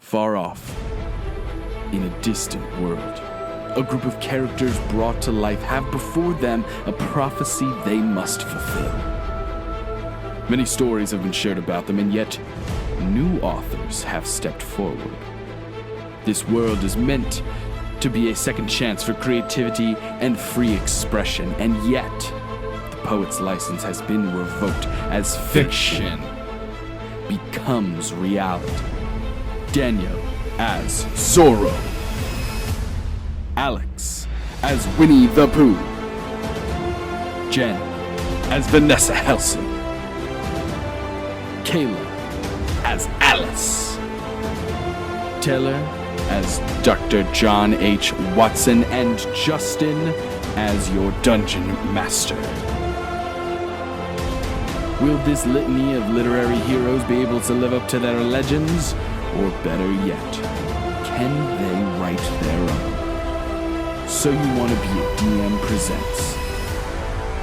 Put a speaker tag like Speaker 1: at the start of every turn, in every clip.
Speaker 1: Far off, in a distant world, a group of characters brought to life have before them a prophecy they must fulfill. Many stories have been shared about them, and yet new authors have stepped forward. This world is meant to be a second chance for creativity and free expression, and yet the poet's license has been revoked as fiction becomes reality. Daniel as Zorro, Alex as Winnie the Pooh, Jen as Vanessa Helsing, Kayla as Alice, Taylor as Dr. John H. Watson, and Justin as your dungeon master. Will this litany of literary heroes be able to live up to their legends? Or better yet, can they write their own? So You Wanna Be a DM presents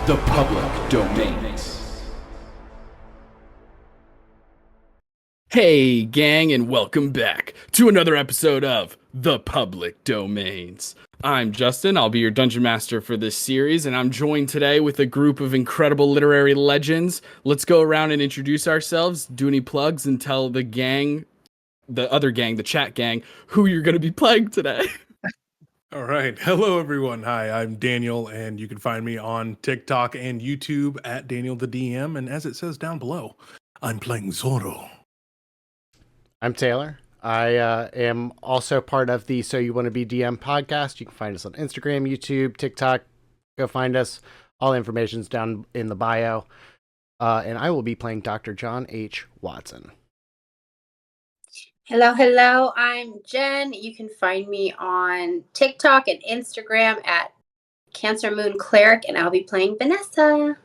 Speaker 1: The Public Domains. Hey gang, and welcome back to another episode of The Public Domains. I'm Justin, I'll be your Dungeon Master for this series, and I'm joined today with a group of incredible literary legends. Let's go around and introduce ourselves, do any plugs, and tell the gang, the other gang, the chat gang, who you're going to be playing today.
Speaker 2: All right. Hello, everyone. Hi, I'm Daniel, and you can find me on TikTok and YouTube at Daniel the DM. And as it says down below, I'm playing Zorro.
Speaker 3: I'm Taylor. I am also part of the Soyouwannabeadm podcast. You can find us on Instagram, YouTube, TikTok. Go find us. All information's down in the bio. And I will be playing Dr. John H. Watson.
Speaker 4: Hello, I'm Jen. You can find me on TikTok and Instagram at Cancer Moon Cleric, and I'll be playing Vanessa.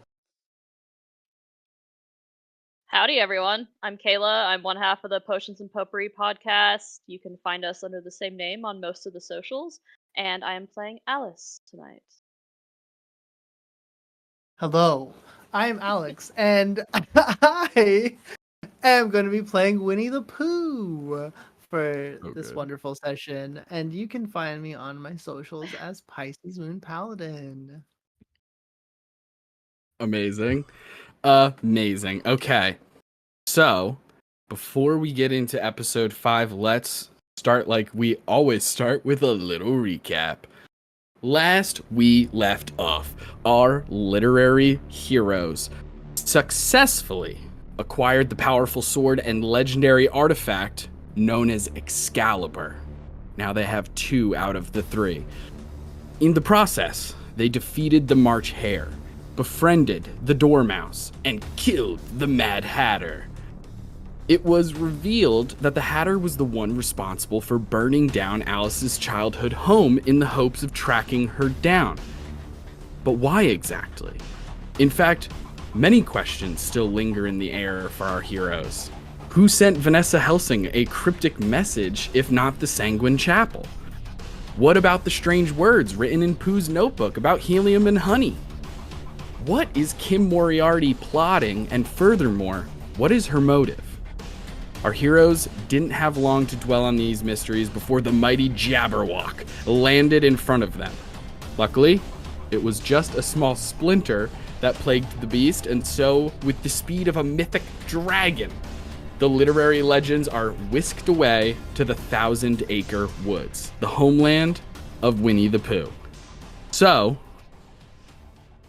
Speaker 5: Howdy, everyone. I'm Kayla. I'm one half of the Potions and Potpourri podcast. You can find us under the same name on most of the socials, and I am playing Alice tonight.
Speaker 6: Hello, I'm Alex, and I am going to be playing Winnie the Pooh for this wonderful session, and you can find me on my socials as Pisces Moon Paladin.
Speaker 1: Amazing. Okay. So, before we get into episode 5, let's start like we always start with a little recap. Last we left off, our literary heroes successfully acquired the powerful sword and legendary artifact known as Excalibur. Now they have 2 out of the 3. In the process, they defeated the March Hare, befriended the Dormouse, and killed the Mad Hatter. It was revealed that the Hatter was the one responsible for burning down Alice's childhood home in the hopes of tracking her down. But why exactly? In fact, many questions still linger in the air for our heroes. Who sent Vanessa Helsing a cryptic message if not the Sanguine Chapel? What about the strange words written in Pooh's notebook about helium and honey? What is Kim Moriarty plotting, and furthermore, what is her motive? Our heroes didn't have long to dwell on these mysteries before the mighty Jabberwock landed in front of them. Luckily, it was just a small splinter that plagued the beast, and so, with the speed of a mythic dragon, the literary legends are whisked away to the Thousand Acre Woods, the homeland of Winnie the Pooh. So,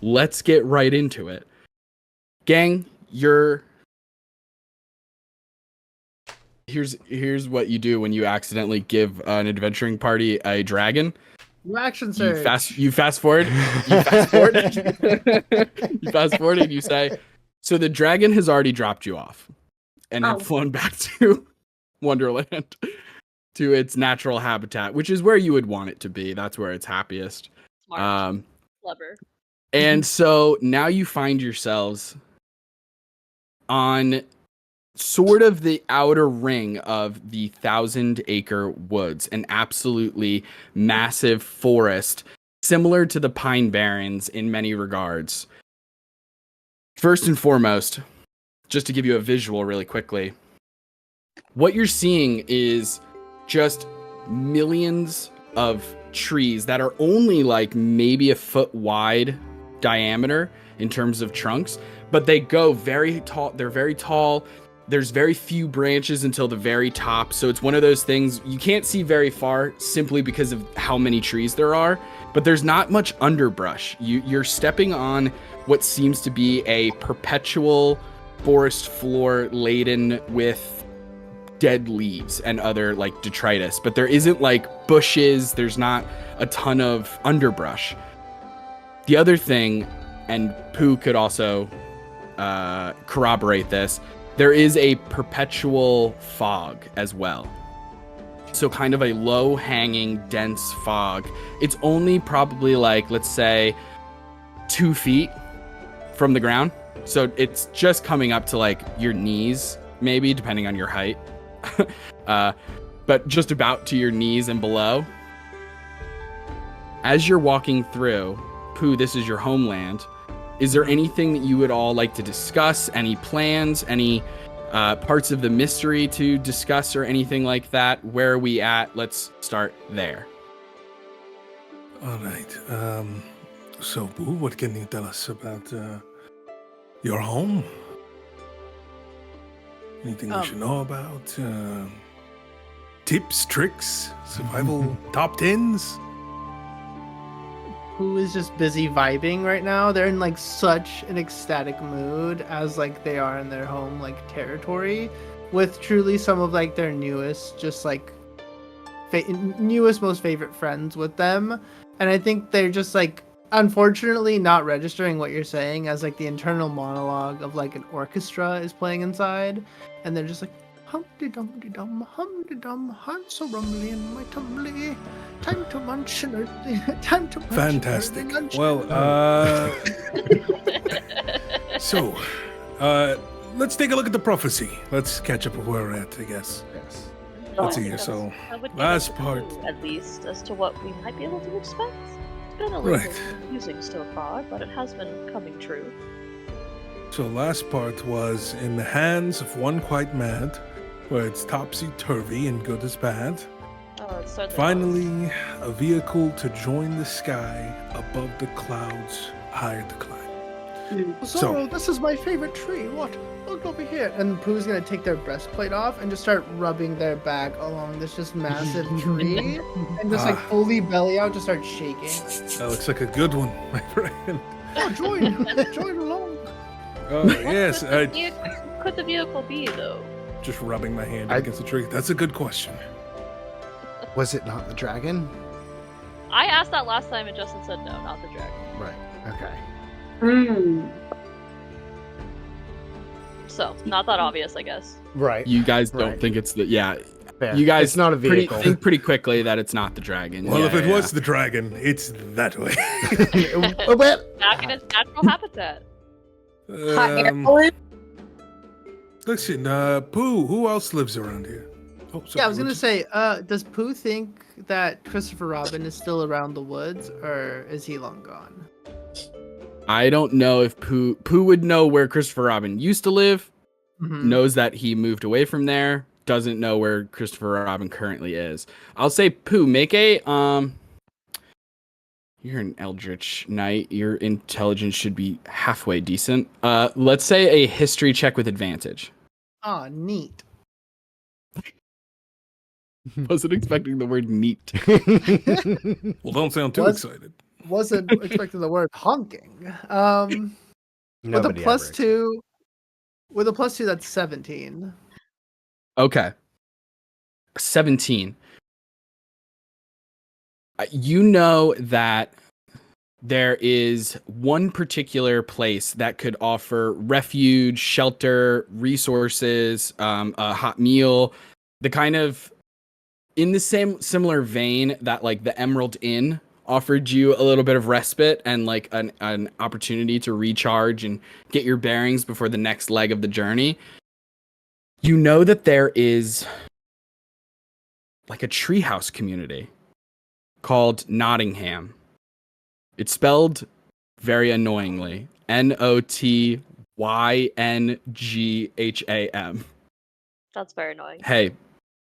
Speaker 1: let's get right into it. Gang, Here's what you do when you accidentally give an adventuring party a dragon.
Speaker 6: Action search.
Speaker 1: You fast forward. You fast forward and you say, so the dragon has already dropped you off and have flown back to Wonderland, to its natural habitat, which is where you would want it to be. That's where it's happiest.
Speaker 5: Smart. Clever.
Speaker 1: And so now you find yourselves on sort of the outer ring of the Thousand Acre Woods, an absolutely massive forest, similar to the Pine Barrens in many regards. First and foremost, just to give you a visual really quickly, what you're seeing is just millions of trees that are only like maybe a foot wide diameter in terms of trunks, but they go very tall. They're very tall. There's very few branches until the very top. So it's one of those things you can't see very far simply because of how many trees there are, but there's not much underbrush. You're stepping on what seems to be a perpetual forest floor laden with dead leaves and other like detritus, but there isn't like bushes. There's not a ton of underbrush. The other thing, and Pooh could also corroborate this, there is a perpetual fog as well. So kind of a low-hanging, dense fog. It's only probably like, let's say, 2 feet from the ground. So it's just coming up to like your knees, maybe, depending on your height. But just about to your knees and below. As you're walking through, Pooh, this is your homeland. Is there anything that you would all like to discuss? Any plans? Any parts of the mystery to discuss or anything like that? Where are we at? Let's start there.
Speaker 2: All right. So, Boo, what can you tell us about your home? Anything we should know about? Tips, tricks, survival top 10s?
Speaker 6: Who is just busy vibing right now. They're in like such an ecstatic mood as like they are in their home like territory, with truly some of like their newest, just like newest, most favorite friends with them. And I think they're just like unfortunately not registering what you're saying as like the internal monologue of like an orchestra is playing inside, and they're just like hum-de-dum-de-dum, hum-de-dum, hearts so rumbly in my tumbly. Time to munch and earthly. Time to munch.
Speaker 2: Fantastic.
Speaker 6: And earthly lunch.
Speaker 2: Well, so, let's take a look at the prophecy. Let's catch up with where we're at, I guess.
Speaker 3: Yes.
Speaker 2: Let's see
Speaker 5: I
Speaker 2: here.
Speaker 5: think
Speaker 2: So,
Speaker 5: that would give
Speaker 2: last
Speaker 5: us a
Speaker 2: part.
Speaker 5: clue, at least, as to what we might be able to expect. It's been a little
Speaker 2: Right.
Speaker 5: confusing so far, but it has been coming true.
Speaker 2: So last part was in the hands of one quite mad, where it's topsy-turvy and good as bad.
Speaker 5: Oh, it's certainly
Speaker 2: Finally, a vehicle to join the sky above the clouds, higher to climb.
Speaker 6: Zorro, this is my favorite tree. What? Look over here. And Pooh's gonna take their breastplate off and just start rubbing their back along this just massive tree, and just like fully belly out, just start shaking.
Speaker 2: That looks like a good one, my friend.
Speaker 6: Oh, join along.
Speaker 2: Oh, yes,
Speaker 5: Could the vehicle be, though?
Speaker 2: just rubbing my hand against the tree. That's a good question.
Speaker 3: Was it not the dragon?
Speaker 5: I asked that last time and Justin said no, not the dragon.
Speaker 3: Right. Okay.
Speaker 5: So, not that obvious, I guess.
Speaker 3: Right.
Speaker 1: You guys don't
Speaker 3: Right.
Speaker 1: think it's the
Speaker 3: Fair.
Speaker 1: You guys
Speaker 3: It's not a vehicle.
Speaker 1: think pretty quickly that it's not the dragon.
Speaker 2: Well,
Speaker 1: Yeah,
Speaker 2: if it
Speaker 1: yeah,
Speaker 2: was the dragon, it's that way.
Speaker 3: Well,
Speaker 5: Back in its natural habitat.
Speaker 4: Hot air balloon.
Speaker 2: Listen, Pooh, who else lives around here? Oh, sorry,
Speaker 6: Yeah, I was gonna
Speaker 2: what'd
Speaker 6: say, does Pooh think that Christopher Robin is still around the woods, or is he long gone?
Speaker 1: I don't know if Pooh would know where Christopher Robin used to live. Knows that he moved away from there. Doesn't know where Christopher Robin currently is. I'll say Pooh, make a You're an Eldritch Knight. Your intelligence should be halfway decent. Let's say a history check with advantage.
Speaker 6: Ah, neat.
Speaker 1: Wasn't expecting the word neat.
Speaker 2: Well, don't sound too
Speaker 6: Was-
Speaker 2: excited.
Speaker 6: Wasn't expecting the word honking. With a
Speaker 3: Nobody
Speaker 6: plus
Speaker 3: ever.
Speaker 6: 2, with a plus 2, that's 17.
Speaker 1: Okay. 17. You know that there is one particular place that could offer refuge, shelter, resources, a hot meal, the kind of in the same similar vein that like the Emerald Inn offered you a little bit of respite and like an opportunity to recharge and get your bearings before the next leg of the journey. You know that there is like a treehouse community called Nottingham. It's spelled very annoyingly. Notyngham.
Speaker 5: That's very annoying.
Speaker 1: Hey,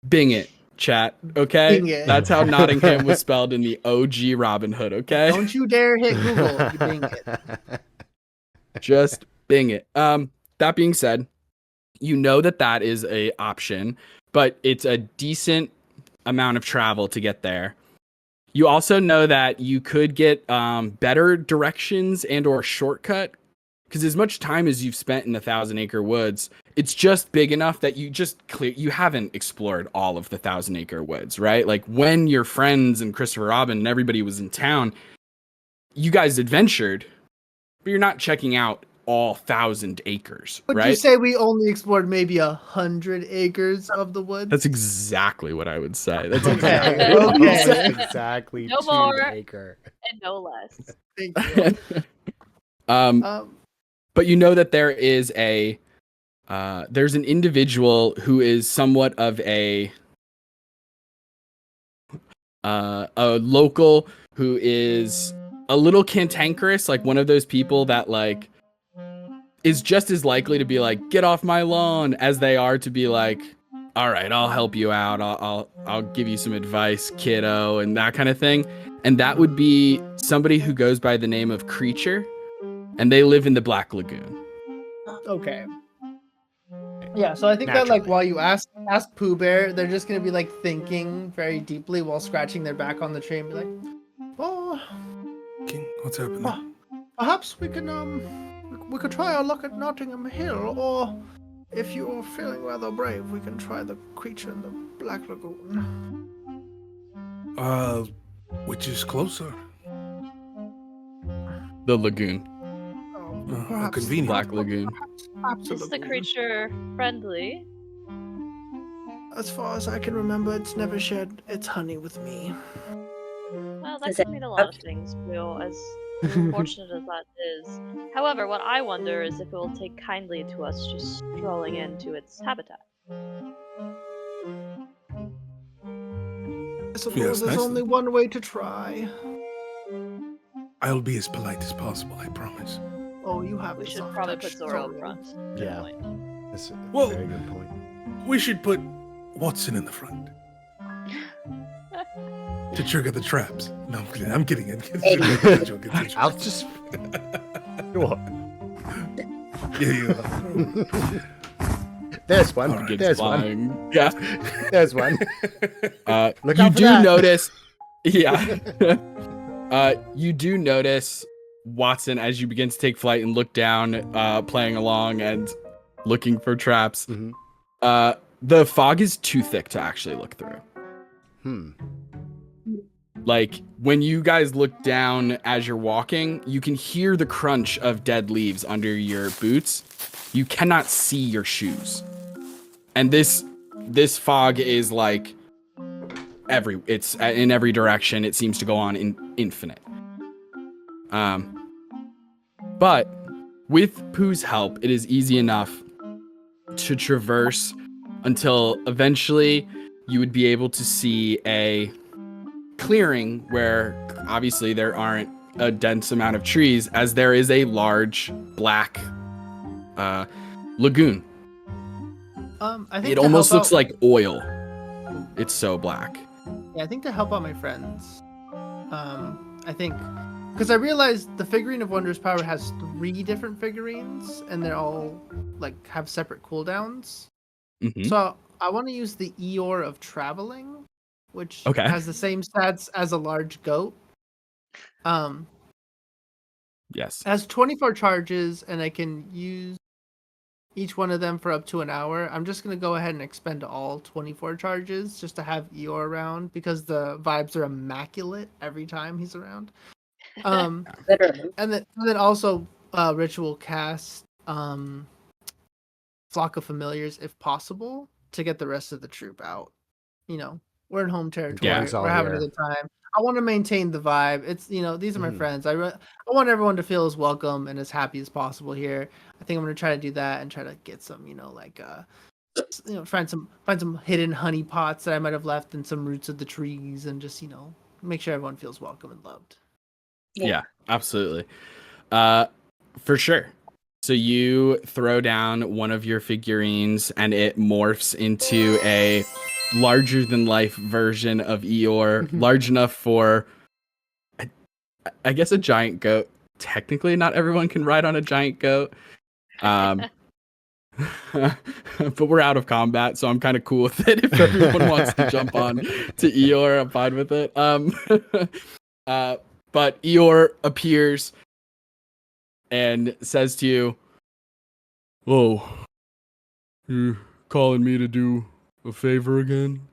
Speaker 1: Bing it. chat. Okay,
Speaker 6: Bing it.
Speaker 1: that's how Nottingham was spelled in the OG Robin Hood. Okay,
Speaker 6: Don't you dare hit Google. You Bing it.
Speaker 1: just Bing it. That being said, you know that is a option, but it's a decent amount of travel to get there. You also know that you could get better directions and or shortcut, because as much time as you've spent in the Thousand Acre Woods, it's just big enough that you haven't explored all of the Thousand Acre Woods, right? Like when your friends and Christopher Robin and everybody was in town, you guys adventured, but you're not checking out all 1,000 acres,
Speaker 6: Would
Speaker 1: right?
Speaker 6: you say we only explored maybe 100 acres of the woods?
Speaker 1: That's exactly what I would say. That's
Speaker 6: Okay.
Speaker 1: exactly what I would
Speaker 6: Okay.
Speaker 1: say.
Speaker 3: Exactly.
Speaker 5: No
Speaker 3: to
Speaker 5: more.
Speaker 3: the acre.
Speaker 5: And no less.
Speaker 6: Thank you.
Speaker 1: But you know that there is there's an individual who is somewhat of a local who is a little cantankerous, like one of those people that like is just as likely to be like, get off my lawn, as they are to be like, all right, I'll help you out. I'll give you some advice, kiddo, and that kind of thing. And that would be somebody who goes by the name of Creature, and they live in the Black Lagoon.
Speaker 6: Okay. Yeah, so I think that like
Speaker 3: Naturally.
Speaker 6: while you ask Pooh Bear, they're just gonna be like thinking very deeply while scratching their back on the tree and be like, "Oh,
Speaker 2: King, what's happening?
Speaker 6: perhaps we could try our luck at Nottingham Hill, or if you're feeling rather brave, we can try the Creature in the Black Lagoon."
Speaker 2: Which is closer?
Speaker 1: The lagoon.
Speaker 6: Perhaps
Speaker 2: convenient.
Speaker 1: Black Lagoon.
Speaker 6: perhaps
Speaker 5: Is the creature friendly?
Speaker 6: As far as I can remember, it's never shared its honey with me.
Speaker 5: Well, that
Speaker 4: Is
Speaker 5: could
Speaker 4: it-
Speaker 5: mean a lot of things, Will, as unfortunate as that is. However, what I wonder is if it will take kindly to us just strolling into its habitat.
Speaker 6: I suppose
Speaker 2: Yes,
Speaker 6: there's
Speaker 2: nice.
Speaker 6: only one way to try.
Speaker 2: I'll be as polite as possible, I promise.
Speaker 6: Oh, you have
Speaker 5: We
Speaker 6: the
Speaker 5: should
Speaker 6: soft
Speaker 5: probably put
Speaker 6: touch,
Speaker 5: Zorro up
Speaker 6: Zorro.
Speaker 5: front. Good
Speaker 3: Yeah.
Speaker 5: point.
Speaker 3: That's a
Speaker 2: Well-
Speaker 3: very good point.
Speaker 2: We should put Watson in the front to trigger the traps. No, I'm kidding. It's a joke. It's a joke.
Speaker 3: I'll just. Sure.
Speaker 2: Yeah.
Speaker 3: There's one.
Speaker 2: All right.
Speaker 3: There's one.
Speaker 1: Flying. Yeah.
Speaker 3: There's one. Look
Speaker 1: You
Speaker 3: out for
Speaker 1: do
Speaker 3: that.
Speaker 1: notice. Yeah. You do notice Watson as you begin to take flight and look down, playing along and looking for traps.
Speaker 3: Mhm.
Speaker 1: The fog is too thick to actually look through. Like when you guys look down as you're walking, you can hear the crunch of dead leaves under your boots. You cannot see your shoes. And this fog is like it's in every direction. It seems to go on in infinite. But with Pooh's help, it is easy enough to traverse until eventually you would be able to see a clearing where obviously there aren't a dense amount of trees, as there is a large black lagoon.
Speaker 6: I think
Speaker 1: It
Speaker 6: to
Speaker 1: almost
Speaker 6: help
Speaker 1: looks
Speaker 6: out-
Speaker 1: like oil. It's so black.
Speaker 6: Yeah, I think to help out my friends, I think because I realized the figurine of Wondrous Power has 3 different figurines, and they're all like have separate cooldowns.
Speaker 1: Mhm.
Speaker 6: So I want to use the Eeyore of Traveling, which
Speaker 1: Okay.
Speaker 6: has the same stats as a large goat.
Speaker 1: Yes.
Speaker 6: It has 24 charges, and I can use each one of them for up to an hour. I'm just going to go ahead and expend all 24 charges just to have Eeyore around, because the vibes are immaculate every time he's around.
Speaker 4: Literally.
Speaker 6: And then also ritual cast Flock of Familiars if possible to get the rest of the troop out. You know, we're in home territory.
Speaker 3: Gang's all
Speaker 6: We're having a
Speaker 3: here.
Speaker 6: good time. I want to maintain the vibe. It's, you know, these are my
Speaker 3: Mhm.
Speaker 6: friends. I want everyone to feel as welcome and as happy as possible here. I think I'm gonna try to do that and try to get some, you know, like you know, find some hidden honey pots that I might have left in some roots of the trees, and just, you know, make sure everyone feels welcome and loved.
Speaker 1: Yeah, absolutely. For sure. So you throw down one of your figurines and it morphs into a larger than life version of Eeyore, large enough for, I guess, a giant goat. Technically, not everyone can ride on a giant goat. But we're out of combat, so I'm kind of cool with it. If everyone wants to jump on to Eeyore, I'm fine with it. But Eeyore appears and says to you, "Oh, you're calling me to do a favor again?"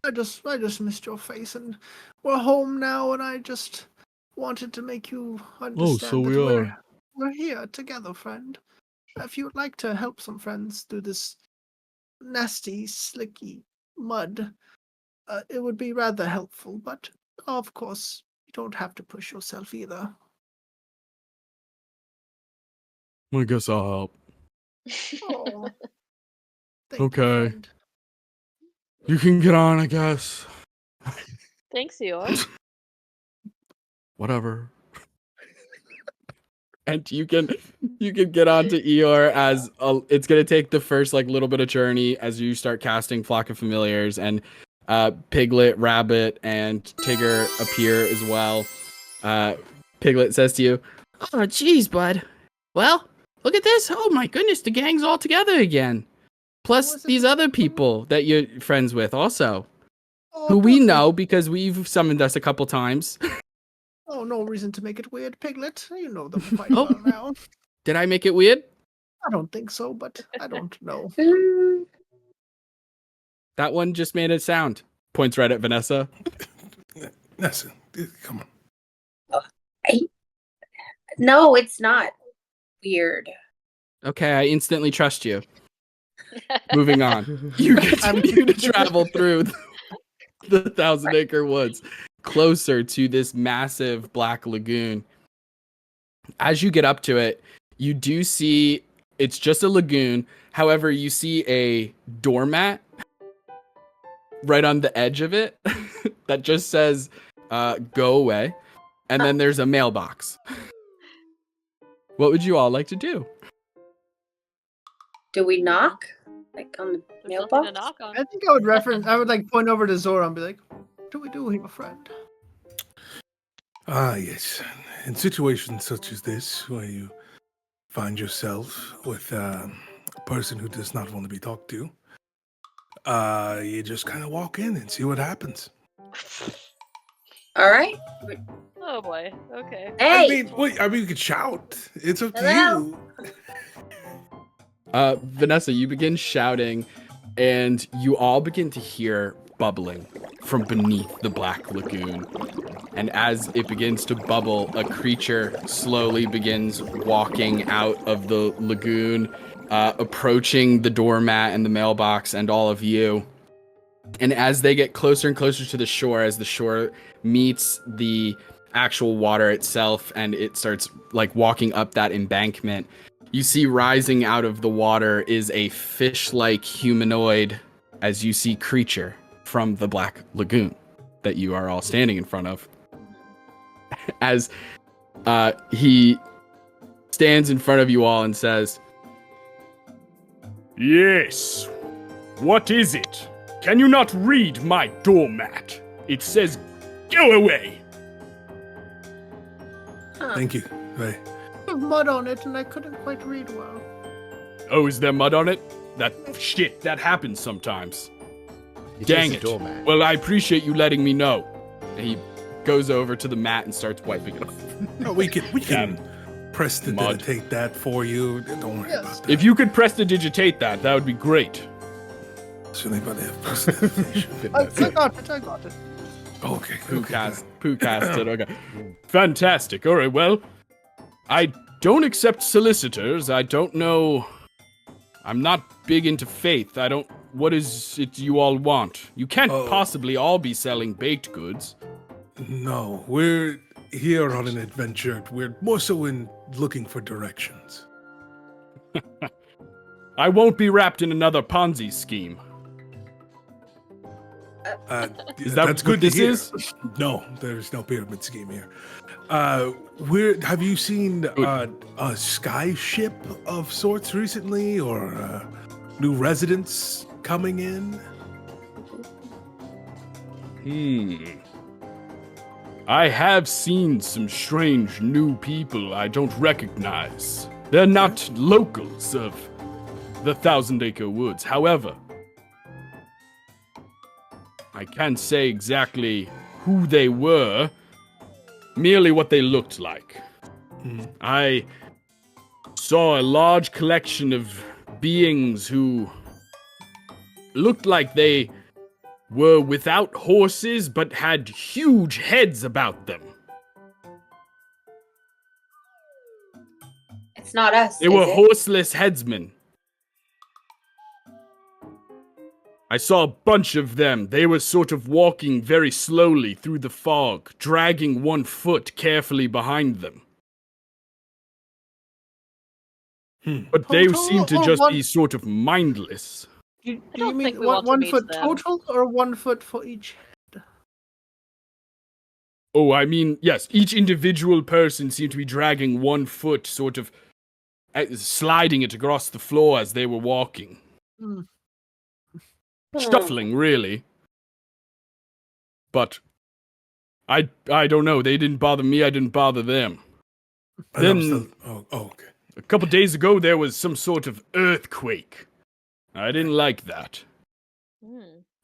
Speaker 6: I just missed your face, and we're home now, and I just wanted to make you understand
Speaker 1: so we are.
Speaker 6: we're here together, friend. If you would like to help some friends through this nasty, slicky mud, it would be rather helpful, but of course, you don't have to push yourself either.
Speaker 1: I guess I'll help.
Speaker 6: Oh, thank
Speaker 1: Okay.
Speaker 6: you, friend.
Speaker 1: You can get on, I guess.
Speaker 5: Thanks, Eeyore.
Speaker 1: Whatever. And you can get onto Eeyore as it's gonna take the first little bit of journey as you start casting Flock of Familiars, and Piglet, Rabbit, and Tigger appear as well. Piglet says to you, "Oh, geez, bud. Well, look at this. Oh my goodness, the gang's all together again. Plus these other people that you're friends with also, who we know because we've summoned us a couple times."
Speaker 6: Oh, no reason to make it weird, Piglet. You know them quite well now.
Speaker 1: Did I make it weird?
Speaker 6: I don't think so, but I don't know.
Speaker 1: That one just made a sound. Points right at Vanessa.
Speaker 2: Vanessa, come on.
Speaker 4: No, it's not weird.
Speaker 1: Okay, I instantly trust you. Moving on. You continue to travel through the Thousand Acre Woods, closer to this massive black lagoon. As you get up to it, you do see it's just a lagoon. However, you see a doormat right on the edge of it that just says, "Go away." And then there's a mailbox. What would you all like to do?
Speaker 4: Do we knock? Like on the
Speaker 5: There's nothing to
Speaker 4: mailbox?
Speaker 5: knock on.
Speaker 6: I think I would point over to Zorro and be like, "What do we do here, friend?"
Speaker 2: Ah, yes. In situations such as this, where you find yourself with a person who does not want to be talked to, you just kind of walk in and see what happens.
Speaker 4: All right.
Speaker 5: Oh boy. Okay.
Speaker 4: Hey.
Speaker 2: I mean, you could shout. It's up to
Speaker 4: Hello?
Speaker 2: you.
Speaker 1: Vanessa, you begin shouting, and you all begin to hear bubbling from beneath the black lagoon. And as it begins to bubble, a creature slowly begins walking out of the lagoon, approaching the doormat and the mailbox and all of you. And as they get closer and closer to the shore, as the shore meets the actual water itself, and it starts walking up that embankment, you see rising out of the water is a fish-like humanoid, as you see creature from the black lagoon that you are all standing in front of. As he stands in front of you all and says,
Speaker 7: "Yes. What is it? Can you not read my doormat? It says, go away."
Speaker 2: Thank you. Right.
Speaker 6: There's mud on it, and I couldn't quite read well.
Speaker 1: "Oh, is there mud on it? That happens sometimes. Dang it.
Speaker 3: Doormat.
Speaker 1: Well, I appreciate you letting me know." And he goes over to the mat and starts wiping it off.
Speaker 2: No, we can prestidigitate that for you. Don't worry about that.
Speaker 1: If you could prestidigitate that would be great.
Speaker 2: Does anybody have prestidigitation?
Speaker 6: I got it.
Speaker 2: Okay.
Speaker 1: Pooh cast it. Okay. Fantastic. All right. Well, I don't accept solicitors. I don't know. I'm not big into faith. What is it you all want? You can't possibly all be selling baked goods.
Speaker 2: No, we're here on an adventure. We're more so in looking for directions.
Speaker 1: I won't be wrapped in another Ponzi scheme. Is that
Speaker 2: that's
Speaker 1: what
Speaker 2: good
Speaker 1: this
Speaker 2: to hear.
Speaker 1: is?
Speaker 2: No, there's no pyramid scheme here. Have you seen a sky ship of sorts recently, or new residents coming in?
Speaker 7: I have seen some strange new people I don't recognize. They're not locals of the Thousand Acre Woods. However, I can't say exactly who they were, merely what they looked like. I saw a large collection of beings who looked like they were without horses but had huge heads about them.
Speaker 4: It's not us.
Speaker 7: They were horseless headsmen. I saw a bunch of them. They were sort of walking very slowly through the fog, dragging one foot carefully behind them. But they
Speaker 6: Total
Speaker 7: seem to
Speaker 6: or
Speaker 7: just
Speaker 6: one-
Speaker 7: be sort of mindless.
Speaker 6: Do you
Speaker 5: don't
Speaker 6: mean
Speaker 5: think we want to
Speaker 6: one
Speaker 5: meet
Speaker 6: foot
Speaker 5: them.
Speaker 6: total or 1 foot for each head?
Speaker 7: Oh, I mean, yes, each individual person seemed to be dragging one foot, sort of sliding it across the floor as they were walking. Shuffling, really. But I don't know. They didn't bother me. I didn't bother them. Then,
Speaker 2: Okay.
Speaker 7: a couple days ago, there was some sort of earthquake. I didn't like that.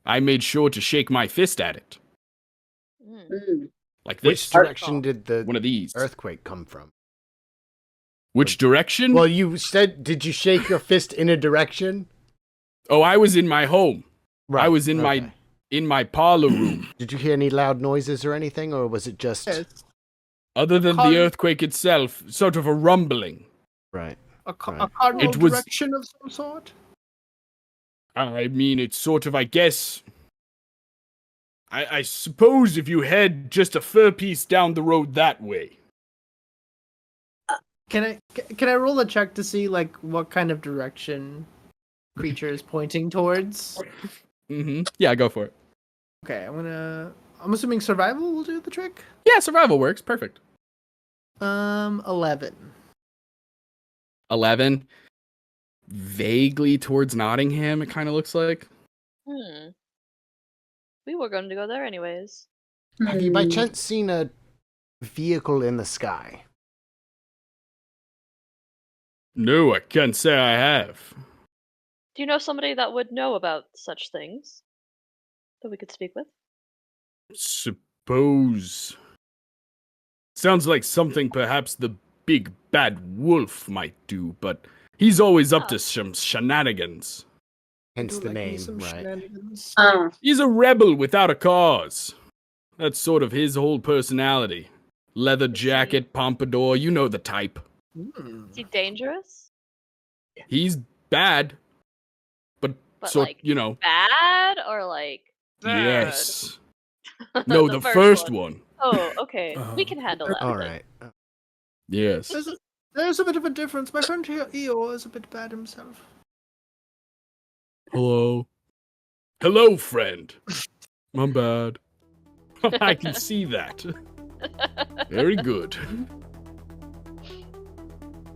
Speaker 7: I made sure to shake my fist at it. Like this.
Speaker 3: Which direction did the
Speaker 7: one of these
Speaker 3: earthquake come from?
Speaker 7: Which direction?
Speaker 3: Well, you said, did you shake your fist in a direction?
Speaker 7: Oh, I was in my home.
Speaker 3: Right.
Speaker 7: I was in my parlor room.
Speaker 3: Did you hear any loud noises or anything, or was it just
Speaker 7: Other than the earthquake itself, sort of a rumbling.
Speaker 3: right?
Speaker 6: A cardinal
Speaker 7: It was-
Speaker 6: direction of some sort?
Speaker 7: I mean, it's sort of, I guess. I suppose if you head just a fur piece down the road that way.
Speaker 6: Can I roll a check to see like what kind of direction creature is pointing towards?
Speaker 7: Yeah, go for it.
Speaker 6: Okay, I'm assuming survival will do the trick.
Speaker 7: Yeah, survival works. Perfect.
Speaker 6: 11.
Speaker 1: 11. Vaguely towards Nottingham, it kind of looks like.
Speaker 5: We were going to go there anyways.
Speaker 3: Have you by chance seen a vehicle in the sky?
Speaker 7: No, I can't say I have.
Speaker 5: Do you know somebody that would know about such things that we could speak with?
Speaker 7: Suppose. Sounds like something perhaps the big bad wolf might do, but he's always up to some shenanigans.
Speaker 3: Hence the
Speaker 6: Like me
Speaker 3: name,
Speaker 6: some
Speaker 3: right?
Speaker 6: shenanigans.
Speaker 7: He's a rebel without a cause. That's sort of his whole personality. Leather jacket, pompadour, you know the type.
Speaker 5: Is he dangerous?
Speaker 7: He's bad, but sort,
Speaker 5: like,
Speaker 7: you know.
Speaker 5: Bad or like bad?
Speaker 7: Yes. No, the first one.
Speaker 5: Oh, okay. We can handle that.
Speaker 3: All right.
Speaker 7: Yes.
Speaker 6: There's a bit of a difference. My friend here, Eeyore, is a bit bad himself.
Speaker 7: Hello. Hello, friend. I'm bad. I can see that. Very good.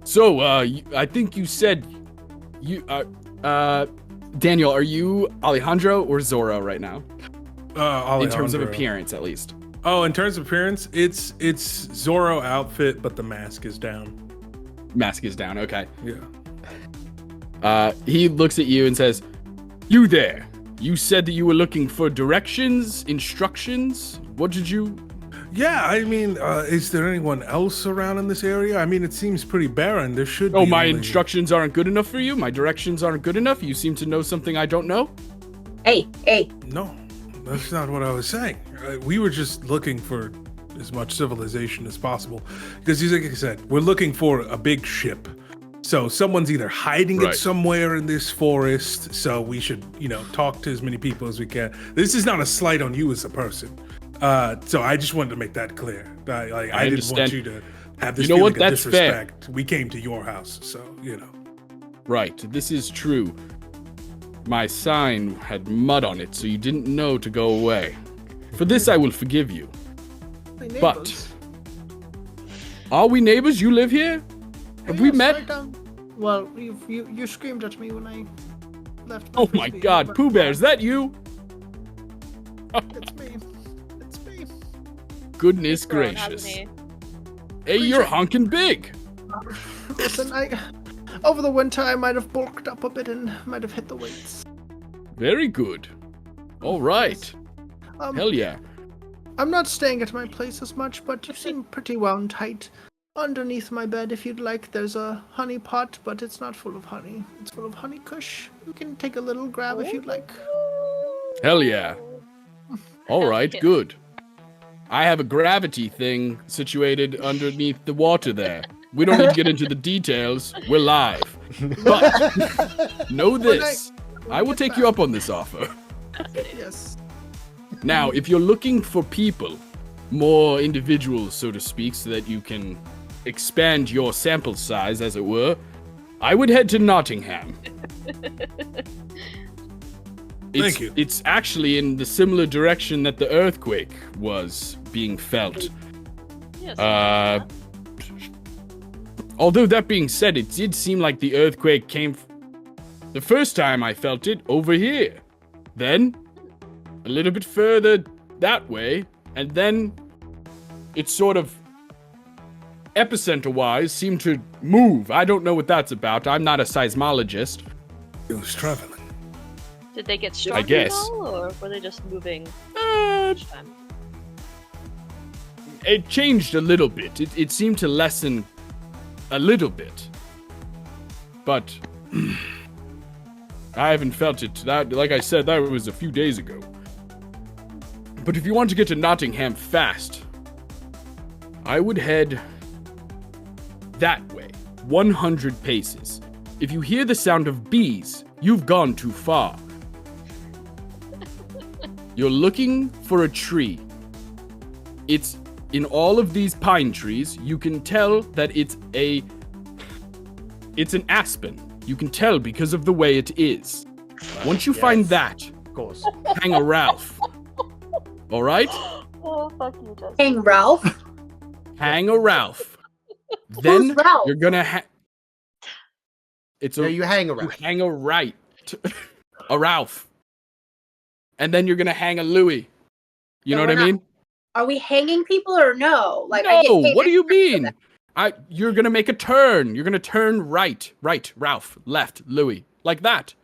Speaker 7: So, I think you said you
Speaker 1: Daniel, are you Alejandro or Zorro right now? In terms of
Speaker 2: Alejandro.
Speaker 1: appearance, at least.
Speaker 2: Oh, in terms of appearance, it's Zorro outfit, but the mask is down.
Speaker 1: Mask is down, okay.
Speaker 2: Yeah.
Speaker 1: He looks at you and says,
Speaker 7: You there. You said that you were looking for directions, instructions. What did you...
Speaker 2: Yeah, I mean, is there anyone else around in this area? I mean, it seems pretty barren. There should be.
Speaker 7: Oh, my
Speaker 2: only-
Speaker 7: instructions aren't good enough for you? My directions aren't good enough? You seem to know something I don't know?
Speaker 4: Hey.
Speaker 2: No, that's not what I was saying. We were just looking for as much civilization as possible. Because, like I said, we're looking for a big ship. So someone's either hiding
Speaker 7: Right.
Speaker 2: it somewhere in this forest. So we should, talk to as many people as we can. This is not a slight on you as a person. So I just wanted to make that clear. I didn't want
Speaker 7: understand.
Speaker 2: you to have this
Speaker 7: You know what?
Speaker 2: feeling of
Speaker 7: That's fair.
Speaker 2: disrespect. We came to your house, so
Speaker 7: Right, this is true. My sign had mud on it, so you didn't know to go away. For this I will forgive you.
Speaker 6: My
Speaker 7: But-
Speaker 6: neighbors.
Speaker 7: Are we neighbors? You live here? Have we
Speaker 6: Yes,
Speaker 7: met?
Speaker 6: right down- Well, you screamed at me when I left.
Speaker 7: Oh my
Speaker 6: Frisbee
Speaker 7: God,
Speaker 6: in
Speaker 7: Pooh
Speaker 6: my
Speaker 7: Bear, is that you?
Speaker 6: It's me. It's me.
Speaker 7: Goodness
Speaker 5: He's grown, hasn't
Speaker 7: gracious.
Speaker 5: he?
Speaker 7: Hey, you're honking big.
Speaker 6: Listen, over the winter I might have bulked up a bit and might have hit the weights.
Speaker 7: Very good. All right. Hell yeah.
Speaker 6: I'm not staying at my place as much, but you seem pretty wound tight. Underneath my bed, if you'd like, there's a honey pot, but it's not full of honey. It's full of honey kush. You can take a little grab if you'd like.
Speaker 7: Hell yeah. All
Speaker 5: Hell
Speaker 7: right,
Speaker 5: yeah.
Speaker 7: good. I have a gravity thing situated underneath the water there. We don't need to get into the details. We're live. But know this. I will take you up on this offer.
Speaker 6: Yes.
Speaker 7: Now, if you're looking for people, more individuals, so to speak, so that you can expand your sample size, as it were, I would head to Nottingham.
Speaker 2: Thank you.
Speaker 7: It's actually in the similar direction that the earthquake was being felt.
Speaker 5: Yes.
Speaker 7: Although that being said, it did seem like the earthquake came the first time I felt it over here. Then a little bit further that way, and then it sort of epicenter-wise seemed to move. I don't know what that's about. I'm not a seismologist.
Speaker 2: It was traveling.
Speaker 5: Did they get stronger
Speaker 7: guess.
Speaker 5: at all, or were they just moving
Speaker 7: Uh,
Speaker 5: each time?
Speaker 7: it changed a little bit. It seemed to lessen a little bit. But I haven't felt it. That, like I said, that was a few days ago. But if you want to get to Nottingham fast, I would head that way, 100 paces. If you hear the sound of bees, you've gone too far. You're looking for a tree. It's in all of these pine trees, you can tell that it's an aspen. You can tell because of the way it is. Once you find that,
Speaker 3: Of course.
Speaker 7: hang a Ralph. All right?
Speaker 5: Oh, fuck you, Justin.
Speaker 4: King Ralph.
Speaker 7: Hang a Ralph. Then
Speaker 4: Who's Ralph?
Speaker 7: you're gonna it's a
Speaker 3: Yeah, you hang
Speaker 7: you
Speaker 3: around.
Speaker 7: hang a right, a Ralph, and then you're gonna hang a Louis. You know
Speaker 4: No,
Speaker 7: what I
Speaker 4: we're not.
Speaker 7: mean?
Speaker 4: Are we hanging people or no? Like I
Speaker 7: No.
Speaker 4: get paid
Speaker 7: What do you
Speaker 4: extra for
Speaker 7: mean? You're gonna make a turn. You're gonna turn right, Ralph, left, Louis, like that.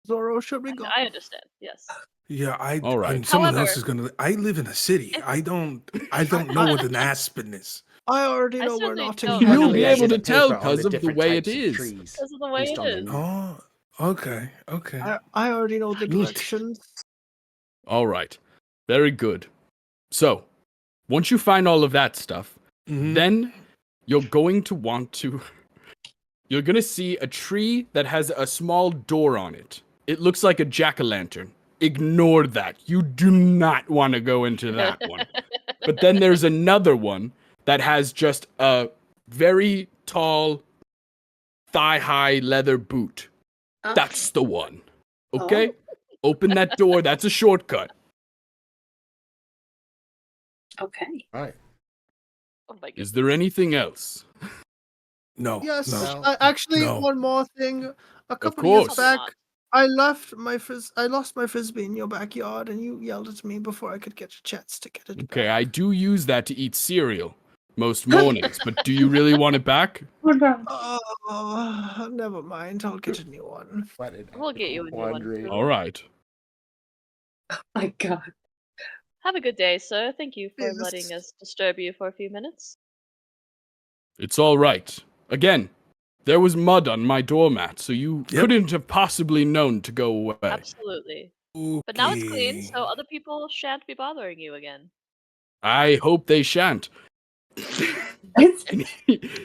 Speaker 6: Zorro, should we go?
Speaker 5: I understand. Yes.
Speaker 2: Yeah,
Speaker 7: All right.
Speaker 2: and someone
Speaker 5: However-
Speaker 2: else is gonna. I live in a city. I don't know what an aspen is.
Speaker 6: I already
Speaker 5: I
Speaker 6: know we're
Speaker 5: certainly
Speaker 6: not
Speaker 5: don't.
Speaker 6: in
Speaker 7: You'll
Speaker 5: You'll
Speaker 7: be
Speaker 5: be
Speaker 7: able to
Speaker 3: the
Speaker 7: tell
Speaker 3: paper on
Speaker 7: because
Speaker 3: the
Speaker 7: of the
Speaker 3: different
Speaker 7: way it
Speaker 3: types of
Speaker 7: is.
Speaker 3: trees
Speaker 5: Because of the way
Speaker 3: based
Speaker 5: it
Speaker 3: on
Speaker 5: is.
Speaker 3: the-
Speaker 2: Oh, okay.
Speaker 6: I already know the
Speaker 2: Neat.
Speaker 6: directions.
Speaker 7: All right. Very good. So, once you find all of that stuff,
Speaker 2: Mhm.
Speaker 7: then you're going to want to. You're going to see a tree that has a small door on it. It looks like a jack-o'-lantern. Ignore that. You do not want to go into that one. But then there's another one that has just a very tall, thigh-high leather boot.
Speaker 4: Okay.
Speaker 7: That's the one. Okay? Open that door. That's a shortcut.
Speaker 4: Okay.
Speaker 3: All right.
Speaker 5: Oh my goodness.
Speaker 7: Is there anything else?
Speaker 2: No.
Speaker 6: Yes.
Speaker 2: No.
Speaker 6: Actually,
Speaker 2: No.
Speaker 6: one more thing. A couple of
Speaker 7: course.
Speaker 6: years back, I lost my frisbee in your backyard, and you yelled at me before I could get a chance to get it.
Speaker 7: Okay, I do use that to eat cereal most mornings, but do you really want it back?
Speaker 6: Oh, never mind. I'll get a new one.
Speaker 3: What an
Speaker 5: We'll get you a new one.
Speaker 3: quandary.
Speaker 5: Drew.
Speaker 7: All right.
Speaker 4: Oh my god.
Speaker 5: Have a good day, sir. Thank you for
Speaker 6: Yes.
Speaker 5: letting us disturb you for a few minutes.
Speaker 7: It's all right. Again, there was mud on my doormat, so you
Speaker 2: Yep.
Speaker 7: couldn't have possibly known to go away.
Speaker 5: Absolutely. But now it's clean,
Speaker 2: Okay.
Speaker 5: so other people shan't be bothering you again.
Speaker 7: I hope they shan't. And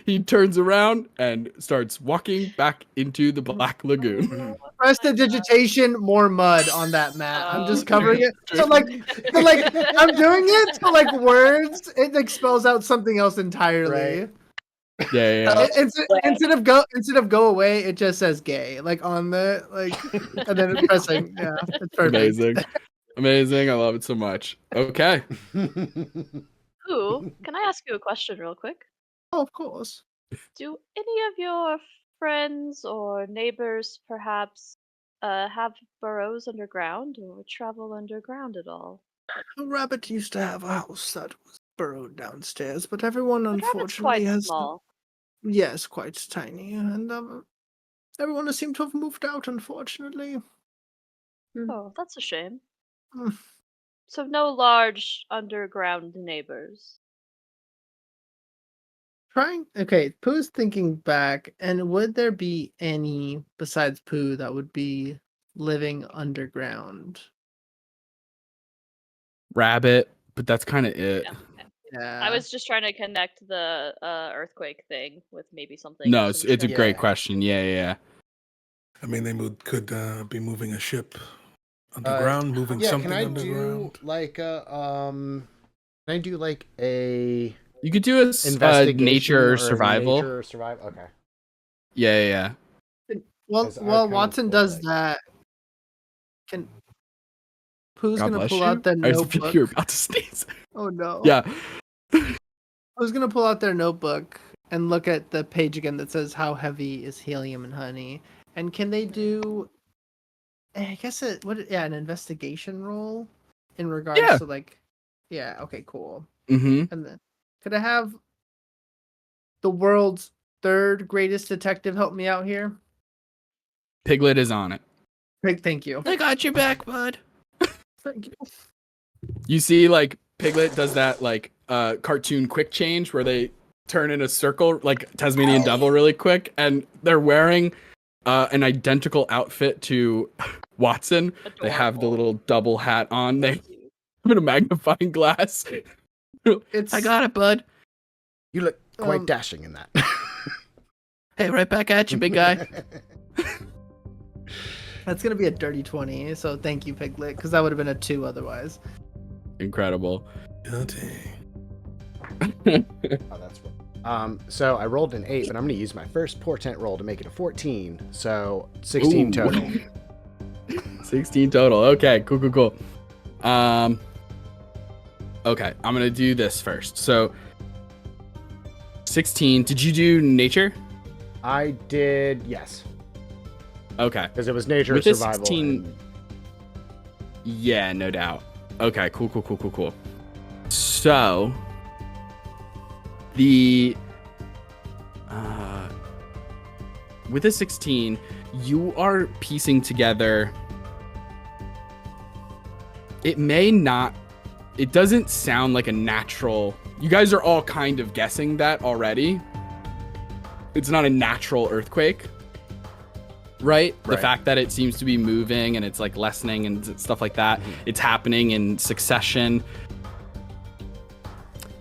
Speaker 7: he turns around and starts walking back into the Black Lagoon.
Speaker 6: Prestidigitation, more mud on that mat. I'm just
Speaker 5: Oh.
Speaker 6: covering it. So like I'm doing it. So like words, it like spells out something else entirely.
Speaker 3: Right.
Speaker 7: Yeah.
Speaker 6: Instead of go away, it just says gay like on the like, and then it's pressing. Yeah, it's perfect.
Speaker 7: Amazing. Amazing. I love it so much. Okay.
Speaker 5: Ooh, can I ask you a question real quick?
Speaker 6: Oh, of course.
Speaker 5: Do any of your friends or neighbors perhaps have burrows underground or travel underground at all?
Speaker 6: A rabbit used to have a house that was burrowed downstairs, but everyone
Speaker 5: The rabbit's
Speaker 6: unfortunately
Speaker 5: quite
Speaker 6: has.
Speaker 5: small.
Speaker 6: Yes, quite tiny, and everyone has seemed to have moved out, unfortunately.
Speaker 5: Oh, that's a shame.
Speaker 6: Mm.
Speaker 5: So no large underground neighbors.
Speaker 6: Okay, Pooh's thinking back, and would there be any besides Pooh that would be living underground?
Speaker 1: Rabbit, but that's kind of it.
Speaker 5: Yeah.
Speaker 6: Yeah.
Speaker 5: I was just trying to connect the earthquake thing with maybe something.
Speaker 1: No,
Speaker 5: some
Speaker 1: it's a
Speaker 5: trivia.
Speaker 1: great
Speaker 3: Yeah.
Speaker 1: question. Yeah.
Speaker 2: I mean, they could be moving a ship underground, moving
Speaker 3: Yeah,
Speaker 2: something
Speaker 3: can I
Speaker 2: underground.
Speaker 3: do like a
Speaker 1: You could do a
Speaker 3: investigation
Speaker 1: nature or
Speaker 3: or
Speaker 1: survival.
Speaker 3: nature or survival? Okay.
Speaker 1: Yeah.
Speaker 6: Well,
Speaker 3: 'Cause I
Speaker 6: while
Speaker 3: kinda
Speaker 6: Watson
Speaker 3: feel
Speaker 6: does
Speaker 3: like-
Speaker 6: that, can Pooh's
Speaker 1: God
Speaker 6: gonna
Speaker 1: bless
Speaker 6: pull
Speaker 1: you.
Speaker 6: out their
Speaker 1: I was
Speaker 6: notebook.
Speaker 1: you're about to sneeze.
Speaker 6: Oh no!
Speaker 1: Yeah.
Speaker 6: Pooh's gonna pull out their notebook and look at the page again that says how heavy is helium and honey, and can they do? I guess an investigation roll in regards
Speaker 1: Yeah.
Speaker 6: to like, yeah. Okay, cool.
Speaker 1: Mm-hmm.
Speaker 6: And then could I have the world's third greatest detective help me out here?
Speaker 1: Piglet is on it.
Speaker 6: Pig, thank you.
Speaker 1: I got your back, bud.
Speaker 6: Thank you.
Speaker 1: You see, like Piglet does that like cartoon quick change where they turn in a circle like Tasmanian Devil really quick, and they're wearing an identical outfit to Watson. They have the little double hat on. They have a magnifying glass. I got it, bud.
Speaker 3: You look quite
Speaker 6: Um,
Speaker 3: dashing in that.
Speaker 1: Hey, right back at you, big guy.
Speaker 6: That's gonna be a dirty 20. So thank you, Piglet, because that would have been a 2 otherwise.
Speaker 1: Incredible.
Speaker 2: Guilty.
Speaker 3: Oh, that's right. So I rolled an 8, but I'm going to use my first portent roll to make it a 14. So 16
Speaker 1: Ooh.
Speaker 3: total.
Speaker 1: 16 total. Okay, cool. Okay, I'm gonna do this first. So 16. Did you do nature?
Speaker 3: I did, yes,
Speaker 1: Okay.
Speaker 3: because it was nature
Speaker 1: With a
Speaker 3: survival.
Speaker 1: 16
Speaker 3: and-
Speaker 1: Yeah, no doubt. Okay, cool. So the with a 16, you are piecing together. It doesn't sound like a natural. You guys are all kind of guessing that already. It's not a natural earthquake. Right? The
Speaker 3: Right.
Speaker 1: fact that it seems to be moving and it's like lessening and stuff like that. It's happening in succession.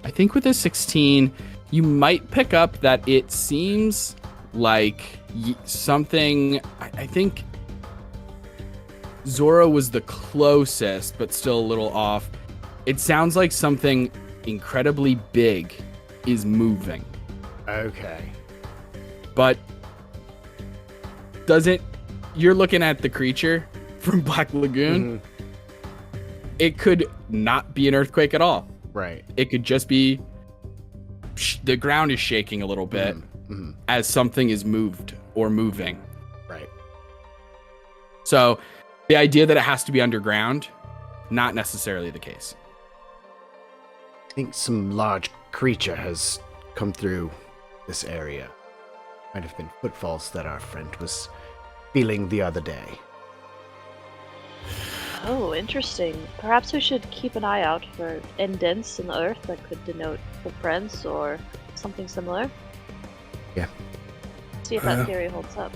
Speaker 1: I think with a 16, you might pick up that it seems like something. I think Zorro was the closest, but still a little off. It sounds like something incredibly big is moving,
Speaker 3: Okay.
Speaker 1: but you're looking at the creature from Black Lagoon. It could not be an earthquake at all.
Speaker 3: Right.
Speaker 1: It could just be the ground is shaking a little bit as something is moved or moving.
Speaker 3: Right.
Speaker 1: So the idea that it has to be underground, not necessarily the case.
Speaker 3: I think some large creature has come through this area. Might have been footfalls that our friend was feeling the other day.
Speaker 5: Oh, interesting. Perhaps we should keep an eye out for indents in the earth that could denote footprints or something similar.
Speaker 3: Yeah.
Speaker 5: See if that theory holds up.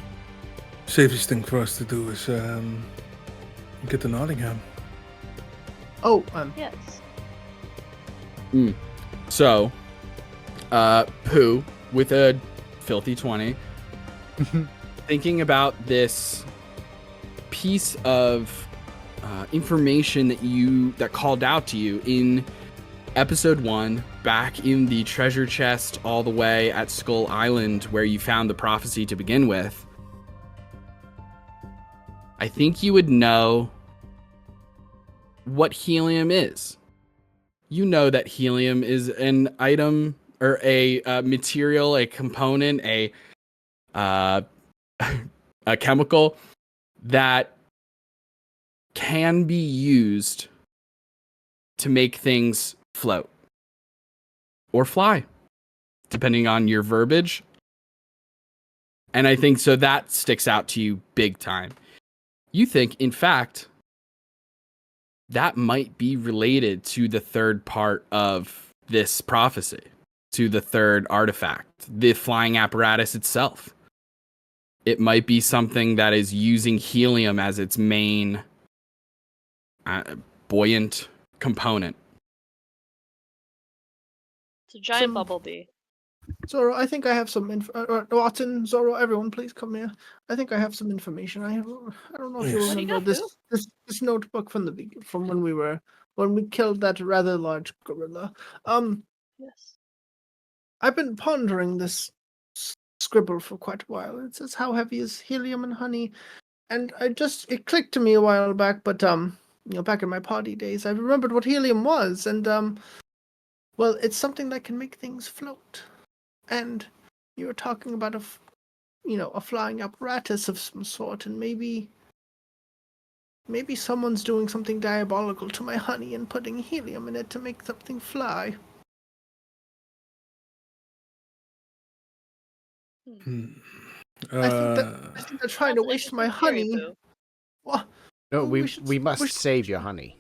Speaker 2: Safest thing for us to do is get to Nottingham.
Speaker 6: Oh,
Speaker 5: Yes.
Speaker 1: So, Pooh with a filthy 20, thinking about this piece of information that called out to you in episode 1, back in the treasure chest all the way at Skull Island where you found the prophecy to begin with. I think you would know what helium is. You know that helium is an item or a material, a component, a chemical that can be used to make things float or fly, depending on your verbiage. And I think so that sticks out to you big time. You think, in fact, that might be related to the third part of this prophecy, to the third artifact, the flying apparatus itself. It might be something that is using helium as its main buoyant component.
Speaker 5: It's a giant bumblebee.
Speaker 6: Zorro, I think I have some Watson, Zorro, everyone, please come here. I think I have some information. I don't know if you remember this notebook from when we killed that rather large gorilla.
Speaker 5: Yes.
Speaker 6: I've been pondering this scribble for quite a while. It says, "How heavy is helium and honey?" And it clicked to me a while back, but back in my party days, I remembered what helium was, and well, it's something that can make things float. And you were talking about a flying apparatus of some sort, and maybe someone's doing something diabolical to my honey and putting helium in it to make something fly. I think they're trying to waste my honey. What?
Speaker 3: No, we must save your honey.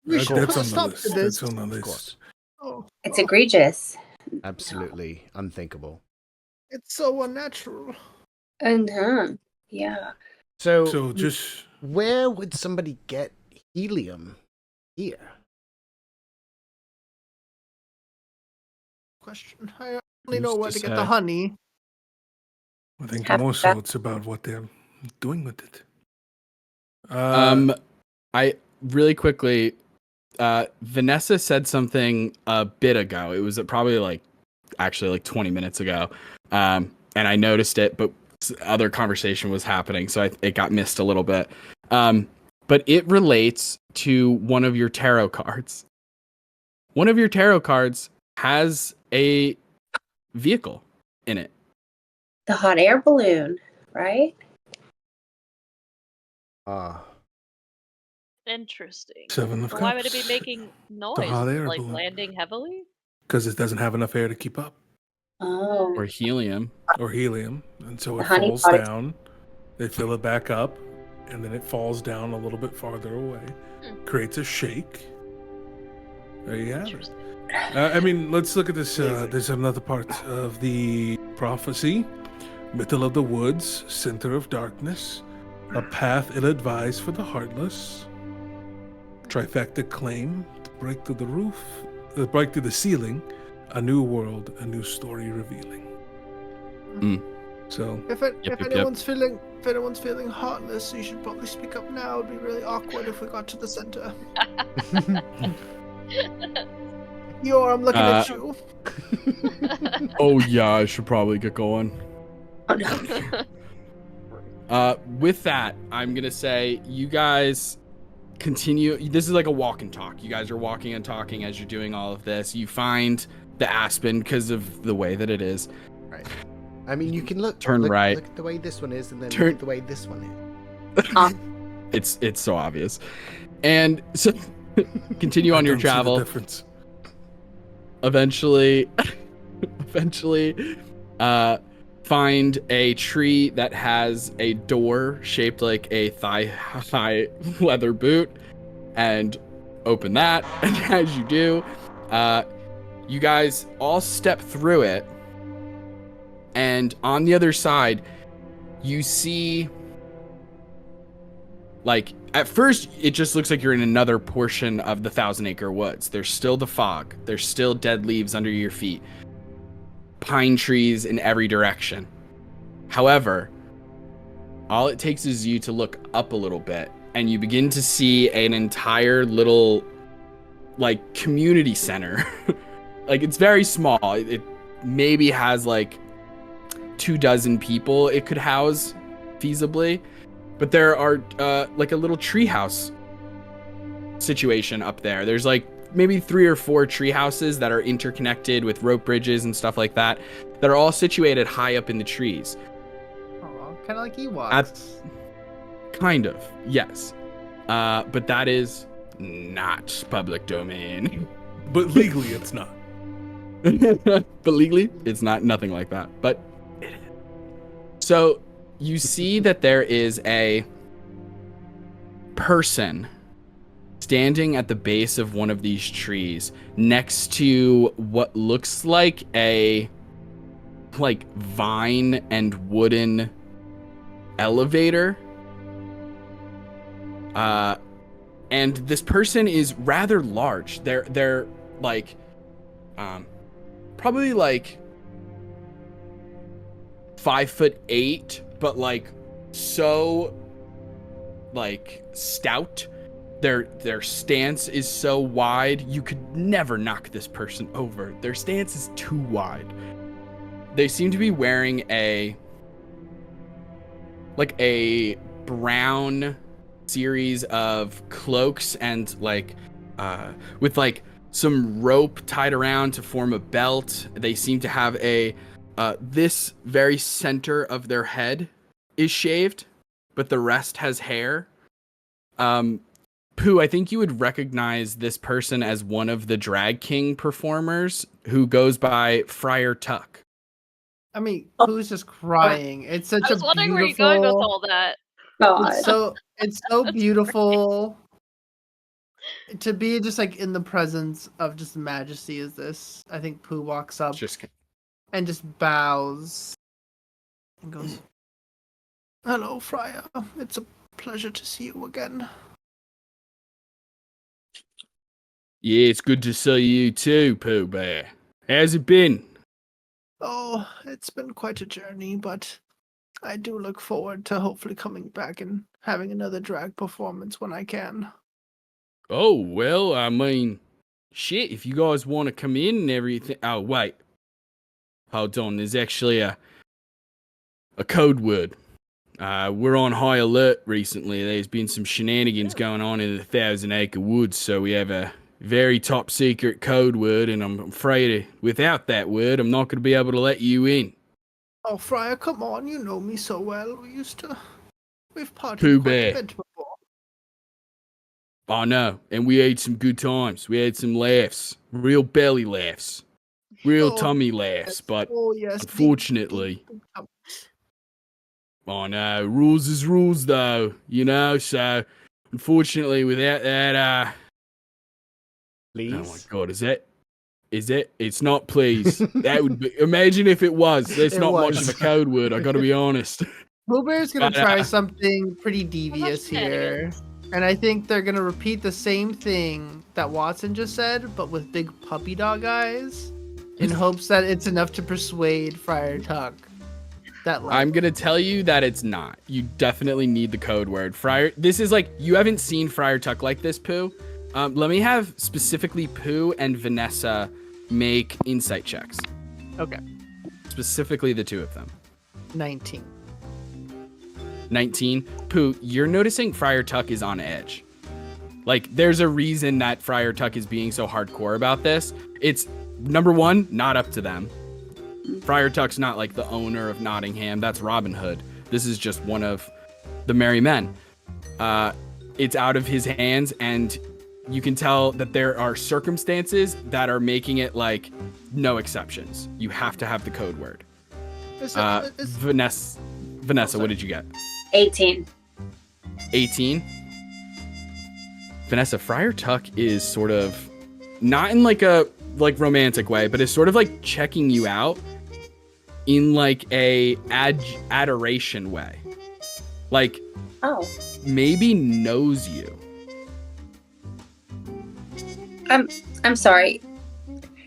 Speaker 6: We should
Speaker 2: That's
Speaker 6: put a
Speaker 2: on the
Speaker 6: stop
Speaker 2: list.
Speaker 6: to this.
Speaker 2: That's on the
Speaker 3: Of
Speaker 2: list.
Speaker 3: course.
Speaker 6: Oh,
Speaker 4: It's egregious.
Speaker 3: Absolutely unthinkable.
Speaker 6: it's so unnatural.
Speaker 4: And yeah.
Speaker 3: So
Speaker 2: just
Speaker 3: where would somebody get helium here?
Speaker 6: Question. I only know
Speaker 1: Who's
Speaker 6: where
Speaker 1: to
Speaker 6: to get the
Speaker 1: say?
Speaker 6: honey.
Speaker 2: I think
Speaker 4: Have
Speaker 2: more so
Speaker 4: that-
Speaker 2: it's about what they're doing with it.
Speaker 1: I really quickly, Vanessa said something a bit ago. It was probably actually like 20 minutes ago. And I noticed it, but other conversation was happening, so it got missed a little bit. But it relates to one of your tarot cards. One of your tarot cards has a vehicle in it.
Speaker 4: The hot air balloon, right?
Speaker 5: Interesting.
Speaker 2: Seven of
Speaker 5: But why would it be
Speaker 2: Cups.
Speaker 5: making noise?
Speaker 2: hot
Speaker 5: Is it,
Speaker 2: air
Speaker 5: like
Speaker 2: balloon.
Speaker 5: landing heavily?
Speaker 2: Because it doesn't have enough air to keep up,
Speaker 4: Oh.
Speaker 1: Or helium.
Speaker 2: or helium, and so
Speaker 4: The
Speaker 2: it
Speaker 4: honey
Speaker 2: falls
Speaker 4: pot is-
Speaker 2: down. They fill it back up, and then it falls down a little bit farther away, creates a shake. There you have it.
Speaker 5: Interesting.
Speaker 2: I mean, let's look at this. There's another part of the prophecy. Middle of the woods, center of darkness, a path ill-advised for the heartless. Trifecta claim to break through the roof, break through the ceiling, a new world, a new story revealing. So
Speaker 6: If anyone's feeling heartless, you should probably speak up now. It'd be really awkward if we got to the center. I'm looking at you.
Speaker 1: Oh yeah, I should probably get going.
Speaker 4: Oh no.
Speaker 1: With that, I'm gonna say you guys continue. This is like a walk and talk. You guys are walking and talking as you're doing all of this. You find the aspen because of the way that it is.
Speaker 3: Right. I mean, you can look
Speaker 1: right.
Speaker 3: Look at the way this one is, and then
Speaker 1: Turn-
Speaker 3: look at the way this one is.
Speaker 1: It's so obvious. And so continue on
Speaker 2: I
Speaker 1: your
Speaker 2: don't see the
Speaker 1: travel.
Speaker 2: difference.
Speaker 1: Eventually, find a tree that has a door shaped like a thigh-high leather boot, and open that. And as you do, you guys all step through it, and on the other side, you see, like, at first, it just looks like you're in another portion of the Thousand Acre Woods. There's still the fog. There's still dead leaves under your feet. Pine trees in every direction. However, all it takes is you to look up a little bit, and you begin to see an entire little, like, community center. Like, it's very small. It maybe has, like, 24 people it could house, feasibly. But there are, like, a little treehouse situation up there. There's, like, maybe 3 or 4 tree houses that are interconnected with rope bridges and stuff like that are all situated high up in the trees.
Speaker 6: Kind of like Ewoks.
Speaker 1: Kind of, yes. but that is not public domain.
Speaker 2: But legally, it's not.
Speaker 1: But legally, it's not nothing like that. But it is. So you see that there is a person standing at the base of one of these trees next to what looks like a vine and wooden elevator. And this person is rather large. They're like probably like 5'8", but like so like stout. Their stance is so wide, you could never knock this person over. Their stance is too wide. They seem to be wearing a brown series of cloaks and with some rope tied around to form a belt. They seem to have this very center of their head is shaved, but the rest has hair. Pooh, I think you would recognize this person as one of the Drag King performers who goes by Friar Tuck.
Speaker 6: I mean, Pooh's just crying. It's such a
Speaker 5: I was wondering
Speaker 6: beautiful...
Speaker 5: where you're going with all that.
Speaker 4: God.
Speaker 6: It's so beautiful to be just like in the presence of just majesty as this. I think Pooh walks up and just bows and goes, "Hello, Friar. It's a pleasure to see you again."
Speaker 7: Yeah, it's good to see you too, Pooh Bear. How's it been?
Speaker 6: Oh, it's been quite a journey, but I do look forward to hopefully coming back and having another drag performance when I can.
Speaker 7: Oh, well, I mean, shit, if you guys want to come in and everything... Oh, wait. Hold on, there's actually a code word. We're on high alert recently. There's been some shenanigans going on in the Thousand Acre Woods, so we have a very top secret code word, and I'm afraid without that word, I'm not going to be able to let you in.
Speaker 6: Oh, Friar, come on, you know me so well. We've partied
Speaker 7: Pooh
Speaker 6: quite
Speaker 7: Bear.
Speaker 6: a bit before.
Speaker 7: I know, and we had some good times. We had some laughs, real belly laughs, real tummy laughs, but unfortunately... I know, rules is rules though, you know, so unfortunately without that,
Speaker 3: Please?
Speaker 7: Oh my god, is it? It's not please. That would be, imagine if it was. That's not much of a code word, I gotta be honest.
Speaker 6: Pooh Bear's gonna
Speaker 7: But,
Speaker 6: try something pretty devious here. And I think they're gonna repeat the same thing that Watson just said, but with big puppy dog eyes, in hopes that it's enough to persuade Friar Tuck.
Speaker 1: I'm gonna tell you that it's not. You definitely need the code word. Friar, this is like, you haven't seen Friar Tuck like this, Pooh. Let me have specifically Pooh and Vanessa make insight checks.
Speaker 6: Okay.
Speaker 1: Specifically the two of them.
Speaker 6: 19.
Speaker 1: 19. Pooh, you're noticing Friar Tuck is on edge. Like, there's a reason that Friar Tuck is being so hardcore about this. It's, number one, not up to them. Friar Tuck's not like the owner of Nottingham. That's Robin Hood. This is just one of the merry men. It's out of his hands, and you can tell that there are circumstances that are making it like no exceptions. You have to have the code word. Vanessa, what did you get?
Speaker 4: 18.
Speaker 1: 18? Vanessa, Friar Tuck is sort of not in like a romantic way, but is sort of like checking you out in like a adoration way. Like, maybe knows you.
Speaker 4: I'm sorry.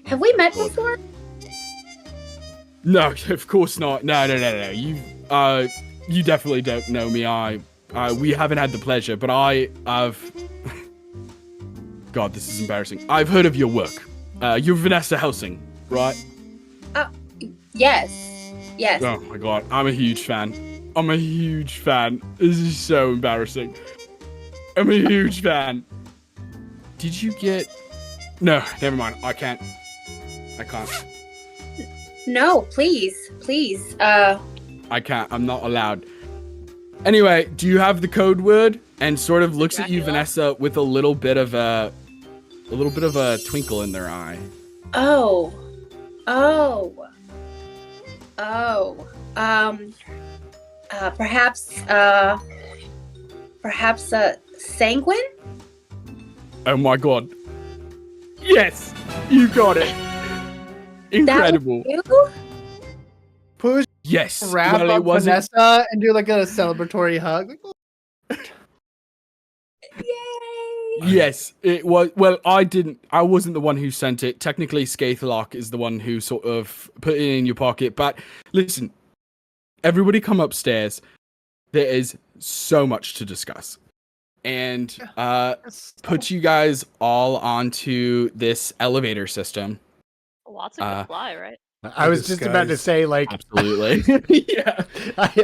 Speaker 4: Have we met before?
Speaker 7: No, of course not. No. You definitely don't know me. We haven't had the pleasure, but I've... God, this is embarrassing. I've heard of your work. You're Vanessa Helsing, right?
Speaker 4: Yes.
Speaker 7: Oh my god, I'm a huge fan. This is so embarrassing. I'm a huge fan.
Speaker 1: Did you get...
Speaker 7: No, never mind. I can't.
Speaker 4: No, please.
Speaker 1: I can't. I'm not allowed. Anyway, do you have the code word? and sort of looks at you,
Speaker 5: Dracula?
Speaker 1: Vanessa, with a little bit of a twinkle in their eye.
Speaker 4: Oh. Perhaps Sanguine?
Speaker 1: Oh my god. Yes! You got it! Incredible.
Speaker 4: That was you?
Speaker 6: Push,
Speaker 1: Yes.
Speaker 6: grab
Speaker 1: Well,
Speaker 6: up
Speaker 1: it wasn't.
Speaker 6: Vanessa and do like a celebratory hug. Like,
Speaker 4: Yay!
Speaker 1: Yes, it was. Well, I wasn't the one who sent it. Technically, Skaithlock is the one who sort of put it in your pocket. But listen, everybody come upstairs. There is so much to discuss. And put you guys all onto this elevator system.
Speaker 5: Lots of good fly, right?
Speaker 3: I was just about to say, like,
Speaker 1: Absolutely. Yeah.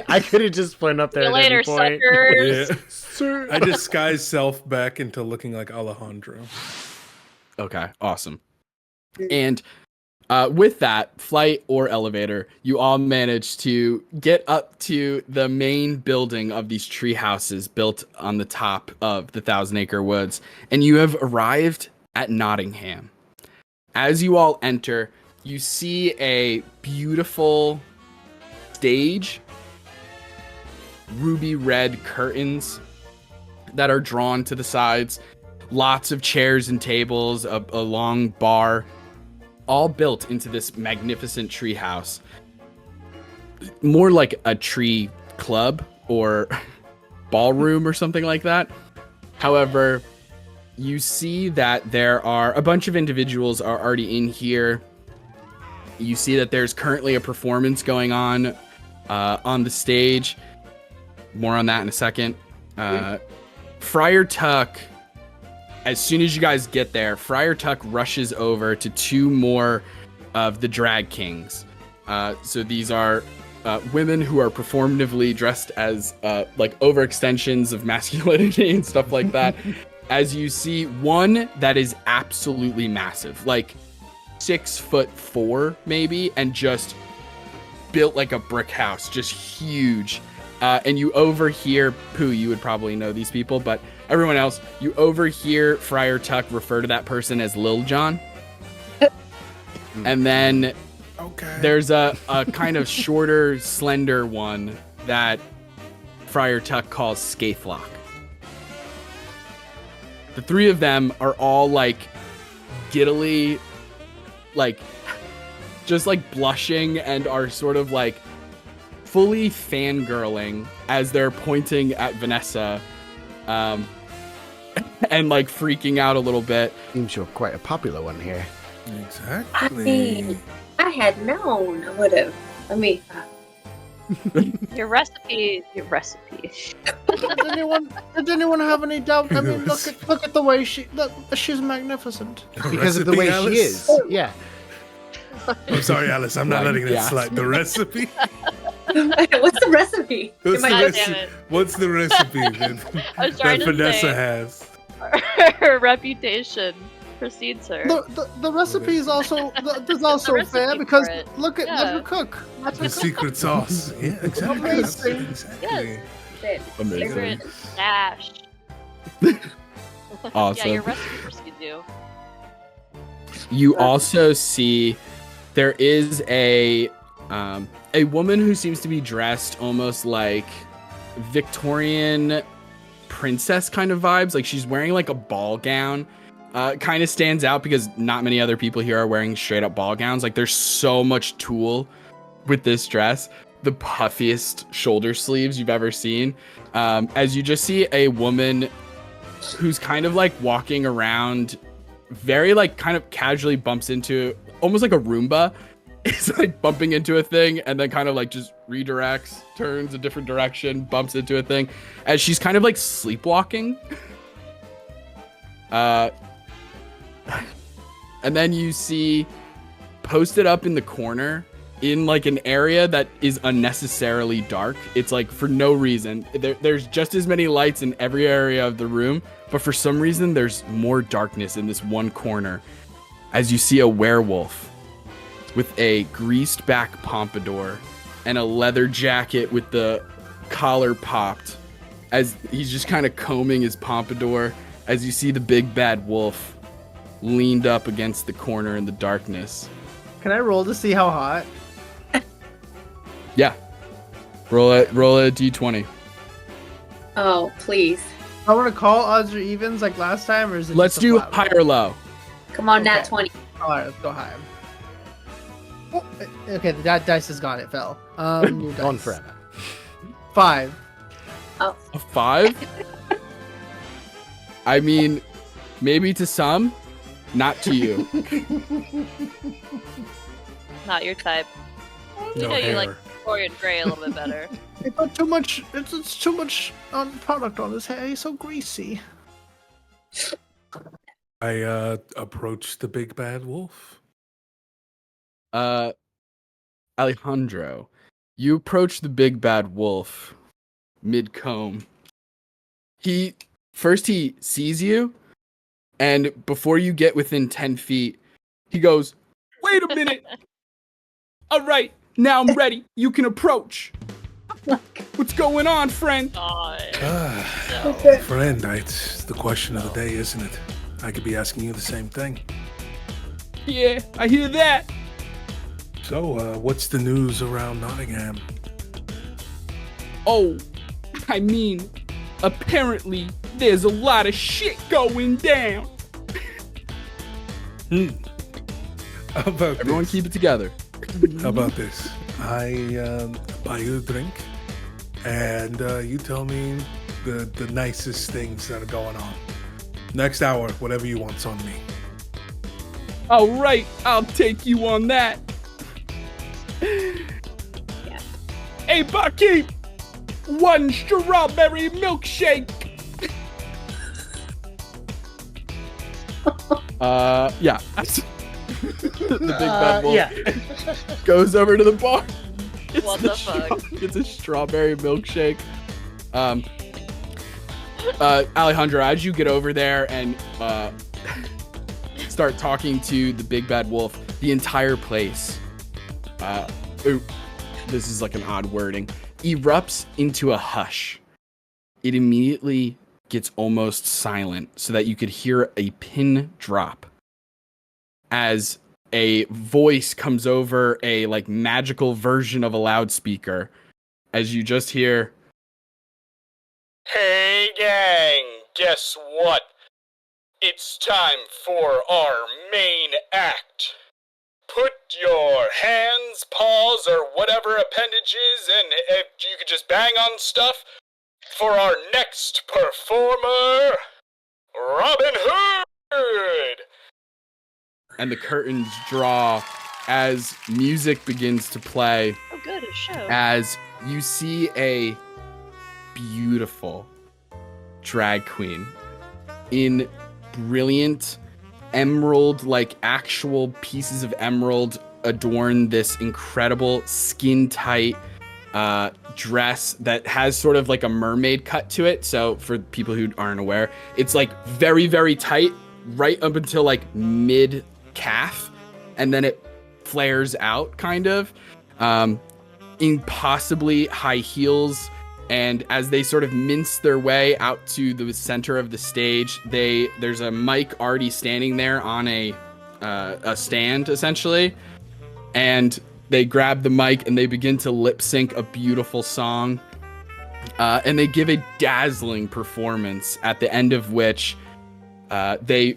Speaker 3: I could have just flown up there
Speaker 5: See you
Speaker 3: at any
Speaker 5: later,
Speaker 3: point.
Speaker 5: suckers.
Speaker 2: Yeah.
Speaker 3: Sir.
Speaker 2: I disguise self back into looking like Alejandro.
Speaker 1: Okay, awesome. And with that, flight or elevator, you all manage to get up to the main building of these tree houses built on the top of the Thousand Acre Woods, and you have arrived at Nottingham. As you all enter, you see a beautiful stage, ruby red curtains that are drawn to the sides, lots of chairs and tables, a long bar, all built into this magnificent tree house. More like a tree club or ballroom or something like that. However, you see that there are a bunch of individuals are already in here. You see that there's currently a performance going on the stage. More on that in a second. Friar Tuck, as soon as you guys get there, Friar Tuck rushes over to two more of the drag kings. So these are women who are performatively dressed as like overextensions of masculinity and stuff like that. As you see one that is absolutely massive, like 6'4" maybe, and just built like a brick house, just huge. And you overhear Pooh, you would probably know these people, but everyone else, you overhear Friar Tuck refer to that person as Lil John. And then there's a kind of shorter, slender one that Friar Tuck calls Skaithlock. The three of them are all like giddily, like just like blushing and are sort of like fully fangirling as they're pointing at Vanessa and like freaking out a little bit.
Speaker 3: Seems you're quite a popular one here.
Speaker 2: Exactly.
Speaker 4: I mean, I had known I would have. I mean,
Speaker 5: Your recipe.
Speaker 6: Did anyone have any doubt? I mean, look at the way she's magnificent.
Speaker 3: Because of the way
Speaker 2: Alice?
Speaker 3: she is. Yeah.
Speaker 2: I'm sorry, Alice. I'm not letting that
Speaker 1: Yeah.
Speaker 2: slide. The recipe?
Speaker 4: what's the recipe?
Speaker 2: What's
Speaker 4: Am
Speaker 2: the,
Speaker 4: I-
Speaker 5: God damn
Speaker 2: recipe?
Speaker 5: it.
Speaker 2: What's the recipe
Speaker 5: I was trying
Speaker 2: that
Speaker 5: to
Speaker 2: Vanessa
Speaker 5: say
Speaker 2: has?
Speaker 5: her reputation precedes her.
Speaker 6: The recipe is also there's also
Speaker 5: recipe
Speaker 6: fair
Speaker 5: for
Speaker 6: because
Speaker 5: it.
Speaker 6: look at
Speaker 5: Yeah.
Speaker 6: her cook.
Speaker 2: The secret sauce. Yeah, exactly.
Speaker 6: Amazing.
Speaker 2: Exactly.
Speaker 5: Yes.
Speaker 4: Shit.
Speaker 1: Amazing.
Speaker 5: Secret stash.
Speaker 1: Awesome.
Speaker 5: Yeah, your recipe precedes you.
Speaker 1: You also see there is a woman who seems to be dressed almost like Victorian princess kind of vibes. Like she's wearing like a ball gown. Kind of stands out because not many other people here are wearing straight up ball gowns. Like there's so much tulle with this dress. The puffiest shoulder sleeves you've ever seen. As you just see a woman who's kind of like walking around, very like kind of casually bumps into almost like a Roomba. It's like bumping into a thing and then kind of like just redirects, turns a different direction, bumps into a thing as she's kind of like sleepwalking. And then you see posted up in the corner in like an area that is unnecessarily dark. It's like for no reason. There's just as many lights in every area of the room, but for some reason there's more darkness in this one corner as you see a werewolf with a greased back pompadour and a leather jacket with the collar popped, as he's just kind of combing his pompadour, as you see the big bad wolf leaned up against the corner in the darkness.
Speaker 6: Can I roll to see how hot?
Speaker 1: Yeah. Roll a d20.
Speaker 4: Oh, please.
Speaker 6: I want to call odds or evens like last time, or is it?
Speaker 1: Let's
Speaker 6: just a
Speaker 1: do
Speaker 6: flat
Speaker 1: high
Speaker 6: roll?
Speaker 1: or low.
Speaker 4: Come on,
Speaker 6: Okay.
Speaker 4: nat 20.
Speaker 6: All right, let's go higher. Oh, okay, that dice is gone. It fell. New
Speaker 3: Going
Speaker 6: dice.
Speaker 3: forever.
Speaker 6: 5.
Speaker 1: A 5? I mean, maybe to some, not to you.
Speaker 5: Not your type. You
Speaker 2: No
Speaker 5: know you like
Speaker 2: hair.
Speaker 5: Dorian Gray a little bit better.
Speaker 6: It got too much. It's too much product on his hair. He's so greasy.
Speaker 2: I approached the big bad wolf.
Speaker 1: Alejandro, you approach the big bad wolf mid-comb. He sees you, and before you get within 10 feet, he goes, "Wait a minute! All right, now I'm ready. You can approach. What's going on, friend?"
Speaker 5: God.
Speaker 2: Ah, friend, it's the question of the day, isn't it? I could be asking you the same thing.
Speaker 1: Yeah, I hear that.
Speaker 2: So, what's the news around Nottingham?
Speaker 7: Oh, I mean, apparently there's a lot of shit going down.
Speaker 2: How about
Speaker 1: Everyone
Speaker 2: this?
Speaker 1: keep it together.
Speaker 2: How about this? I buy you a drink, and you tell me the nicest things that are going on. Next hour, whatever you want's on me.
Speaker 7: All right, I'll take you on that. Hey, barkeep, one strawberry milkshake.
Speaker 1: Yeah. The big bad wolf
Speaker 3: Yeah.
Speaker 1: goes over to the bar. Gets
Speaker 5: What the fuck?
Speaker 1: Gets a strawberry milkshake. Alejandro, as you get over there and start talking to the big bad wolf, the entire place, this is like an odd wording, erupts into a hush. It immediately gets almost silent so that you could hear a pin drop as a voice comes over a like magical version of a loudspeaker, as you just hear,
Speaker 8: Hey gang, guess what? It's time for our main act. Put your hands, paws, or whatever appendages, and if you could just bang on stuff, for our next performer, Robin Hood!
Speaker 1: and the curtains draw as music begins to play,
Speaker 5: Oh, good, a show.
Speaker 1: as you see a beautiful drag queen in brilliant emerald, like actual pieces of emerald adorn this incredible skin tight dress that has sort of like a mermaid cut to it. So for people who aren't aware, it's like very, very tight right up until like mid calf, and then it flares out kind of impossibly high heels. And as they sort of mince their way out to the center of the stage, there's a mic already standing there on a stand, essentially. And they grab the mic and they begin to lip sync a beautiful song. And they give a dazzling performance, at the end of which they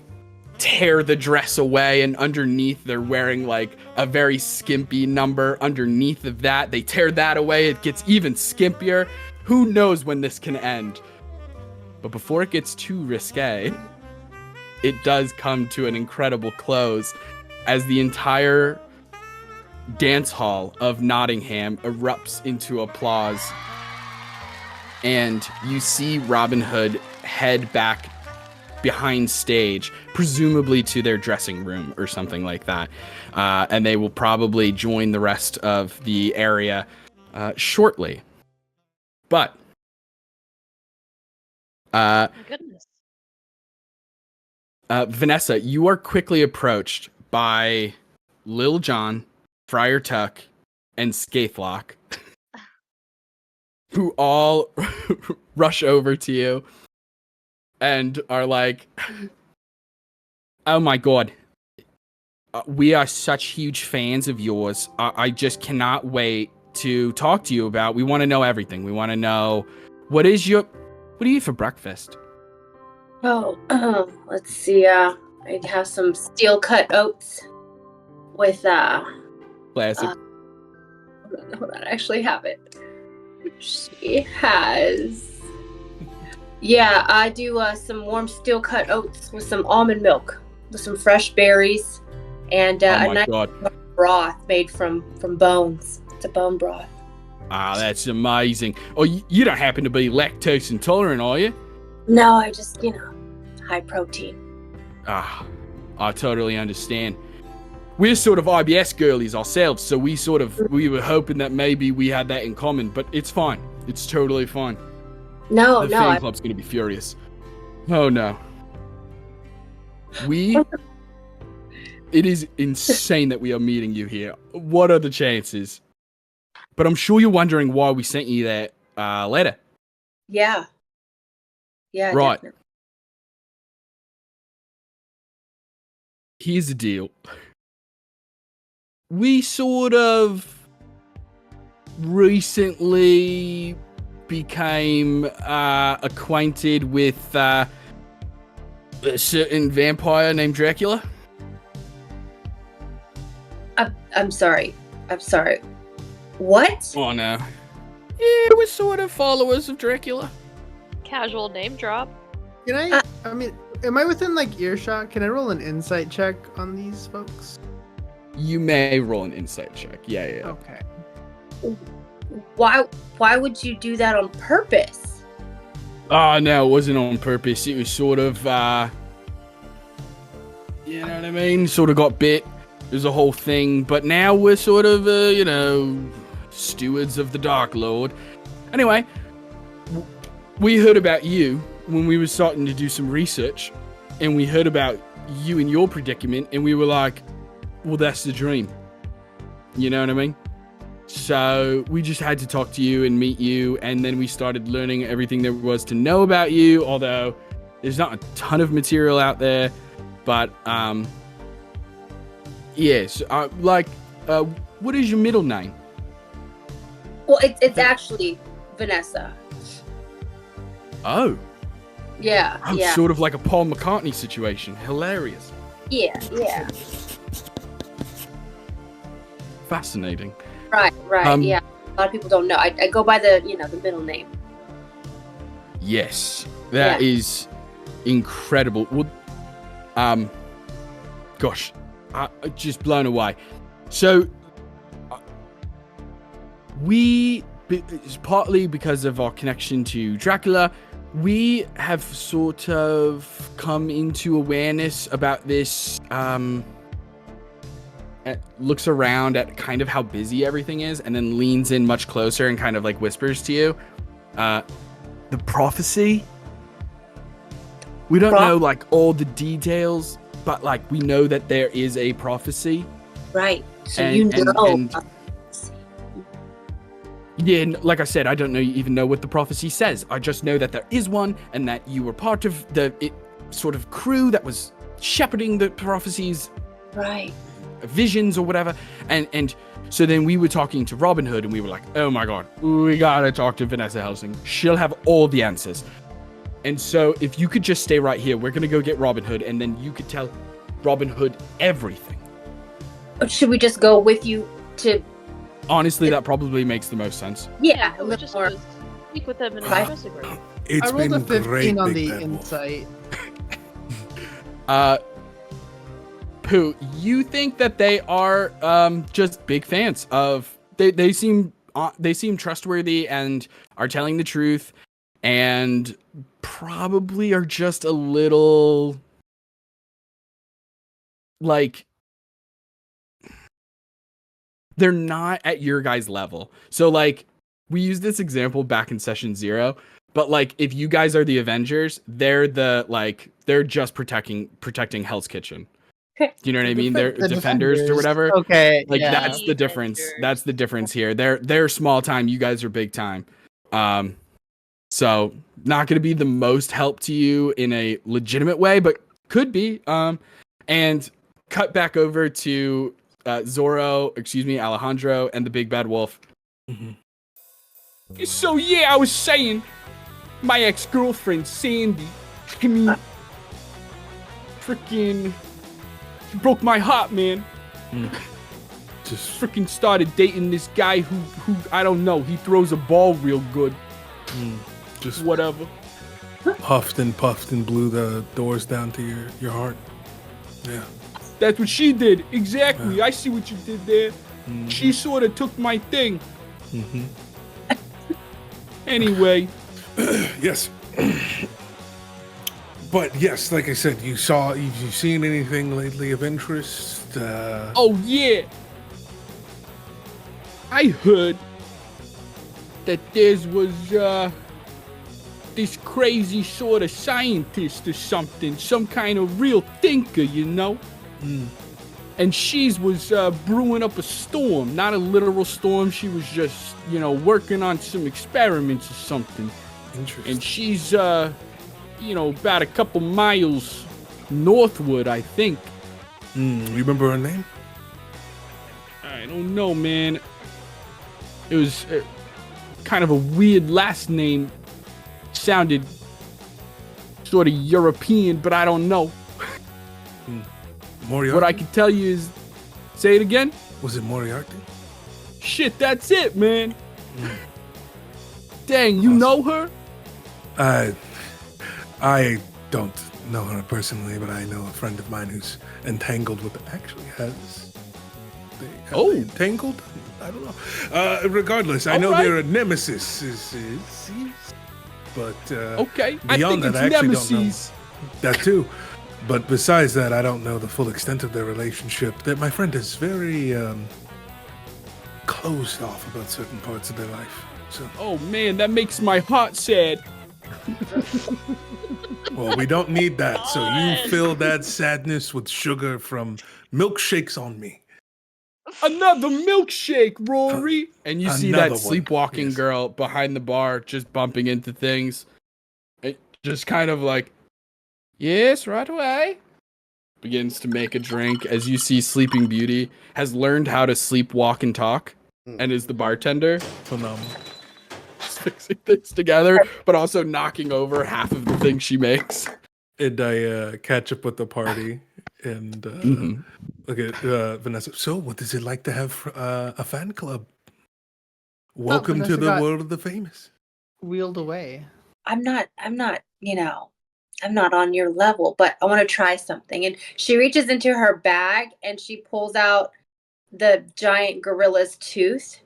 Speaker 1: tear the dress away, and underneath they're wearing like a very skimpy number. Underneath of that, they tear that away. It gets even skimpier. Who knows when this can end? But before it gets too risque, it does come to an incredible close as the entire dance hall of Nottingham erupts into applause. And you see Robin Hood head back behind stage, presumably to their dressing room or something like that. And they will probably join the rest of the area shortly. But
Speaker 5: My goodness.
Speaker 1: Vanessa, you are quickly approached by Lil Jon, Friar Tuck, and Skaithlock, who all rush over to you and are like, oh my god, we are such huge fans of yours. I just cannot wait to talk to you about. We want to know everything. We want to know what do you eat for breakfast?
Speaker 4: Oh, let's see. I'd have some steel cut oats with
Speaker 1: Classic.
Speaker 4: hold on, I actually have it. She has. Yeah, I do some warm steel cut oats with some almond milk, with some fresh berries, and
Speaker 1: Oh
Speaker 4: a
Speaker 1: my
Speaker 4: nice
Speaker 1: god.
Speaker 4: broth made from bones. It's a bone broth.
Speaker 1: Ah, that's amazing. Oh, you don't happen to be lactose intolerant, are you?
Speaker 4: No, I just, high protein.
Speaker 1: Ah, I totally understand. We're sort of IBS girlies ourselves, so we were hoping that maybe we had that in common, but it's fine. It's totally fine.
Speaker 4: No,
Speaker 1: The fan club's gonna be furious. Oh no. It is insane that we are meeting you here. What are the chances? But I'm sure you're wondering why we sent you that letter.
Speaker 4: Yeah. Yeah,
Speaker 1: Right.
Speaker 4: definitely.
Speaker 1: Here's the deal. We sort of recently became acquainted with a certain vampire named Dracula.
Speaker 4: I'm sorry. What?
Speaker 1: Oh no. Yeah, we're sort of followers of Dracula.
Speaker 5: Casual name drop.
Speaker 6: Can I mean, am I within like earshot? Can I roll an insight check on these folks?
Speaker 1: You may roll an insight check. Yeah.
Speaker 6: Okay.
Speaker 4: Why would you do that on purpose?
Speaker 1: Oh no, it wasn't on purpose. It was sort of you know what I mean? Sort of got bit. It was a whole thing, but now we're sort of stewards of the Dark Lord. Anyway, we heard about you when we were starting to do some research, and we heard about you and your predicament, and we were like, well, that's the dream. You know what I mean? So we just had to talk to you and meet you, and then we started learning everything there was to know about you, although there's not a ton of material out there. But, yes, what is your middle name?
Speaker 4: Well, it's actually Vanessa.
Speaker 1: Oh.
Speaker 4: Yeah,
Speaker 1: I'm
Speaker 4: yeah.
Speaker 1: sort of like a Paul McCartney situation. Hilarious.
Speaker 4: Yeah.
Speaker 1: Fascinating.
Speaker 4: Right, yeah. A lot of people don't know. I go by the middle name.
Speaker 1: Yes. That is incredible. Well, gosh, just blown away. So, it's partly because of our connection to Dracula, we have sort of come into awareness about this, looks around at kind of how busy everything is, and then leans in much closer and kind of like whispers to you, the prophecy. We don't know like all the details, but like we know that there is a prophecy.
Speaker 4: Right. So
Speaker 1: yeah, like I said, I don't even know what the prophecy says. I just know that there is one, and that you were part of the sort of crew that was shepherding the prophecies,
Speaker 4: right?
Speaker 1: Visions or whatever. And so then we were talking to Robin Hood, and we were like, oh my god, we gotta talk to Vanessa Helsing. She'll have all the answers. And so if you could just stay right here, we're gonna go get Robin Hood, and then you could tell Robin Hood everything.
Speaker 4: Should we just go with you to...
Speaker 1: Honestly, that probably makes the most sense.
Speaker 4: Yeah,
Speaker 5: we'll just speak with them and discuss it.
Speaker 6: I rolled a 15 on the insight.
Speaker 1: Pooh, you think that they are just big fans of... They seem trustworthy and are telling the truth, and probably are just a little... like... they're not at your guys' level. So, like, we used this example back in session 0, but, like, if you guys are the Avengers, they're just protecting Hell's Kitchen. Do you know what I mean? They're defenders or whatever.
Speaker 6: Okay,
Speaker 1: like that's the difference. That's the difference here. They're small time. You guys are big time. So not going to be the most help to you in a legitimate way, but could be. And cut back over to Alejandro, and the big bad wolf.
Speaker 7: Mm-hmm. So yeah, I was saying, my ex-girlfriend Sandy, freaking broke my heart, man.
Speaker 2: Just
Speaker 7: Freaking started dating this guy who I don't know. He throws a ball real good.
Speaker 2: just
Speaker 7: Whatever.
Speaker 2: puffed and blew the doors down to your heart. Yeah.
Speaker 7: That's what she did. Exactly. I see what you did there. She sort of took my thing. Anyway.
Speaker 2: Yes. But yes, like I said, you seen anything lately of interest?
Speaker 7: Oh yeah. I heard that there was this crazy sort of scientist or something, some kind of real thinker, you know. And she was brewing up a storm, not a literal storm. She was just, working on some experiments or something.
Speaker 2: Interesting.
Speaker 7: And she's, about a couple miles northward, I think.
Speaker 2: You remember her name?
Speaker 7: I don't know, man. It was kind of a weird last name. Sounded sort of European, but I don't know.
Speaker 2: Moriarty?
Speaker 7: What I can tell you is, say it again.
Speaker 2: Was it Moriarty?
Speaker 7: Shit, that's it, man. Dang, you know her?
Speaker 2: I don't know her personally, but I know a friend of mine who's entangled with actually has. They entangled? I don't know. Regardless, I know they're a nemesis. But
Speaker 7: Okay,
Speaker 2: beyond
Speaker 7: I think
Speaker 2: that, I
Speaker 7: it's
Speaker 2: actually
Speaker 7: nemesis.
Speaker 2: don't know that too. But besides that, I don't know the full extent of their relationship. That my friend is very closed off about certain parts of their life. So,
Speaker 7: Oh man, that makes my heart sad.
Speaker 2: well, we don't need that. So you fill that sadness with sugar from milkshakes on me.
Speaker 7: Another milkshake, Rory.
Speaker 1: And you see
Speaker 2: Another
Speaker 1: that
Speaker 2: one,
Speaker 1: sleepwalking
Speaker 2: yes.
Speaker 1: girl behind the bar just bumping into things. It just kind of like, yes, right away. Begins to make a drink as you see Sleeping Beauty has learned how to sleepwalk and talk and is the bartender.
Speaker 2: Phenomenal.
Speaker 1: Just fixing things together, but also knocking over half of the things she makes.
Speaker 2: And I catch up with the party and look at Vanessa. So, what is it like to have a fan club? Welcome to
Speaker 6: Vanessa
Speaker 2: the
Speaker 6: got
Speaker 2: world of the famous.
Speaker 6: wheeled away.
Speaker 4: I'm not, I'm not on your level, but I want to try something. And she reaches into her bag and she pulls out the giant gorilla's tooth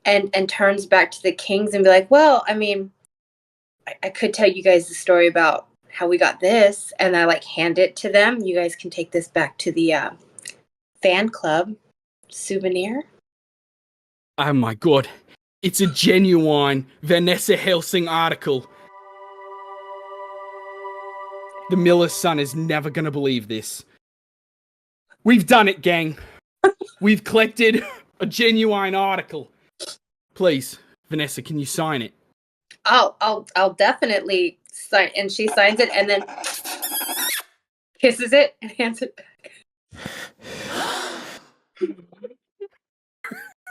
Speaker 4: and turns back to the kings and be like, well, I mean, I could tell you guys the story about how we got this. And I hand it to them. You guys can take this back to the fan club souvenir.
Speaker 7: Oh my god. It's a genuine Vanessa Helsing article. The miller's son is never gonna believe this. We've done it, gang. We've collected a genuine article. Please, Vanessa, can you sign it?
Speaker 4: I'll definitely sign. And she signs it and then kisses it and hands it back.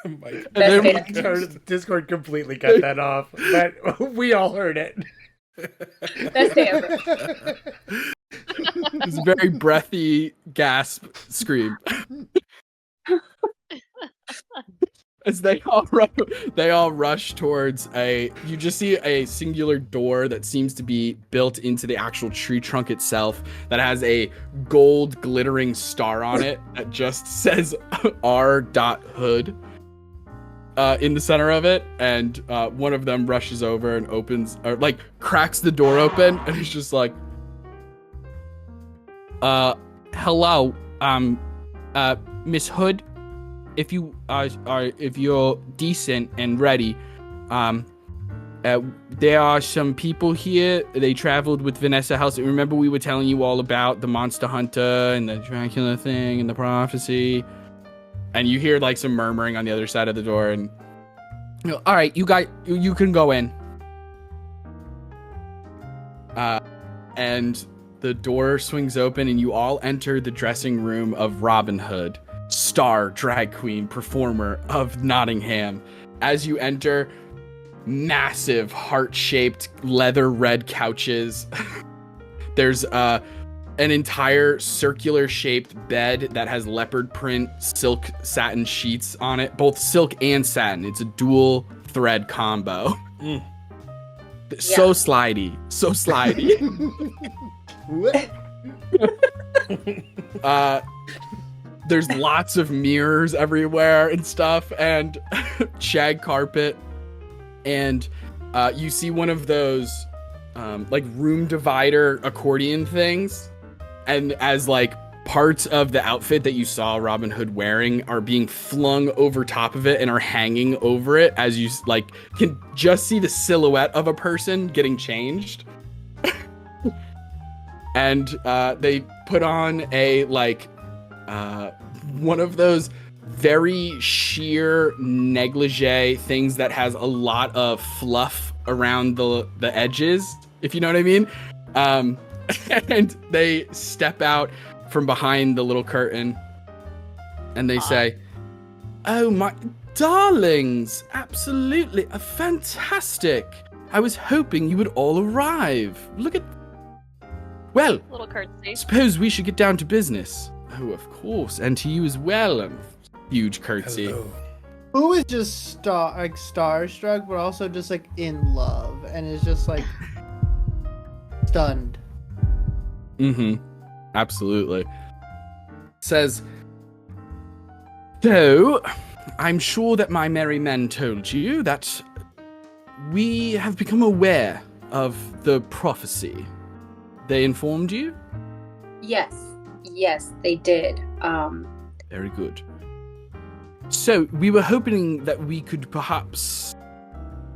Speaker 2: Oh my God.
Speaker 4: Best day.
Speaker 3: Discord completely cut that off, but we all heard it.
Speaker 4: Best day ever.
Speaker 1: It's a very breathy gasp scream. As they all rush towards you just see a singular door that seems to be built into the actual tree trunk itself that has a gold glittering star on it that just says R.Hood in the center of it, and one of them rushes over and opens or cracks the door open, and he's just like, hello, Miss Hood. If you're decent and ready, there are some people here. They traveled with Vanessa Helsing. Remember we were telling you all about the Monster Hunter and the Dracula thing and the prophecy? And you hear some murmuring on the other side of the door, and all right, you can go in. And the door swings open and you all enter the dressing room of Robin Hood, star drag queen performer of Nottingham. As you enter, massive heart-shaped leather red couches. There's an entire circular shaped bed that has leopard print silk satin sheets on it, both silk and satin. It's a dual thread combo. So slidey. There's lots of mirrors everywhere and stuff, and shag carpet, and you see one of those like room divider accordion things, and as like parts of the outfit that you saw Robin Hood wearing are being flung over top of it and are hanging over it, as you like can just see the silhouette of a person getting changed. And they put on a like one of those very sheer negligee things that has a lot of fluff around the edges, if you know what I mean. And they step out from behind the little curtain and they say, "Oh my darlings, absolutely fantastic. I was hoping you would all arrive. Look at, well,
Speaker 5: Little courtesy.
Speaker 1: suppose we should get down to business." "Oh, of course, and to you as well." And huge curtsy.
Speaker 2: Hello.
Speaker 6: Who is just starstruck, but also just like in love, and is just like stunned.
Speaker 1: Absolutely. Says, "So, I'm sure that my merry men told you that we have become aware of the prophecy. They informed you?"
Speaker 4: Yes, they did.
Speaker 1: Very good. So, we were hoping that we could perhaps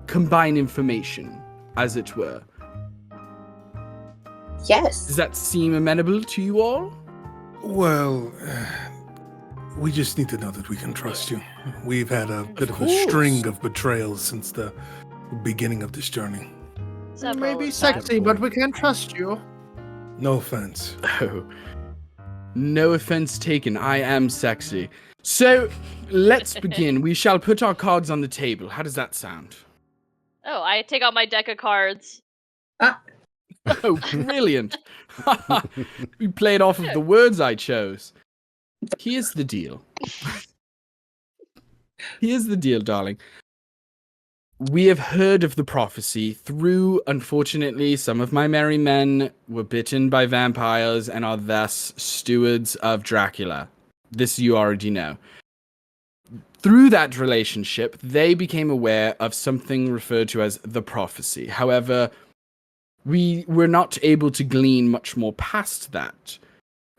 Speaker 1: combine information, as it were.
Speaker 4: Yes.
Speaker 1: Does that seem amenable to you all?
Speaker 2: Well, we just need to know that we can trust you. We've had a bit of a
Speaker 1: course.
Speaker 2: string of betrayals since the beginning of this journey.
Speaker 5: Several,
Speaker 6: Maybe
Speaker 5: in fact.
Speaker 6: sexy, but we can't trust you.
Speaker 2: No offense.
Speaker 1: Oh, no offense taken. I am sexy. So, let's begin. We shall put our cards on the table. How does that sound?
Speaker 5: Oh, I take out my deck of cards.
Speaker 1: Oh, brilliant. We played off of the words I chose. Here's the deal. Here's the deal, darling. We have heard of the prophecy through, unfortunately, some of my merry men were bitten by vampires and are thus stewards of Dracula. This you already know. Through that relationship, they became aware of something referred to as the prophecy. However, we were not able to glean much more past that.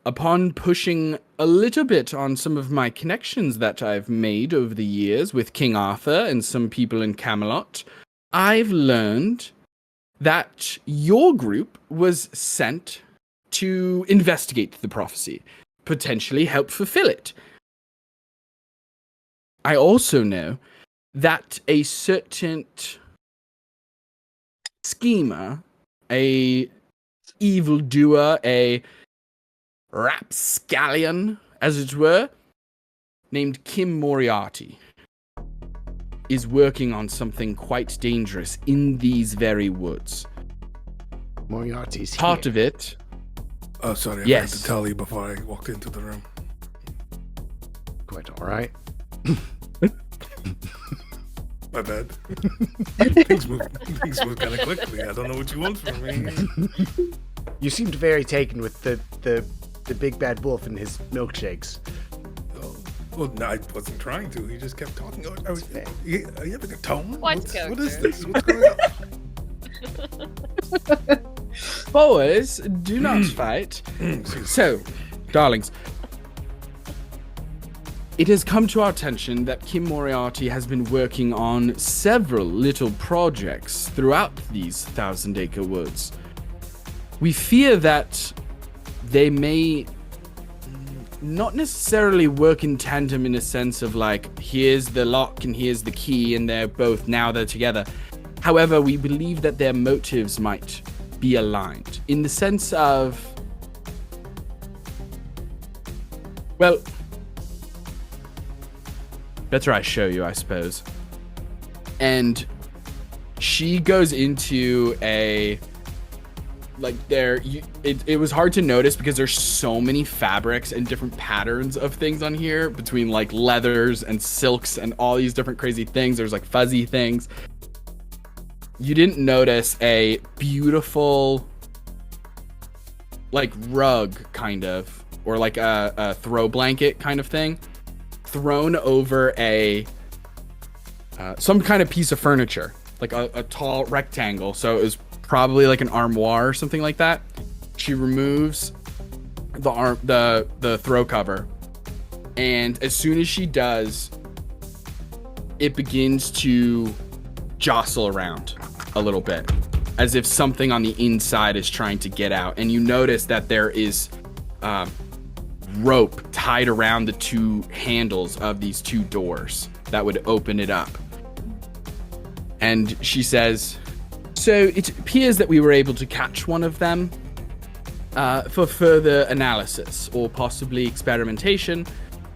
Speaker 1: Upon pushing a little bit on some of my connections that I've made over the years with King Arthur and some people in Camelot, I've learned that your group was sent to investigate the prophecy, potentially help fulfill it. I also know that a certain schemer, a evildoer, a rapscallion, as it were, named Kim Moriarty, is working on something quite dangerous in these very woods.
Speaker 3: Moriarty's
Speaker 1: Part
Speaker 3: here.
Speaker 1: of it,
Speaker 2: Oh, sorry, I
Speaker 1: Yes.
Speaker 2: forgot to tell you before I walked into the room.
Speaker 3: Quite all right.
Speaker 2: My bad. Things move kind of quickly. I don't know what you want from me.
Speaker 3: You seemed very taken with the big bad wolf and his milkshakes.
Speaker 2: Oh, well, no, I wasn't trying to. He just kept talking. Are you having a tone?
Speaker 5: What
Speaker 2: What is
Speaker 5: character?
Speaker 2: this? What's going on?
Speaker 1: boys, do not fight. So, darlings, it has come to our attention that Kim Moriarty has been working on several little projects throughout these Thousand Acre Woods. We fear that they may not necessarily work in tandem in a sense of like, here's the lock and here's the key and they're together. However, we believe that their motives might be aligned in the sense of, well, better I show you, I suppose. And she goes into a, like, it was hard to notice because there's so many fabrics and different patterns of things on here, between like leathers and silks and all these different crazy things. There's like fuzzy things. You didn't notice a beautiful like rug kind of, or like a throw blanket kind of thing, thrown over a some kind of piece of furniture, like a tall rectangle. So it was probably like an armoire or something like that. She removes the throw cover, and as soon as she does, it begins to jostle around a little bit, as if something on the inside is trying to get out. And you notice that there is rope tied around the two handles of these two doors that would open it up. And she says, so it appears that we were able to catch one of them for further analysis or possibly experimentation.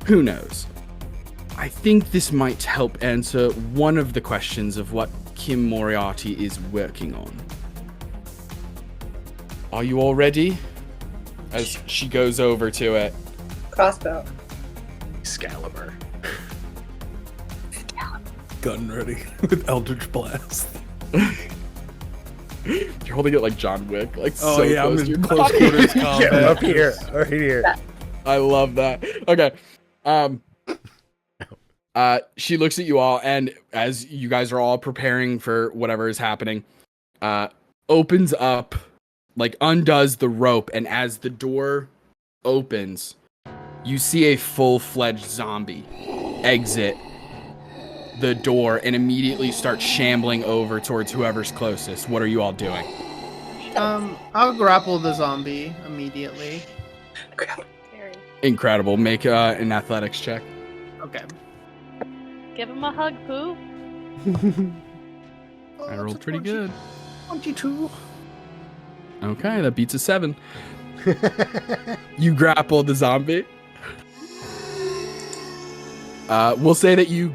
Speaker 1: Who knows? I think this might help answer one of the questions of what Kim Moriarty is working on. Are you all ready? As she goes over to it.
Speaker 4: Crossbow.
Speaker 3: Excalibur.
Speaker 2: Gun ready with Eldritch Blast.
Speaker 1: You're holding it like John Wick, like
Speaker 2: Oh
Speaker 1: so
Speaker 2: yeah,
Speaker 1: close
Speaker 2: I'm
Speaker 1: to
Speaker 2: in
Speaker 1: your
Speaker 2: close
Speaker 1: body.
Speaker 2: quarters combat.
Speaker 3: Yeah, up here, right here.
Speaker 1: I love that. Okay. She looks at you all, and as you guys are all preparing for whatever is happening, opens up, like undoes the rope, and as the door opens, you see a full-fledged zombie exit the door and immediately start shambling over towards whoever's closest. What are you all doing?
Speaker 6: I'll grapple the zombie immediately.
Speaker 5: Scary.
Speaker 1: Incredible. Make an athletics check.
Speaker 6: Okay.
Speaker 5: Give him a hug, Pooh.
Speaker 1: I rolled pretty good.
Speaker 6: 22.
Speaker 1: Okay, that beats a 7. You grapple the zombie. We'll say that you...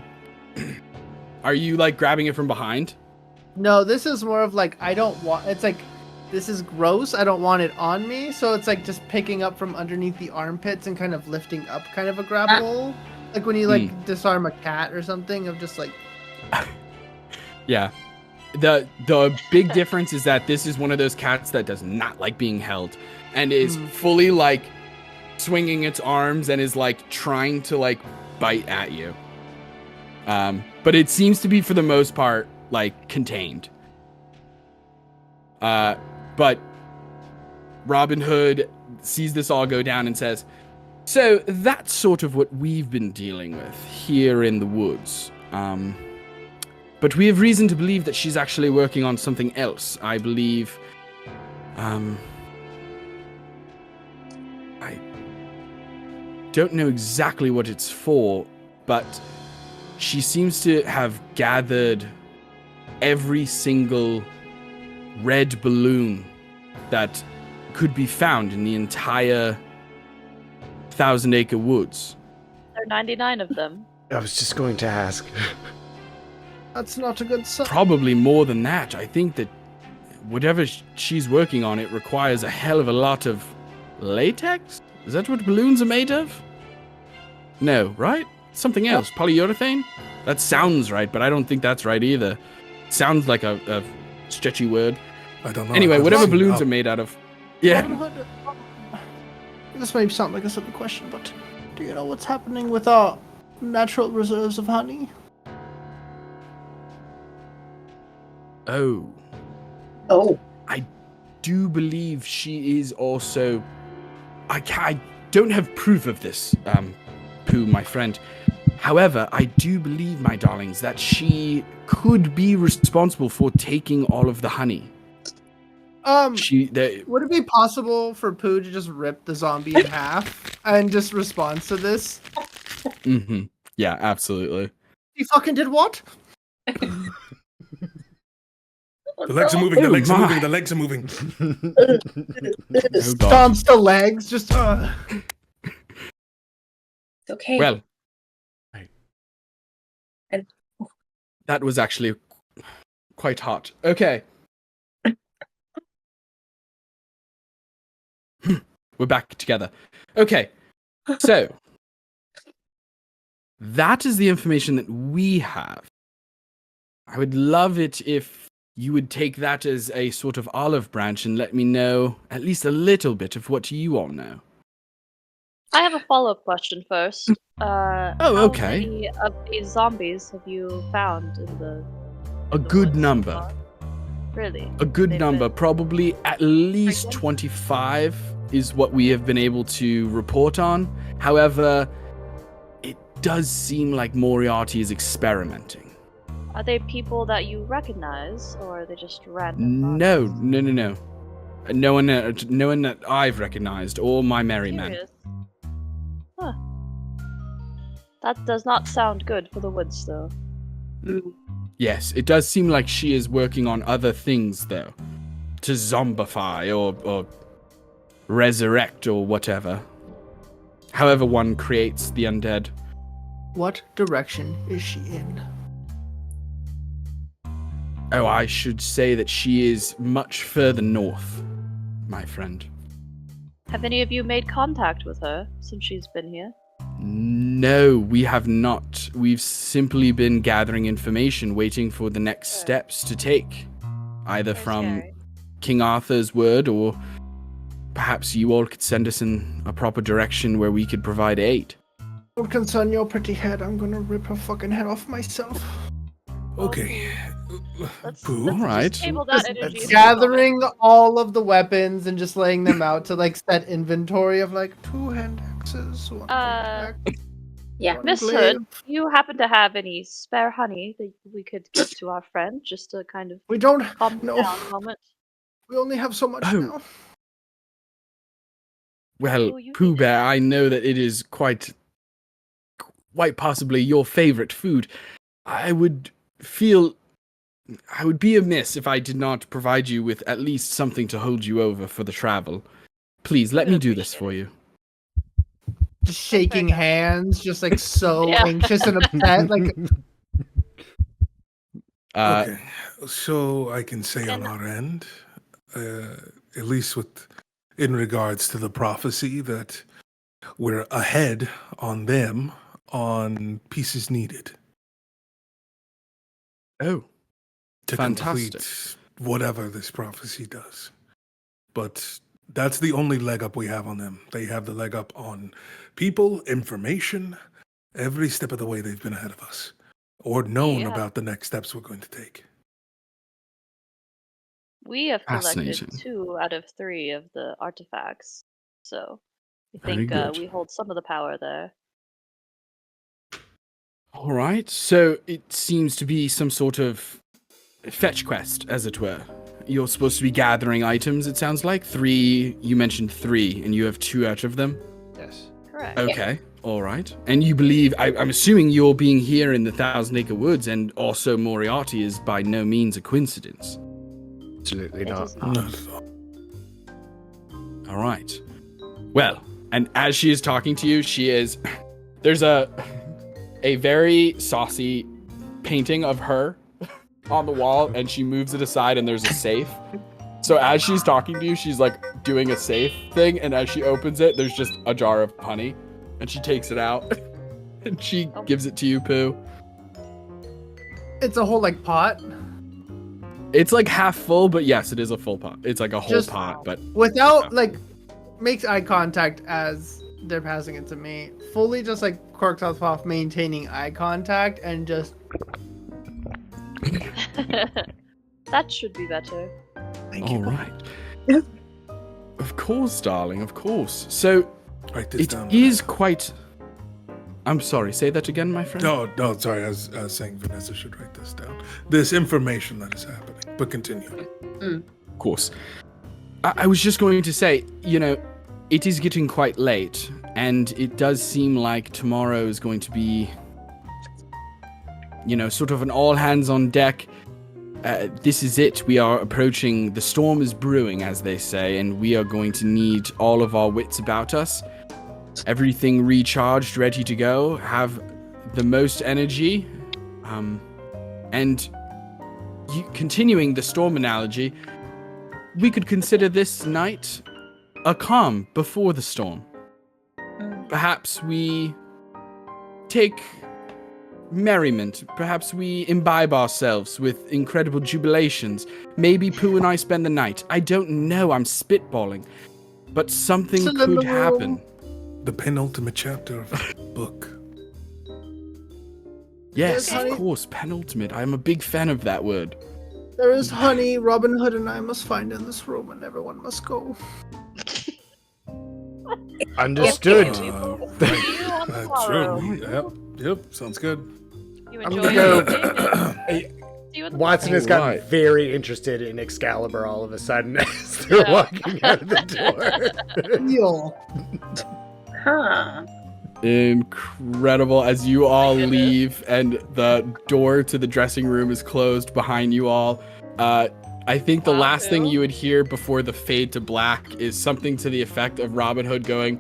Speaker 1: Are you, like, grabbing it from behind?
Speaker 6: No, this is more of like, I don't want, it's like, this is gross, I don't want it on me, so it's like just picking up from underneath the armpits and kind of lifting up kind of a grapple. Like when you like disarm a cat or something, of just like...
Speaker 1: Yeah. The big difference is that this is one of those cats that does not like being held and is fully like swinging its arms and is like trying to like bite at you. But it seems to be for the most part like contained. But Robin Hood sees this all go down and says, so that's sort of what we've been dealing with here in the woods. But we have reason to believe that she's actually working on something else. I believe, I don't know exactly what it's for, but she seems to have gathered every single red balloon that could be found in the entire Thousand Acre Woods.
Speaker 5: There are 99 of them.
Speaker 3: I was just going to ask.
Speaker 6: That's not a good sign.
Speaker 1: Probably more than that. I think that whatever she's working on, it requires a hell of a lot of latex? Is that what balloons are made of? No, right? Something else. Polyurethane? That sounds right, but I don't think that's right either. Sounds like a stretchy word.
Speaker 2: I don't know.
Speaker 1: Anyway, whatever balloons are made out of. Yeah.
Speaker 6: This may sound like a silly question, but do you know what's happening with our natural reserves of honey?
Speaker 1: Oh.
Speaker 4: Oh.
Speaker 1: I do believe she is also... I don't have proof of this, Pooh, my friend. However, I do believe, my darlings, that she could be responsible for taking all of the honey.
Speaker 6: Would it be possible for Pooh to just rip the zombie in half and just respond to this?
Speaker 1: Mm-hmm. Yeah, absolutely.
Speaker 6: You fucking did what?
Speaker 2: The legs are moving. The legs are moving. The legs are moving.
Speaker 6: Stomps the legs. Just.
Speaker 4: It's okay.
Speaker 1: Well,
Speaker 4: And-
Speaker 1: that was actually quite hot. Okay. We're back together. Okay. So, that is the information that we have. I would love it if you would take that as a sort of olive branch and let me know at least a little bit of what you all know.
Speaker 5: I have a follow-up question first. How
Speaker 1: okay.
Speaker 5: many of these zombies have you found in the?
Speaker 1: A good number.
Speaker 5: Really?
Speaker 1: A good
Speaker 5: They've
Speaker 1: number.
Speaker 5: been-
Speaker 1: Probably at least
Speaker 5: Pregnant?
Speaker 1: 25 is what we have been able to report on. However, it does seem like Moriarty is experimenting.
Speaker 5: Are they people that you recognize, or are they just random?
Speaker 1: No.
Speaker 5: bodies?
Speaker 1: No one that I've recognized, or my merry men.
Speaker 5: Curious. Huh. That does not sound good for the woods, though.
Speaker 1: Yes, it does seem like she is working on other things, though. To zombify or resurrect or whatever. However one creates the undead.
Speaker 6: What direction is she in?
Speaker 1: Oh, I should say that she is much further north, my friend.
Speaker 5: Have any of you made contact with her since she's been here?
Speaker 1: No, we have not. We've simply been gathering information, waiting for the next
Speaker 5: Sure.
Speaker 1: steps to take. Either
Speaker 5: Very
Speaker 1: from
Speaker 5: scary.
Speaker 1: King Arthur's word, or perhaps you all could send us in a proper direction where we could provide aid.
Speaker 6: Don't concern your pretty head. I'm gonna rip her fucking head off myself.
Speaker 2: Okay.
Speaker 5: Let's
Speaker 2: Pooh.
Speaker 1: All right.
Speaker 5: just table that
Speaker 6: Just
Speaker 5: energy. for a
Speaker 6: gathering all of the weapons and just laying them out to like set inventory of like 2 hand axes. One
Speaker 5: Uh,
Speaker 6: pickaxe,
Speaker 4: Yeah.
Speaker 6: one
Speaker 5: Miss
Speaker 6: glaive.
Speaker 5: Hood, do you happen to have any spare honey that we could give to our friend just to kind of
Speaker 6: We don't.
Speaker 5: calm
Speaker 6: No.
Speaker 5: down a moment?
Speaker 6: We only have so much
Speaker 1: Oh.
Speaker 6: now.
Speaker 1: Well,
Speaker 5: Oh, you
Speaker 1: Pooh
Speaker 5: need it.
Speaker 1: Bear, I know that it is quite possibly your favorite food. I would be amiss if I did not provide you with at least something to hold you over for the travel. Please, let
Speaker 5: Would
Speaker 1: me do this
Speaker 5: appreciate
Speaker 1: for
Speaker 5: it.
Speaker 1: you.
Speaker 6: Just shaking
Speaker 5: kind.
Speaker 6: hands, just like so
Speaker 5: Yeah.
Speaker 6: anxious and upset. Like
Speaker 2: Okay. So I can say on
Speaker 5: And-
Speaker 2: our end, at least in regards to the prophecy, that we're ahead on them on pieces needed
Speaker 1: Oh,
Speaker 2: to
Speaker 1: fantastic.
Speaker 2: complete whatever this prophecy does. But that's the only leg up we have on them. They have the leg up on people, information. Every step of the way they've been ahead of us, or known
Speaker 5: Yeah.
Speaker 2: about the next steps we're going to take.
Speaker 5: We have collected
Speaker 1: Fascinating.
Speaker 5: 2 out of 3 of the artifacts, so I
Speaker 1: Very
Speaker 5: think
Speaker 1: good.
Speaker 5: we hold some of the power there.
Speaker 1: All right. So it seems to be some sort of fetch quest, as it were. You're supposed to be gathering items, it sounds like. 3, you mentioned 3, and you have 2 out of them.
Speaker 3: Yes.
Speaker 5: Correct.
Speaker 1: Okay. All right. And you believe, I'm assuming you're being here in the Thousand Acre Woods, and also Moriarty is by no means a coincidence.
Speaker 3: Absolutely
Speaker 5: It
Speaker 3: not.
Speaker 5: is not.
Speaker 2: Not at all.
Speaker 1: All right. Well, and as she is talking to you, there's a very saucy painting of her on the wall, and she moves it aside, and there's a safe. So as she's talking to you, she's like doing a safe thing, and as she opens it, there's just a jar of honey, and she takes it out, and she
Speaker 5: Oh.
Speaker 1: gives it to you, Pooh.
Speaker 6: it's a whole like pot
Speaker 1: It's like half full, but yes, it is a full pot. It's like a whole
Speaker 6: Just-
Speaker 1: pot, but
Speaker 6: without like makes eye contact as they're passing it to me. Fully just like corks off, maintaining eye contact and just
Speaker 5: That should be better.
Speaker 6: thank
Speaker 1: all
Speaker 6: you.
Speaker 1: right. Of course, darling, of course. So
Speaker 2: Write this
Speaker 1: it
Speaker 2: down.
Speaker 1: is quite. I'm sorry. Say that again, my friend.
Speaker 2: No, sorry. I was saying Vanessa should write this down. This information that is happening. But continue.
Speaker 1: Of course. I was just going to say, it is getting quite late, and it does seem like tomorrow is going to be, sort of an all hands on deck. this is it. We are approaching, the storm is brewing, as they say, and we are going to need all of our wits about us. Everything recharged, ready to go, have the most energy. And continuing the storm analogy, we could consider this night a calm before the storm. Perhaps we take merriment. Perhaps we imbibe ourselves with incredible jubilations. Maybe Pooh and I spend the night. I don't know. I'm spitballing. But something could happen.
Speaker 2: The penultimate chapter of a book.
Speaker 1: Yes, of course, penultimate. I'm a big fan of that word.
Speaker 6: There is honey Robin Hood and I must find in this room, and everyone must go.
Speaker 3: Understood.
Speaker 2: That's true. Yep. Sounds good.
Speaker 5: You
Speaker 3: I'm
Speaker 5: enjoy
Speaker 3: gonna
Speaker 5: it. See what the
Speaker 3: Watson has gotten
Speaker 1: Alright.
Speaker 3: very interested in Excalibur all of a sudden as they're walking out of the door.
Speaker 6: Deal.
Speaker 4: Huh.
Speaker 1: Incredible. As you all leave and the door to the dressing room is closed behind you all, I think the last thing you would hear before the fade to black is something to the effect of Robin Hood going,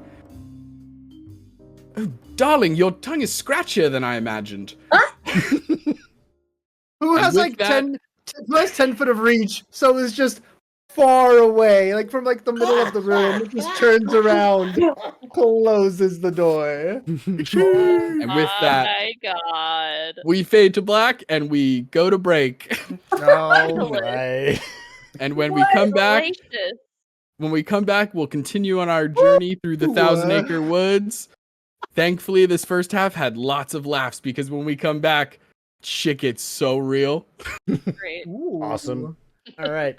Speaker 1: "Oh, darling, your tongue is scratchier than I imagined."
Speaker 6: Who has
Speaker 1: with
Speaker 6: like
Speaker 1: that-
Speaker 6: 10 foot of reach, so it's just far away, like from like the middle of the room. It just turns around, closes the door.
Speaker 1: And with that,
Speaker 5: my god.
Speaker 1: we fade to black and we go to break.
Speaker 3: All right.
Speaker 1: And when we come back, we'll continue on our journey through the Thousand Acre Woods. Thankfully, this first half had lots of laughs because when we come back, shit gets so real.
Speaker 5: Great.
Speaker 3: Awesome. All right.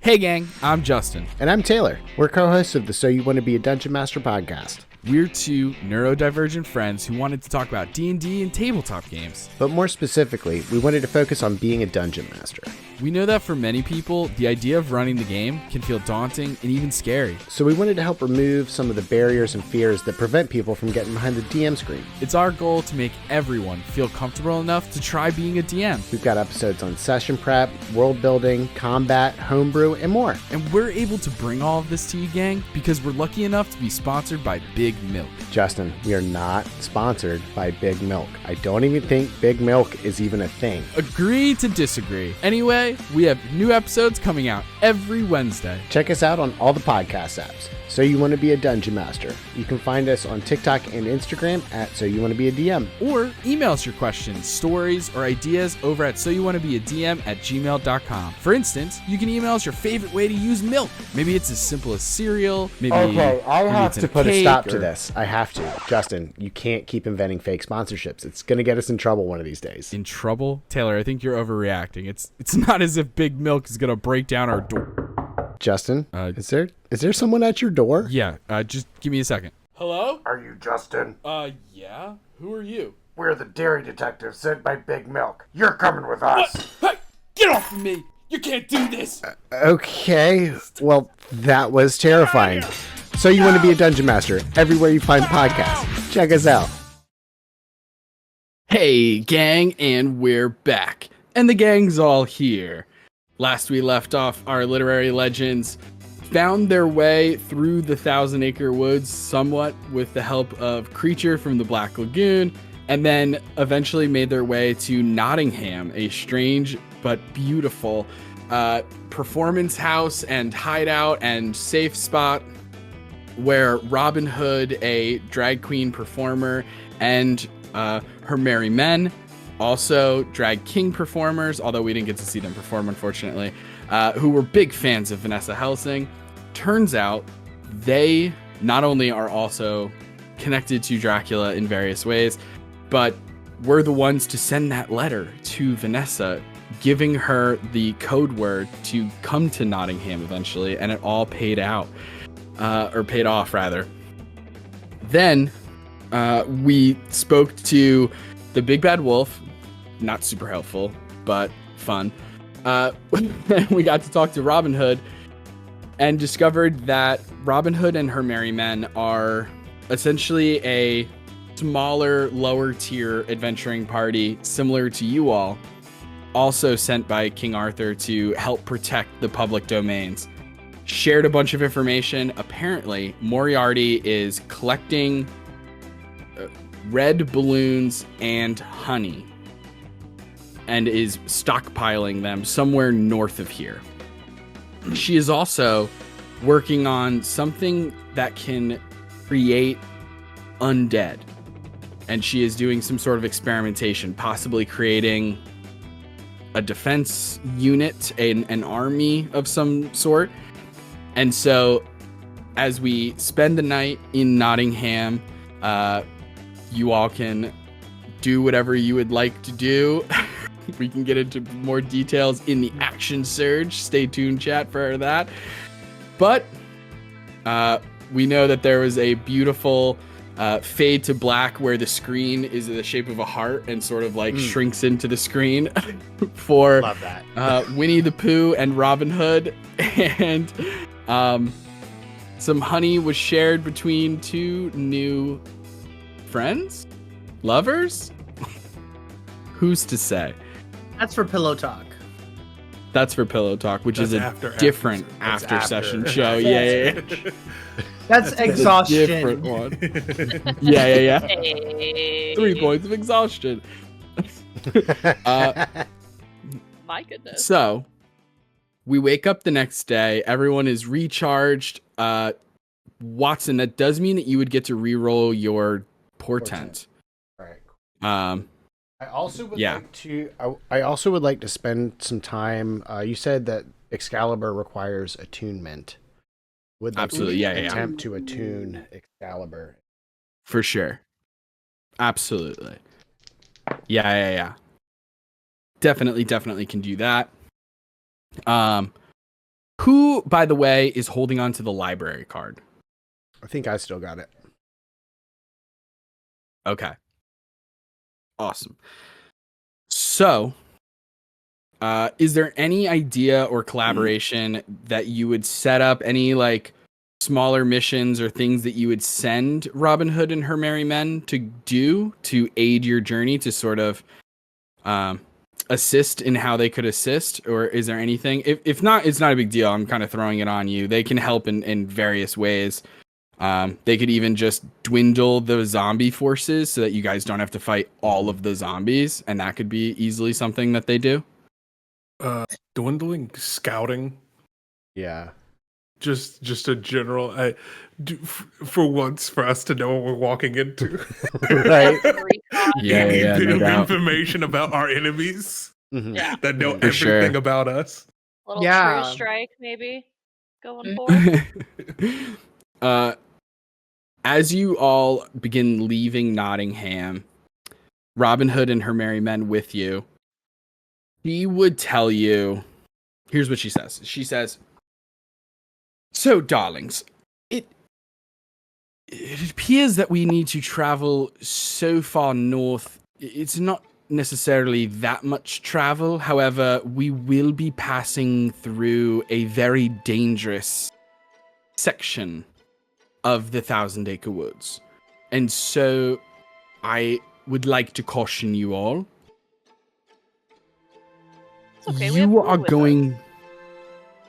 Speaker 1: Hey gang, I'm Justin.
Speaker 3: And I'm Taylor. We're co-hosts of the So You Want to Be a Dungeon Master podcast.
Speaker 1: We're two neurodivergent friends who wanted to talk about D&D and tabletop games.
Speaker 3: But more specifically, we wanted to focus on being a dungeon master.
Speaker 1: We know that for many people, the idea of running the game can feel daunting and even scary.
Speaker 3: So we wanted to help remove some of the barriers and fears that prevent people from getting behind the DM screen.
Speaker 1: It's our goal to make everyone feel comfortable enough to try being a DM.
Speaker 3: We've got episodes on session prep, world building, combat, homebrew, and more.
Speaker 1: And we're able to bring all of this to you, gang, because we're lucky enough to be sponsored by Big Milk.
Speaker 3: Justin, we are not sponsored by Big Milk. I don't even think Big Milk is even a thing.
Speaker 1: Agree to disagree. Anyway, we have new episodes coming out every Wednesday.
Speaker 3: Check us out on all the podcast apps. So You Want to Be a Dungeon Master. You can find us on TikTok and Instagram at So You Want to Be a DM.
Speaker 1: Or email us your questions, stories, or ideas over at soyouwannabeadm@gmail.com. For instance, you can email us your favorite way to use milk. Maybe it's as simple as cereal. Maybe
Speaker 3: Okay, I
Speaker 1: maybe
Speaker 3: have
Speaker 1: it's in
Speaker 3: to put a
Speaker 1: cake,
Speaker 3: stop to
Speaker 1: or-
Speaker 3: this. I have to. Justin, you can't keep inventing fake sponsorships. It's going to get us in trouble one of these days.
Speaker 1: In trouble? Taylor, I think you're overreacting. It's not as if Big Milk is going to break down our door.
Speaker 3: Justin, is there someone at your door?
Speaker 1: Yeah, just give me a second. Hello?
Speaker 3: Are you Justin?
Speaker 1: Yeah? Who are you?
Speaker 3: We're the dairy detectives sent by Big Milk. You're coming with us.
Speaker 1: Hey, get off of me! You can't do this!
Speaker 3: Okay, well, that was terrifying. So You Want to Be a Dungeon Master, everywhere you find podcasts. Check us out.
Speaker 1: Hey, gang, and we're back. And the gang's all here. Last we left off, our literary legends found their way through the Thousand Acre Woods somewhat with the help of Creature from the Black Lagoon, and then eventually made their way to Nottingham, a strange but beautiful performance house and hideout and safe spot where Robin Hood, a drag queen performer, and her merry men, also drag king performers, although we didn't get to see them perform, unfortunately, who were big fans of Vanessa Helsing. Turns out they not only are also connected to Dracula in various ways, but were the ones to send that letter to Vanessa, giving her the code word to come to Nottingham eventually, and it all paid out, or paid off rather. Then we spoke to the Big Bad Wolf. Not super helpful, but fun. We got to talk to Robin Hood and discovered that Robin Hood and her merry men are essentially a smaller, lower tier adventuring party similar to you all. also sent by King Arthur to help protect the public domains, shared a bunch of information. Apparently, Moriarty is collecting red balloons and honey and is stockpiling them somewhere north of here. She is also working on something that can create undead. And she is doing some sort of experimentation, possibly creating a defense unit, an army of some sort. And so, as we spend the night in Nottingham, you all can do whatever you would like to do. We can get into more details in the action surge. Stay tuned, chat, for that. But we know that there was a beautiful fade to black where the screen is the shape of a heart and sort of like shrinks into the screen for
Speaker 3: Love that.
Speaker 1: Winnie the Pooh and Robin Hood. And some honey was shared between two new friends? Lovers? Who's to say?
Speaker 6: That's for Pillow Talk.
Speaker 1: That's for Pillow Talk, which
Speaker 2: That's
Speaker 1: is a
Speaker 2: after
Speaker 1: different
Speaker 3: after.
Speaker 1: session show. Yeah.
Speaker 6: That's exhaustion.
Speaker 1: Different one. Yeah.
Speaker 5: Hey.
Speaker 1: 3 points of exhaustion.
Speaker 5: My goodness.
Speaker 1: So, we wake up the next day. Everyone is recharged. Watson, that does mean that you would get to re-roll your portent.
Speaker 3: All right. I also would like to. I also would like to spend some time. You said that Excalibur requires attunement. Would
Speaker 1: Absolutely,
Speaker 3: attempt to attune Excalibur?
Speaker 1: For sure. Absolutely. Yeah. Definitely can do that. Who, by the way, is holding on to the library card?
Speaker 3: I think I still got it.
Speaker 1: Okay. Awesome. So, is there any idea or collaboration that you would set up? Any like smaller missions or things that you would send Robin Hood and her merry men to do to aid your journey to sort of assist in how they could assist? Or is there anything? If not, it's not a big deal. I'm kind of throwing it on you. They can help in various ways. They could even just dwindle the zombie forces so that you guys don't have to fight all of the zombies, and that could be easily something that they do.
Speaker 2: Dwindling, scouting,
Speaker 3: Yeah.
Speaker 2: just a general. For once, for us to know what we're walking into,
Speaker 3: Right.
Speaker 2: Any
Speaker 1: Yeah,
Speaker 2: bit
Speaker 1: no
Speaker 2: of
Speaker 1: doubt.
Speaker 2: information about our enemies
Speaker 3: Mhm.
Speaker 5: Yeah.
Speaker 2: that know
Speaker 1: For
Speaker 2: everything
Speaker 1: sure.
Speaker 2: about us.
Speaker 5: Little
Speaker 6: Yeah.
Speaker 5: true strike, maybe. Going forward.
Speaker 1: As you all begin leaving Nottingham, Robin Hood and her merry men with you, she would tell you, here's what she says. She says, "So, darlings, it appears that we need to travel so far north. It's not necessarily that much travel. However, we will be passing through a very dangerous section of the Thousand Acre Woods. And so I would like to caution you all.
Speaker 5: It's okay. We have
Speaker 1: You
Speaker 5: Pooh
Speaker 1: are
Speaker 5: with
Speaker 1: going...
Speaker 5: us.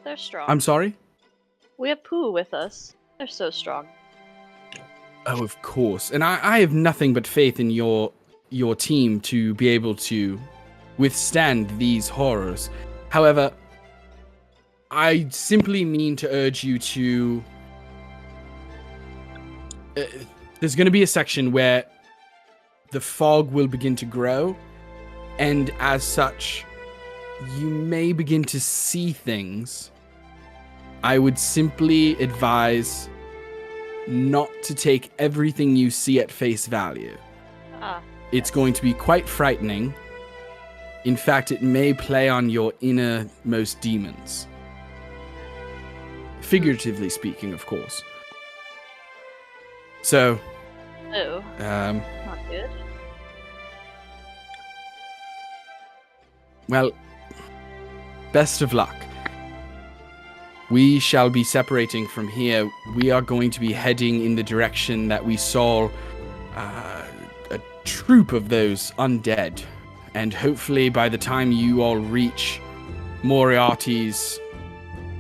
Speaker 5: They're strong.
Speaker 1: I'm sorry?
Speaker 5: We have Pooh with us. They're so strong.
Speaker 1: Oh, of course. And I have nothing but faith in your team to be able to withstand these horrors. However, I simply mean to urge you to... there's going to be a section where the fog will begin to grow, and as such, you may begin to see things. I would simply advise not to take everything you see at face value. It's going to be quite frightening. In fact, it may play on your innermost demons. Figuratively speaking, of course. So,
Speaker 5: Oh, not good.
Speaker 1: well, best of luck. We shall be separating from here. We are going to be heading in the direction that we saw a troop of those undead. And hopefully by the time you all reach Moriarty's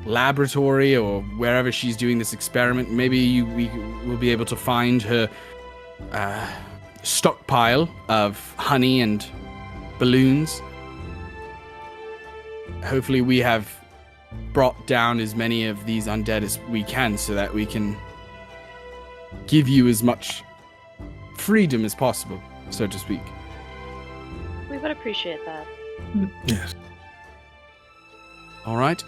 Speaker 1: laboratory or wherever she's doing this experiment, maybe we will be able to find her stockpile of honey and balloons. Hopefully we have brought down as many of these undead as we can so that we can give you as much freedom as possible, so to speak.
Speaker 5: We would appreciate that.
Speaker 2: Yes.
Speaker 1: All right.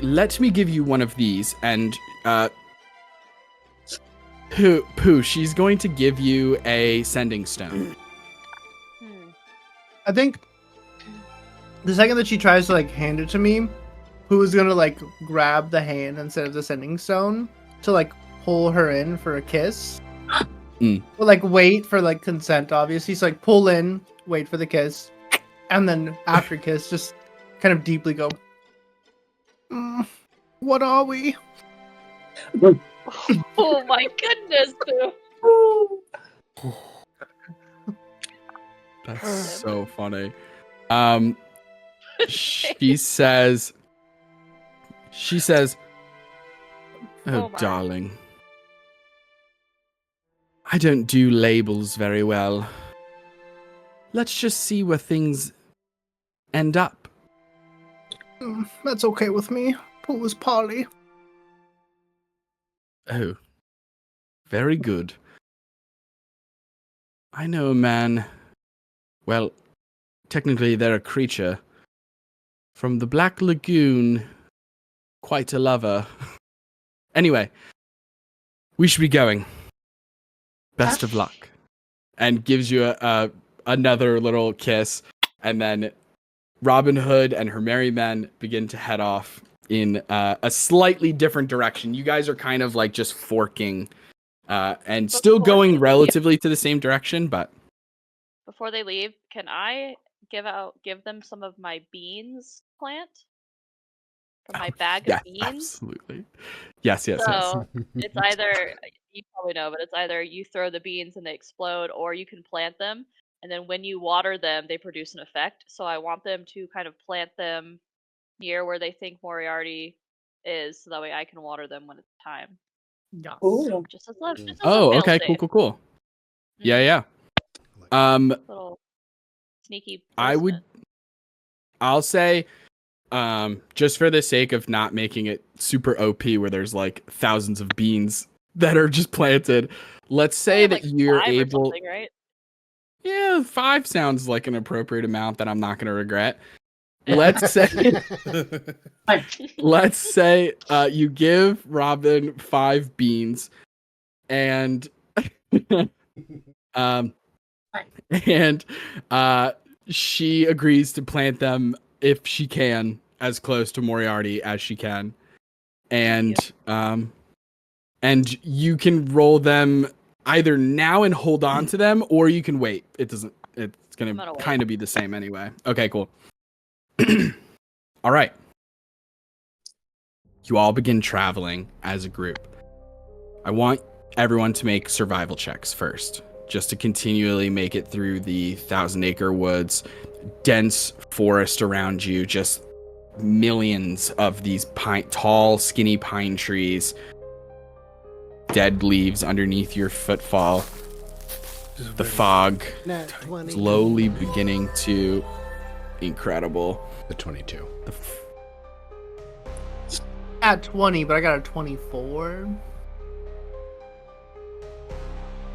Speaker 1: Let me give you one of these, and Pooh, she's going to give you a sending stone.
Speaker 6: I think the second that she tries to like hand it to me, Pooh is gonna like grab the hand instead of the sending stone to like pull her in for a kiss. But like wait for like consent, obviously. So like pull in, wait for the kiss, and then after kiss, just kind of deeply go. What are we?
Speaker 5: Oh my goodness, Pooh.
Speaker 1: That's so funny. She says, oh darling, I don't do labels very well. Let's just see where things end up.
Speaker 6: That's okay with me. Pooh is Polly.
Speaker 1: Oh, very good. I know a man. Well, technically they're a creature. From the Black Lagoon. Quite a lover. Anyway, we should be going. Best of luck. And gives you another little kiss. And then Robin Hood and her merry men begin to head off in a slightly different direction. You guys are kind of like just forking and still going relatively to the same direction, but
Speaker 5: Before they leave, can I give them some of my beans plant? From my bag of beans?
Speaker 1: Absolutely. Yes.
Speaker 5: So it's either, you probably know, but it's either you throw the beans and they explode, or you can plant them, and then when you water them, they produce an effect. So I want them to kind of plant them near where they think Moriarty is, so that way I can water them when it's time.
Speaker 6: Yeah.
Speaker 4: Ooh.
Speaker 5: Just as a
Speaker 1: okay,
Speaker 5: fail-safe.
Speaker 1: cool. Yeah.
Speaker 5: Little sneaky
Speaker 1: I'll say, just for the sake of not making it super OP where there's like thousands of beans that are just planted, let's say that you're able,
Speaker 5: right?
Speaker 1: Yeah, 5 sounds like an appropriate amount that I'm not going to regret. Let's say you give Robin 5 beans, and she agrees to plant them if she can as close to Moriarty as she can, and you can roll them either now and hold on to them, or you can wait. It's gonna kind of be the same anyway. Okay, cool. All right. You all begin traveling as a group. I want everyone to make survival checks first, just to continually make it through the Thousand Acre Woods, dense forest around you, just millions of these tall, skinny pine trees, dead leaves underneath your footfall. The fog slowly beginning to... Incredible.
Speaker 3: The 22.
Speaker 6: At 20, but I got a 24.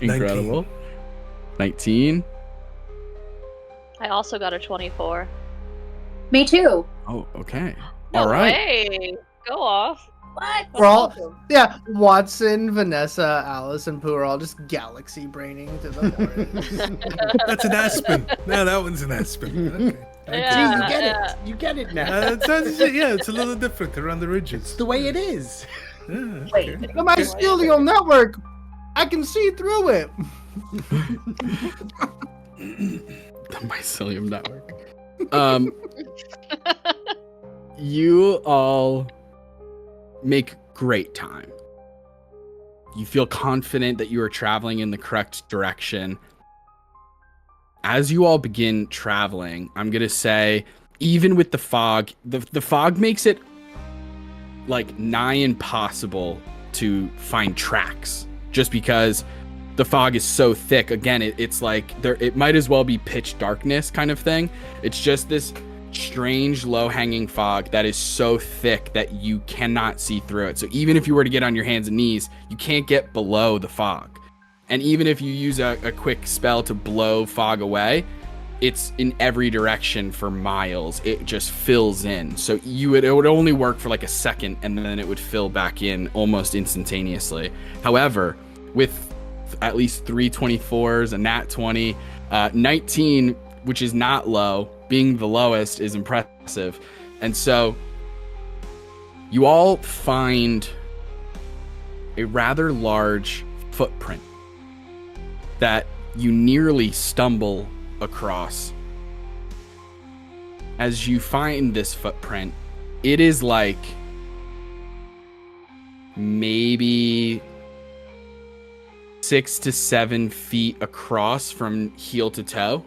Speaker 1: Incredible. 19.
Speaker 5: I also got a 24.
Speaker 4: Me too.
Speaker 1: Oh, okay.
Speaker 5: No
Speaker 1: all right.
Speaker 5: way. Go off.
Speaker 4: What?
Speaker 6: We're all, yeah, Watson, Vanessa, Alice, and Pooh are all just galaxy braining to the forest.
Speaker 2: That's an aspen. No, that one's an aspen. Okay.
Speaker 5: Yeah,
Speaker 3: you get it. You get it now.
Speaker 2: It's a little different around the ridges.
Speaker 3: It's the way it is.
Speaker 2: Yeah,
Speaker 4: Wait.
Speaker 2: okay.
Speaker 6: The mycelial network! I can see through it!
Speaker 1: The mycelium network. You all make great time. You feel confident that you are traveling in the correct direction. as you all begin traveling, I'm going to say, even with the fog, the fog makes it like nigh impossible to find tracks, just because the fog is so thick. Again, it's like it might as well be pitch darkness kind of thing. It's just this strange low-hanging fog that is so thick that you cannot see through it. So even if you were to get on your hands and knees, you can't get below the fog. And even if you use a quick spell to blow fog away, it's in every direction for miles. It just fills in. So it would only work for like a second, and then it would fill back in almost instantaneously. However, with at least 3 24s, a nat 20, 19, which is not low, being the lowest is impressive. And so you all find a rather large footprint that you nearly stumble across. As you find this footprint, it is like maybe 6 to 7 feet across from heel to toe.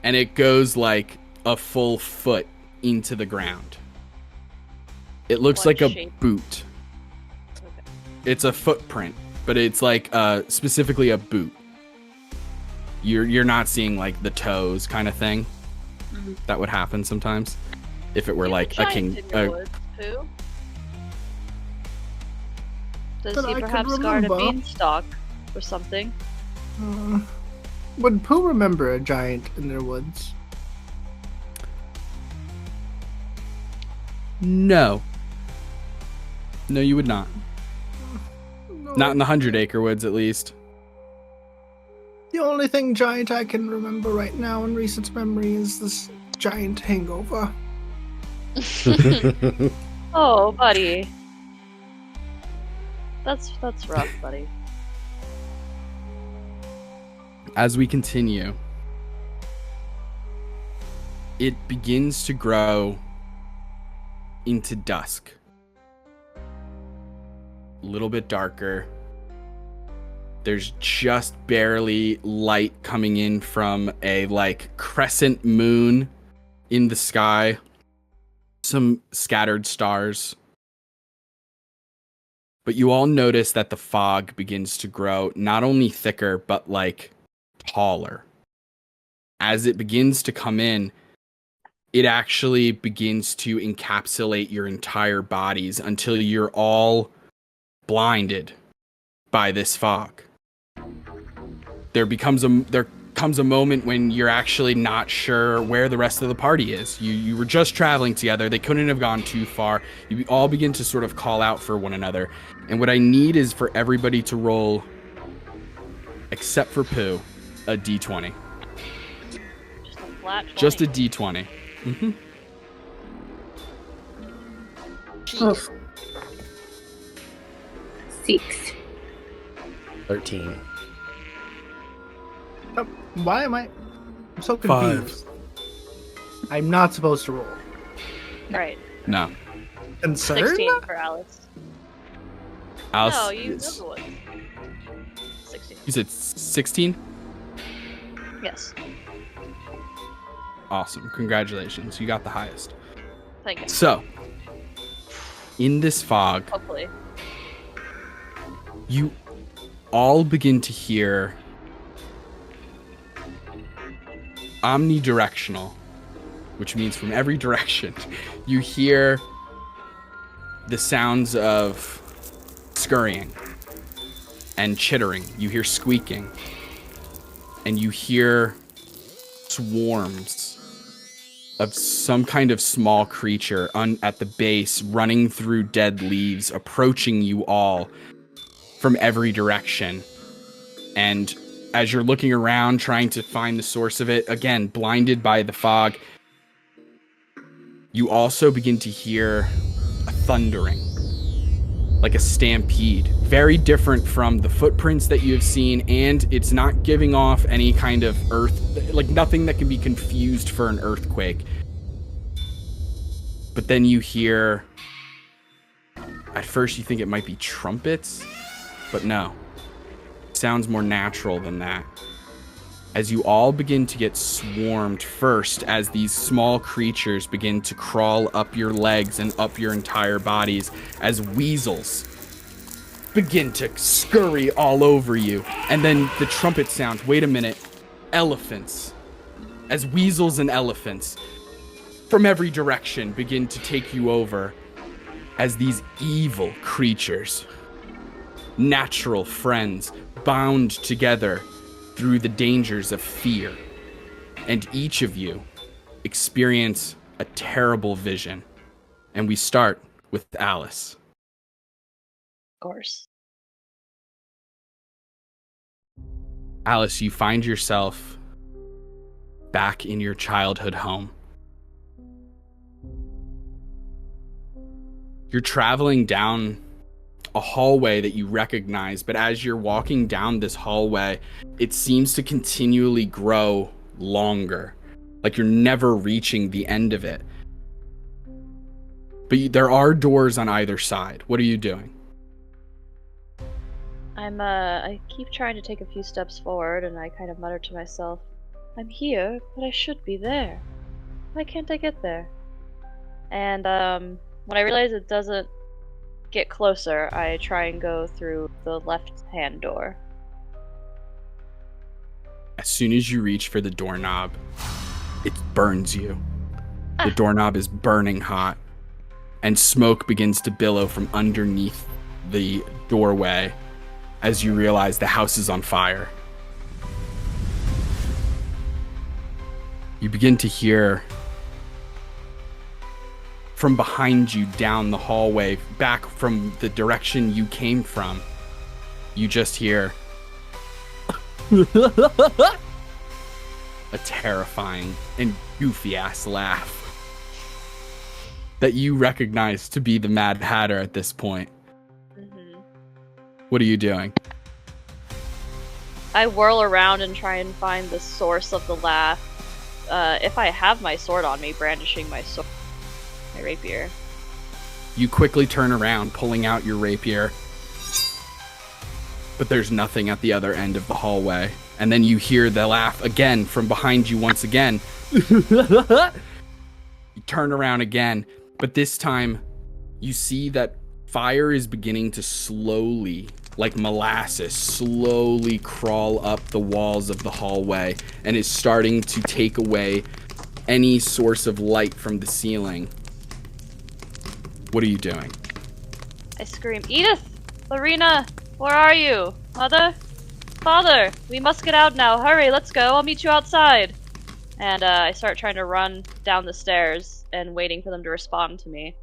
Speaker 1: And it goes like a full foot into the ground. It looks
Speaker 5: What
Speaker 1: like
Speaker 5: shape?
Speaker 1: a boot.
Speaker 5: Okay.
Speaker 1: It's a footprint, but it's like specifically a boot. You're not seeing like the toes kind of thing.
Speaker 5: Mm-hmm.
Speaker 1: That would happen sometimes if it were
Speaker 5: He's
Speaker 1: like a
Speaker 5: giant
Speaker 1: king.
Speaker 5: in your woods, Pooh. Does
Speaker 6: But
Speaker 5: he
Speaker 6: I can
Speaker 5: perhaps guard a
Speaker 6: remember.
Speaker 5: beanstalk or something?
Speaker 6: Would Pooh remember a giant in their woods?
Speaker 1: No, you would not.
Speaker 6: No.
Speaker 1: Not in the 100 Acre Woods, at least.
Speaker 6: The only thing giant I can remember right now in recent memory is this giant hangover.
Speaker 5: Oh, buddy. That's rough, buddy.
Speaker 1: As we continue, it begins to grow into dusk. A little bit darker. There's just barely light coming in from a like crescent moon in the sky. Some scattered stars. But you all notice that the fog begins to grow not only thicker, but like taller. As it begins to come in, it actually begins to encapsulate your entire bodies until you're all blinded by this fog. There comes a moment when you're actually not sure where the rest of the party is. You were just traveling together. They couldn't have gone too far. You all begin to sort of call out for one another. And what I need is for everybody to roll, except for Pooh, a d20.
Speaker 5: Just a flat 20.
Speaker 1: Just a d20. Mm-hmm.
Speaker 4: Oof. 6.
Speaker 3: 13.
Speaker 6: Why am I? I'm so
Speaker 2: 5.
Speaker 6: confused. I'm not supposed to roll.
Speaker 5: Right.
Speaker 1: No.
Speaker 6: Concerned?
Speaker 5: 16 for Alice.
Speaker 1: Alice,
Speaker 5: No, you know the woods. 16.
Speaker 1: you said 16?
Speaker 5: Yes.
Speaker 1: Awesome. Congratulations. You got the highest.
Speaker 5: Thank you.
Speaker 1: So, in this fog,
Speaker 5: Hopefully.
Speaker 1: you all begin to hear omnidirectional, which means from every direction. You hear the sounds of scurrying and chittering. You hear squeaking. And you hear swarms of some kind of small creature at the base running through dead leaves, approaching you all from every direction. And as you're looking around, trying to find the source of it, again, blinded by the fog, you also begin to hear a thundering, like a stampede. Very different from the footprints that you have seen, and it's not giving off any kind of earth, like nothing that can be confused for an earthquake. But then you hear, at first you think it might be trumpets, but no. sounds more natural than that. As you all begin to get swarmed first, as these small creatures begin to crawl up your legs and up your entire bodies, as weasels begin to scurry all over you. And then the trumpet sound, wait a minute, elephants. As weasels and elephants from every direction begin to take you over, as these evil creatures, natural friends, bound together through the dangers of fear. And each of you experience a terrible vision. And we start with Alice.
Speaker 5: Of course.
Speaker 1: Alice, you find yourself back in your childhood home. You're traveling down a hallway that you recognize, but as you're walking down this hallway, it seems to continually grow longer, like you're never reaching the end of it. But there are doors on either side. What are you doing?
Speaker 5: I keep trying to take a few steps forward, and I kind of mutter to myself, I'm here, but I should be there. Why can't I get there? And when I realize it doesn't get closer, I try and go through the left-hand door.
Speaker 1: As soon as you reach for the doorknob, it burns you. The doorknob is burning hot, and smoke begins to billow from underneath the doorway as you realize the house is on fire. You begin to hear from behind you down the hallway, back from the direction you came from. You just hear a terrifying and goofy ass laugh that you recognize to be the Mad Hatter at this point.
Speaker 5: Mm-hmm.
Speaker 1: What are you doing?
Speaker 5: I whirl around and try and find the source of the laugh. If I have my sword on me, brandishing my sword, my rapier.
Speaker 1: You quickly turn around, pulling out your rapier, but there's nothing at the other end of the hallway. And then you hear the laugh again from behind you once again. You turn around again, but this time you see that fire is beginning to slowly, like molasses, slowly crawl up the walls of the hallway and is starting to take away any source of light from the ceiling. What are you doing?
Speaker 5: I scream, Edith! Lorena! Where are you? Mother? Father! We must get out now. Hurry, let's go. I'll meet you outside. And I start trying to run down the stairs and waiting for them to respond to me.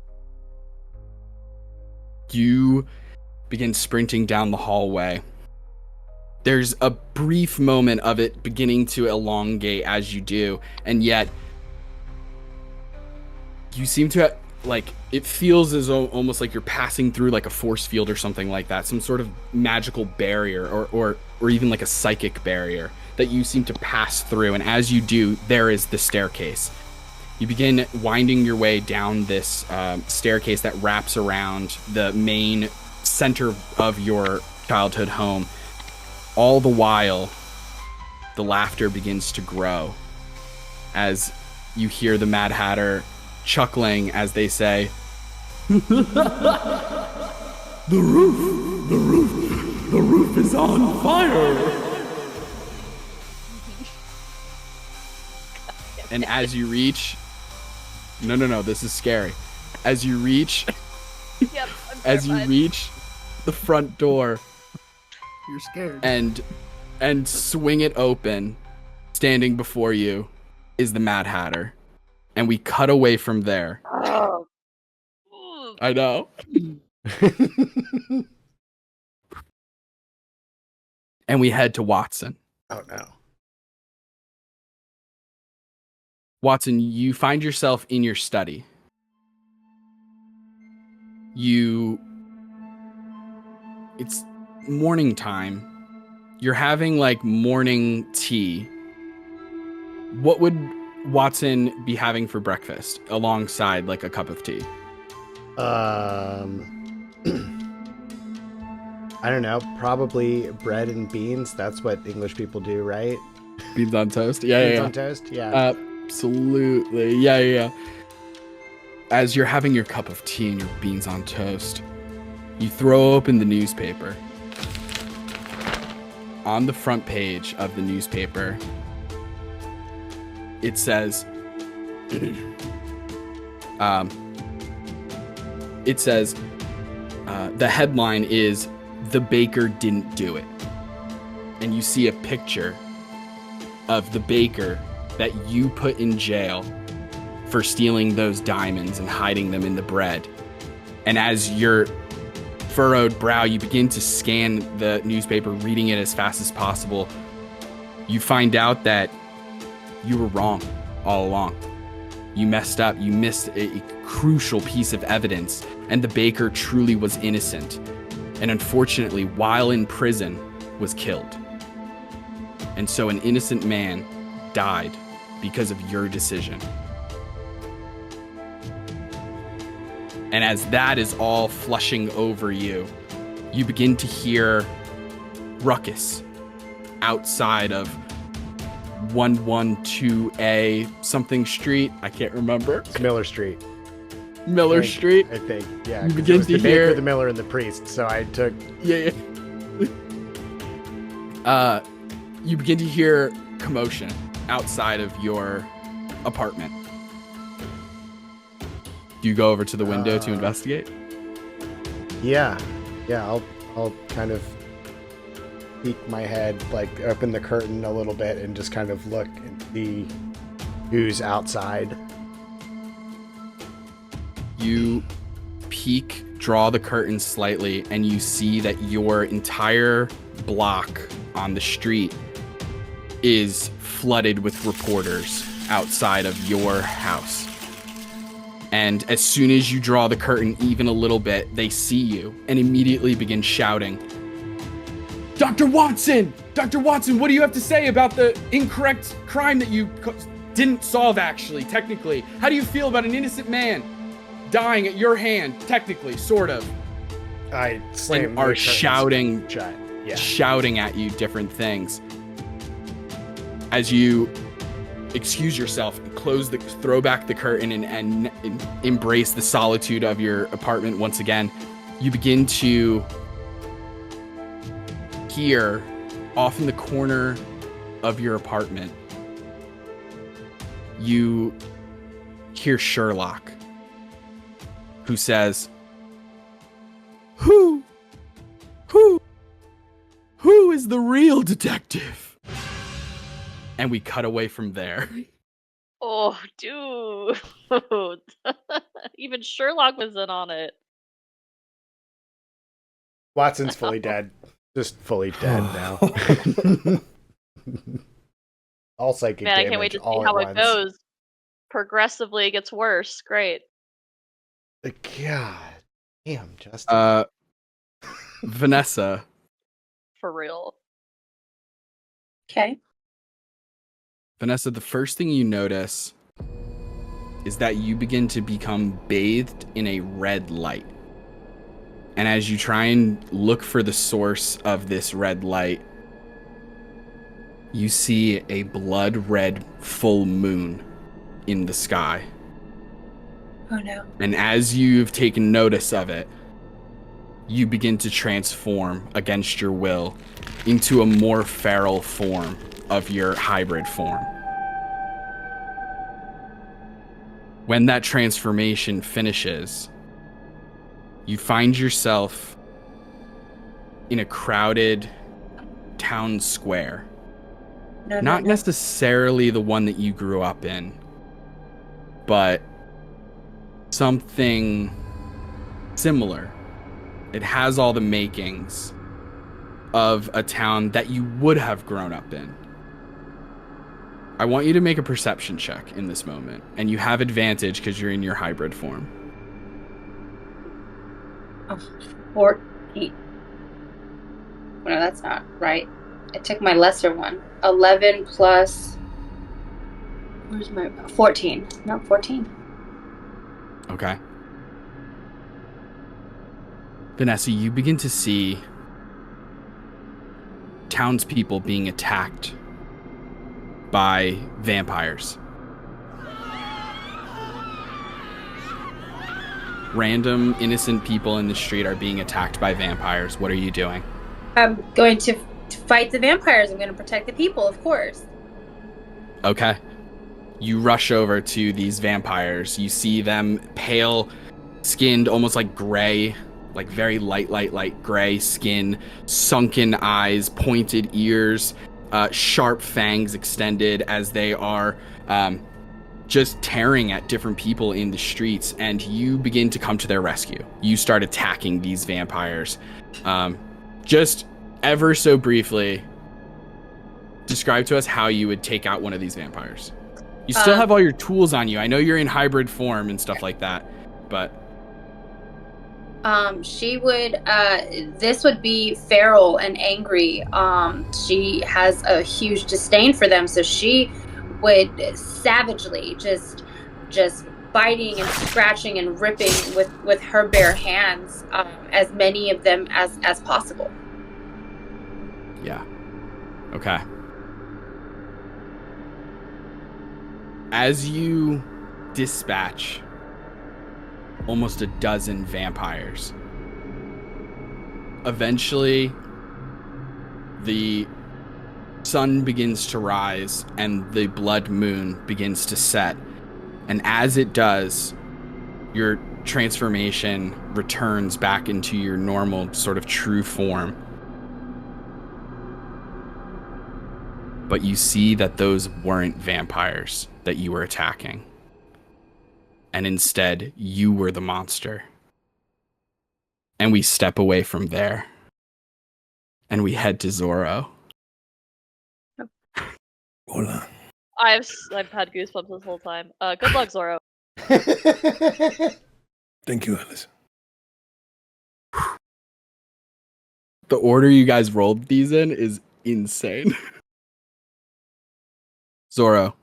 Speaker 1: You begin sprinting down the hallway. There's a brief moment of it beginning to elongate as you do, and yet you seem to, like, it feels as though almost like you're passing through like a force field or something like that, some sort of magical barrier or even like a psychic barrier that you seem to pass through. And as you do, there is the staircase. You begin winding your way down this staircase that wraps around the main center of your childhood home. All the while, the laughter begins to grow as you hear the Mad Hatter chuckling as they say, The roof is on fire. And as you reach, no, this is scary. As you reach,
Speaker 5: Yep, I'm
Speaker 1: as you
Speaker 5: terrified.
Speaker 1: reach the front door
Speaker 6: You're scared.
Speaker 1: and swing it open, standing before you is the Mad Hatter. And we cut away from there.
Speaker 5: Oh. Ooh.
Speaker 1: I know. And we head to Watson.
Speaker 3: Oh no.
Speaker 1: Watson, you find yourself in your study. It's morning time. You're having like morning tea. What would Watson be having for breakfast alongside like a cup of tea?
Speaker 3: I don't know, probably bread and beans. That's what English people do, right?
Speaker 1: Beans on toast? Yeah,
Speaker 3: Beans
Speaker 1: yeah.
Speaker 3: on toast? Yeah.
Speaker 1: Absolutely. Yeah. As you're having your cup of tea and your beans on toast, you throw open the newspaper. On the front page of the newspaper, it says, the headline is, "The Baker Didn't Do It." And you see a picture of the baker that you put in jail for stealing those diamonds and hiding them in the bread. And as your furrowed brow, you begin to scan the newspaper, reading it as fast as possible. You find out that you were wrong all along. You messed up. You missed a crucial piece of evidence, and the baker truly was innocent. And unfortunately, while in prison, was killed. And so an innocent man died because of your decision. And as that is all flushing over you, you begin to hear ruckus outside of 112A something street. I can't remember.
Speaker 3: It's Miller Street.
Speaker 1: Miller Street.
Speaker 3: I think. Yeah.
Speaker 1: You begin to
Speaker 3: the
Speaker 1: hear
Speaker 3: baker, the miller, and the priest. So I took.
Speaker 1: Yeah. You begin to hear commotion outside of your apartment. Do you go over to the window to investigate?
Speaker 3: Yeah. I'll kind of peek my head, like open the curtain a little bit, and just kind of look and see who's outside.
Speaker 1: You peek, draw the curtain slightly, and you see that your entire block on the street is flooded with reporters outside of your house. And as soon as you draw the curtain even a little bit, they see you and immediately begin shouting, "Dr. Watson! Dr. Watson, what do you have to say about the incorrect crime that you didn't solve, actually, technically? How do you feel about an innocent man dying at your hand, technically, sort of?"
Speaker 3: I slam
Speaker 1: And are shouting,
Speaker 3: shut. Yeah.
Speaker 1: shouting at you different things. As you excuse yourself, throw back the curtain and embrace the solitude of your apartment once again, you begin to hear off in the corner of your apartment, you hear Sherlock, who says, Who is the real detective?" And we cut away from there.
Speaker 5: Oh, dude. Even Sherlock was in on it.
Speaker 3: Watson's fully dead. Just fully dead now. All psychic
Speaker 5: Man, I
Speaker 3: damage.
Speaker 5: can't wait to see
Speaker 3: all
Speaker 5: how
Speaker 3: at
Speaker 5: it
Speaker 3: once.
Speaker 5: goes. Progressively, it gets worse. Great.
Speaker 3: God damn, Justin.
Speaker 1: Vanessa,
Speaker 5: For real.
Speaker 4: Okay.
Speaker 1: the first thing you notice is that you begin to become bathed in a red light. And as you try and look for the source of this red light, you see a blood red full moon in the sky.
Speaker 4: Oh no.
Speaker 1: And as you've taken notice of it, you begin to transform against your will into a more feral form of your hybrid form. When that transformation finishes, you find yourself in a crowded town square. Not necessarily the one that you grew up in, but something similar. It has all the makings of a town that you would have grown up in. I want you to make a perception check in this moment, and you have advantage because you're in your hybrid form.
Speaker 4: 14. No, that's not right. I took my lesser one. 11 plus. Where's my 14? No, 14.
Speaker 1: Okay. Vanessa, you begin to see townspeople being attacked by vampires. Random innocent people in the street are being attacked by vampires. What are you doing?
Speaker 4: I'm going to fight the vampires. I'm going to protect the people, of course.
Speaker 1: Okay. You rush over to these vampires. You see them pale skinned, almost like gray, like very light gray skin, sunken eyes, pointed ears, sharp fangs extended as they are just tearing at different people in the streets, and you begin to come to their rescue. You start attacking these vampires. Just ever so briefly, describe to us how you would take out one of these vampires. You still have all your tools on you. I know you're in hybrid form and stuff like that, but...
Speaker 4: She would, this would be feral and angry. She has a huge disdain for them, so she would savagely just biting and scratching and ripping with her bare hands, as many of them as possible.
Speaker 1: Yeah. Okay. As you dispatch almost a dozen vampires, eventually the sun begins to rise and the blood moon begins to set. And as it does, your transformation returns back into your normal sort of true form. But you see that those weren't vampires that you were attacking. And instead, you were the monster. And we step away from there. And we head to Zorro.
Speaker 2: Hola.
Speaker 5: I've had goosebumps this whole time. Good luck, Zorro.
Speaker 2: Thank you, Alice.
Speaker 1: The order you guys rolled these in is insane. Zorro.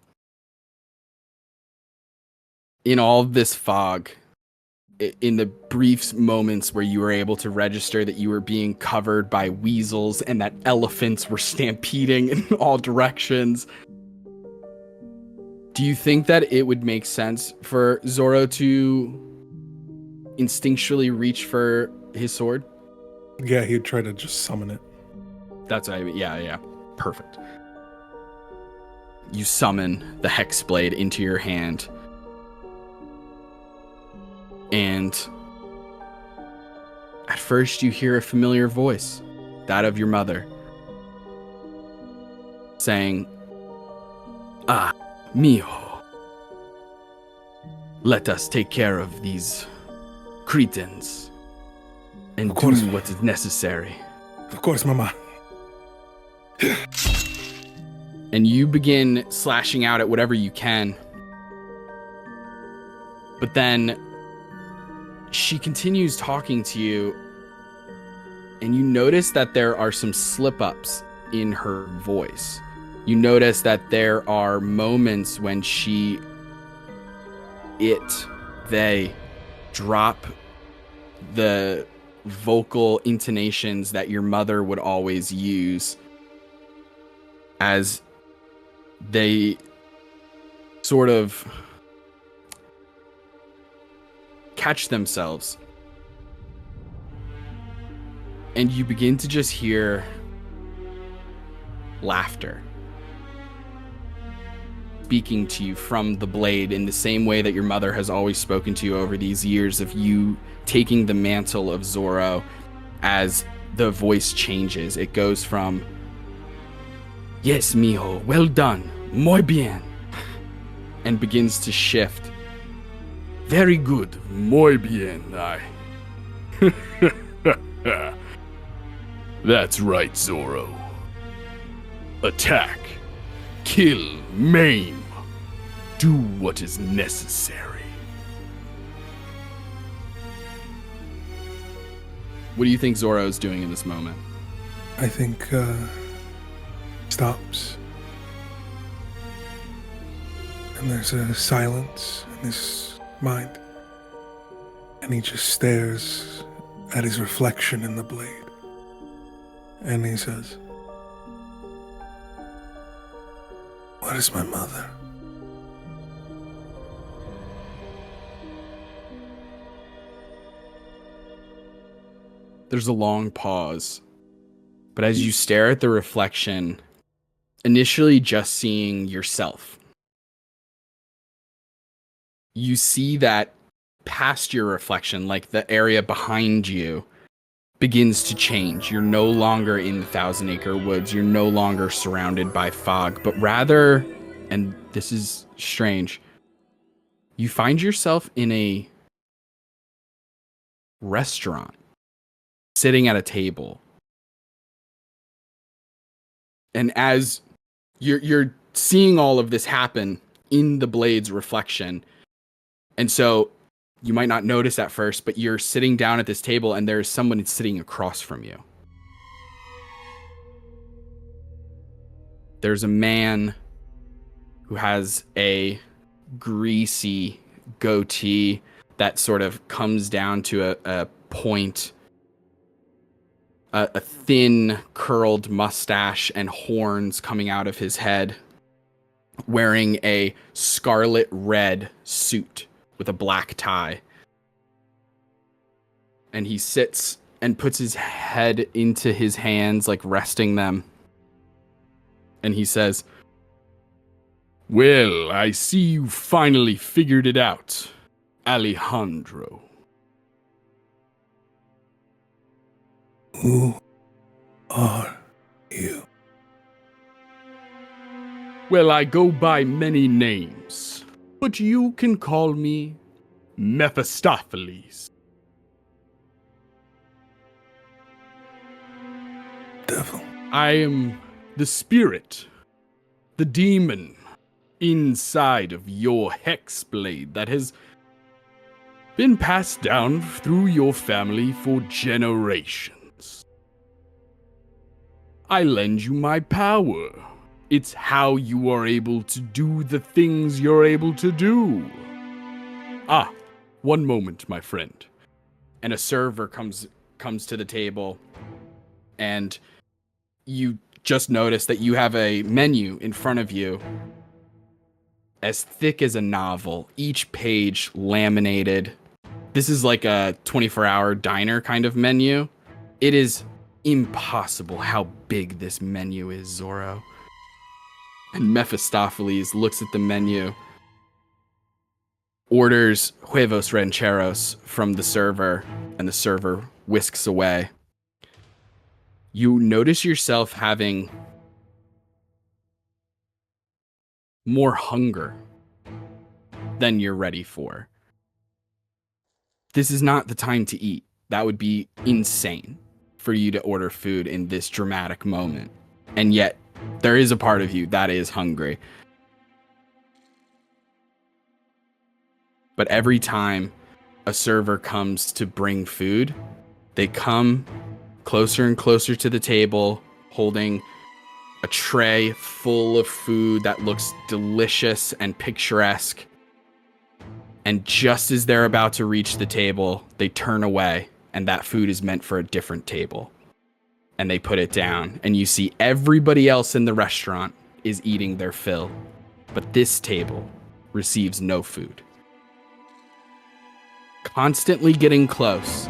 Speaker 1: In all of this fog, in the brief moments where you were able to register that you were being covered by weasels and that elephants were stampeding in all directions, do you think that it would make sense for Zorro to instinctually reach for his sword?
Speaker 2: Yeah, he'd try to just summon it.
Speaker 1: That's what I mean. Yeah. Perfect. You summon the hex blade into your hand. And at first you hear a familiar voice, that of your mother, saying, "Ah, mijo, let us take care of these cretins and do what is necessary."
Speaker 2: Of course, Mama.
Speaker 1: And you begin slashing out at whatever you can. But then she continues talking to you, and you notice that there are some slip-ups in her voice. You notice that there are moments when they drop the vocal intonations that your mother would always use, as they sort of catch themselves. And you begin to just hear laughter speaking to you from the blade in the same way that your mother has always spoken to you over these years of you taking the mantle of Zorro. As the voice changes, it goes from, "Yes, mijo, well done, muy bien," and begins to shift. "Very good, muy bien,
Speaker 7: That's right, Zorro. Attack, kill, maim. Do what is necessary."
Speaker 1: What do you think Zorro's doing in this moment?
Speaker 2: I think, stops. And there's a silence in his mind. And he just stares at his reflection in the blade. And he says, Where is my mother?
Speaker 1: There's a long pause. But as you stare at the reflection, initially just seeing yourself, you see that past your reflection, like the area behind you, begins to change. You're no longer in the Thousand Acre Woods. You're no longer surrounded by fog, but rather, and this is strange, you find yourself in a restaurant, sitting at a table. And as you're seeing all of this happen in the blade's reflection, and so you might not notice at first, but you're sitting down at this table and there's someone sitting across from you. There's a man who has a greasy goatee that sort of comes down to a point, a thin curled mustache and horns coming out of his head, wearing a scarlet red suit with a black tie. And he sits and puts his head into his hands, like resting them. And he says,
Speaker 7: Well, I see you finally figured it out, Alejandro.
Speaker 2: Who are you?
Speaker 7: Well, I go by many names, but you can call me Mephistopheles.
Speaker 2: Devil.
Speaker 7: I am the spirit, the demon, inside of your hex blade that has been passed down through your family for generations. I lend you my power. It's how you are able to do the things you're able to do. Ah, one moment, my friend.
Speaker 1: and a server comes to the table, and you just notice that you have a menu in front of you as thick as a novel, each page laminated. This is like a 24-hour diner kind of menu. It is impossible how big this menu is, Zorro. And Mephistopheles looks at the menu, orders huevos rancheros from the server, and the server whisks away. You notice yourself having more hunger than you're ready for. This is not the time to eat. That would be insane for you to order food in this dramatic moment. And yet, there is a part of you that is hungry. But every time a server comes to bring food, they come closer and closer to the table, holding a tray full of food that looks delicious and picturesque. And just as they're about to reach the table, they turn away, and that food is meant for a different table. And they put it down, and you see everybody else in the restaurant is eating their fill. But this table receives no food. Constantly getting close,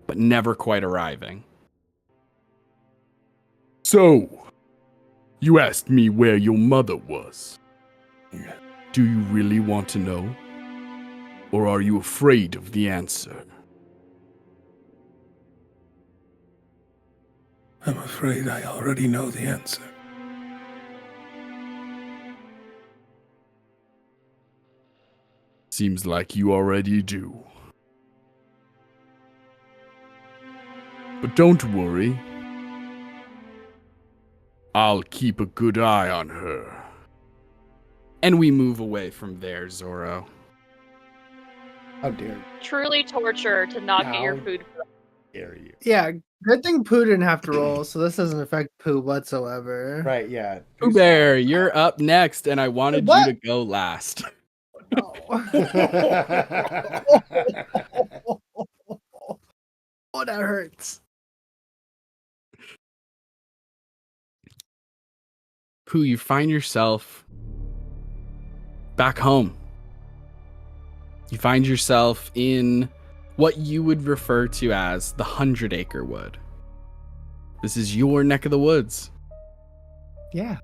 Speaker 1: but never quite arriving.
Speaker 7: So, you asked me where your mother was. Do you really want to know? Or are you afraid of the answer?
Speaker 2: I'm afraid I already know the answer.
Speaker 7: Seems like you already do. But don't worry. I'll keep a good eye on her.
Speaker 1: And we move away from there, Zorro.
Speaker 3: How dare you?
Speaker 5: Truly torture to not get your
Speaker 3: How
Speaker 5: food.
Speaker 3: dare you?
Speaker 6: Yeah, good thing Pooh didn't have to roll, so this doesn't affect Pooh whatsoever.
Speaker 3: Right, yeah.
Speaker 1: Pooh Bear, you're up next, and I wanted you
Speaker 6: What?
Speaker 1: to go last.
Speaker 6: No. Oh, that hurts.
Speaker 1: Pooh, you find yourself back home. You find yourself in what you would refer to as the 100 Acre Wood. This is your neck of the woods.
Speaker 6: Yeah.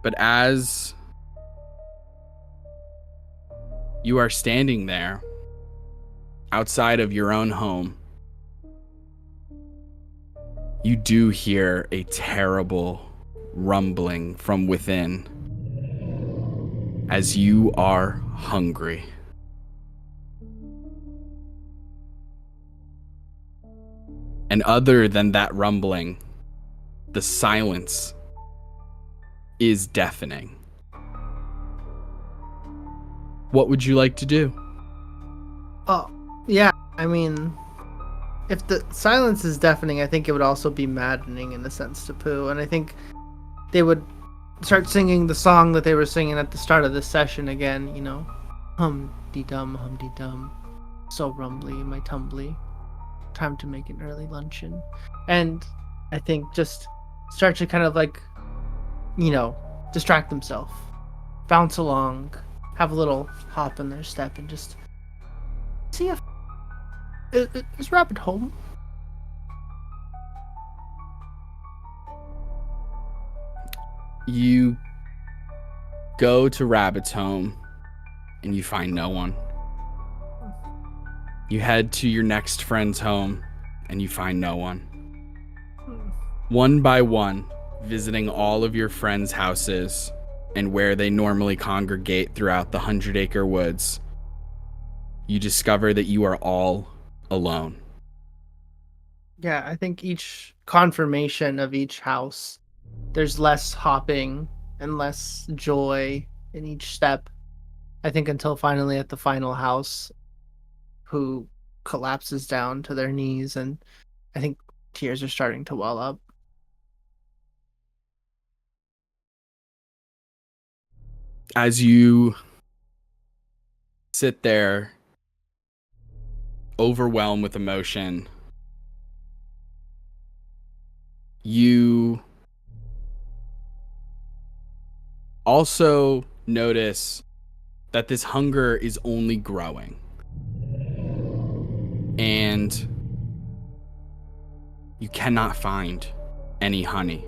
Speaker 1: But as you are standing there outside of your own home, you do hear a terrible rumbling from within as you are hungry. And other than that rumbling, the silence is deafening. What would you like to do?
Speaker 6: Oh, yeah. I mean, if the silence is deafening, I think it would also be maddening in a sense to Pooh. And I think they would start singing the song that they were singing at the start of this session again, you know. Hum-dee-dum, so rumbly, my tumbly. Time to make an early luncheon. And I think just start to kind of like, you know, distract themselves. Bounce along, have a little hop in their step, and just see if... Is Rabbit home?
Speaker 1: You go to Rabbit's home and you find no one. You head to your next friend's home and you find no one. One by one, visiting all of your friends' houses and where they normally congregate throughout the 100 Acre Woods, you discover that you are all alone.
Speaker 6: Yeah, I think each confirmation of each house, there's less hopping and less joy in each step. I think until finally at the final house, who collapses down to their knees, and I think tears are starting to well up.
Speaker 1: As you sit there, overwhelmed with emotion, you also notice that this hunger is only growing. And you cannot find any honey.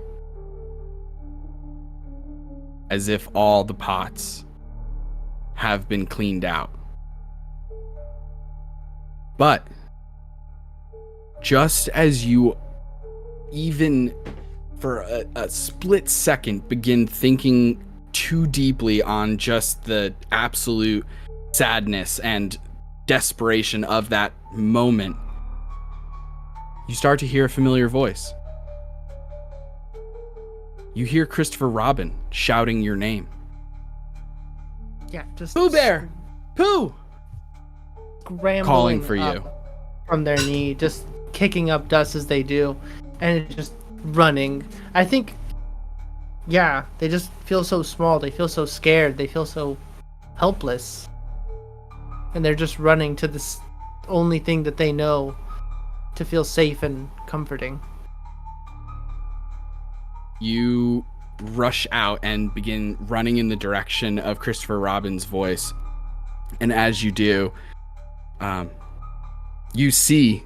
Speaker 1: As if all the pots have been cleaned out. But just as you even for a split second begin thinking too deeply on just the absolute sadness and desperation of that moment, you start to hear a familiar voice. You hear Christopher Robin shouting your name.
Speaker 6: Yeah, just
Speaker 1: Pooh Bear! Pooh!
Speaker 6: Scrambling
Speaker 1: Calling for
Speaker 6: up
Speaker 1: you.
Speaker 6: From their knee, just kicking up dust as they do, and just running. I think, yeah, they just feel so small, they feel so scared, they feel so helpless. And they're just running to this only thing that they know to feel safe and comforting.
Speaker 1: You rush out and begin running in the direction of Christopher Robin's voice. And as you do, you see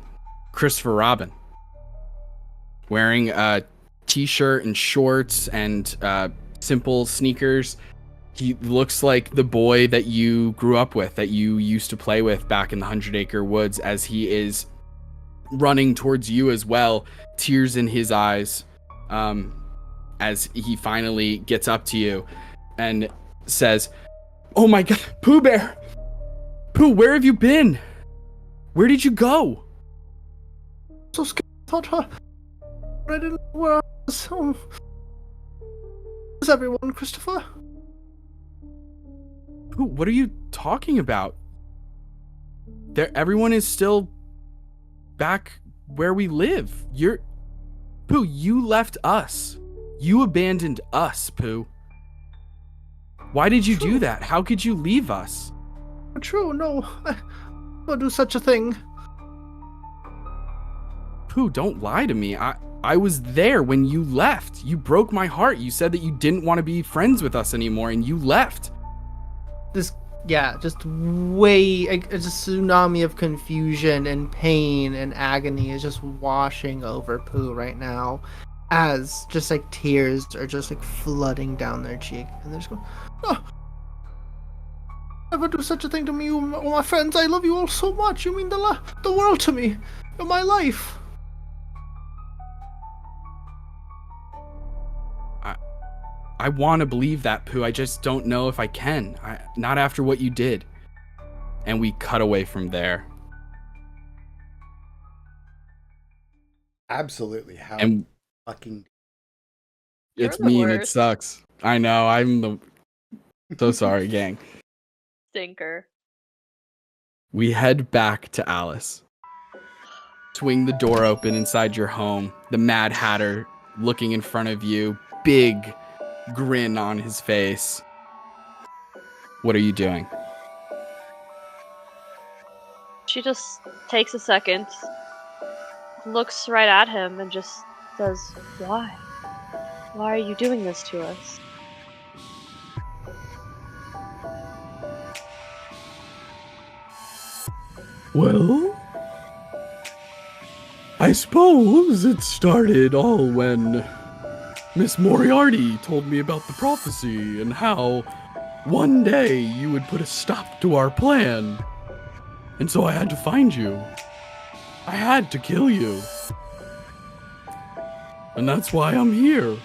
Speaker 1: Christopher Robin wearing a t-shirt and shorts and simple sneakers. He looks like the boy that you grew up with, that you used to play with back in the 100 Acre Woods, as he is running towards you as well, tears in his eyes, as he finally gets up to you and says, "Oh my God, Pooh Bear! Pooh, where have you been? Where did you go?"
Speaker 6: So scared, I didn't know where I was. Where's everyone, Christopher?
Speaker 1: Pooh, what are you talking about? Everyone is still back where we live. Pooh, you left us. You abandoned us, Pooh. Why did you do that? How could you leave us?
Speaker 6: True, no. I would do such a thing.
Speaker 1: Pooh, don't lie to me. I was there when you left. You broke my heart. You said that you didn't want to be friends with us anymore, and you left.
Speaker 6: Just a tsunami of confusion and pain and agony is just washing over Pooh right now, as just like tears are just like flooding down their cheek, and they're just going, "Oh, never do such a thing to me, my friends. I love you all so much. You mean the world to me. You're my life."
Speaker 1: I want to believe that, Pooh. I just don't know if I can. Not after what you did. And we cut away from there.
Speaker 3: Absolutely. How
Speaker 1: And
Speaker 3: fucking...
Speaker 1: it's
Speaker 5: the
Speaker 1: mean. It
Speaker 5: worst.
Speaker 1: sucks. I know. So sorry, gang.
Speaker 5: Stinker.
Speaker 1: We head back to Alice. Swing the door open inside your home. The Mad Hatter looking in front of you. Big grin on his face. What are you doing?
Speaker 5: She just takes a second, looks right at him, and just says, "Why? Why are you doing this to us?"
Speaker 7: Well, I suppose it started all when Miss Moriarty told me about the prophecy and how one day you would put a stop to our plan. And so I had to find you. I had to kill you. And that's why I'm here.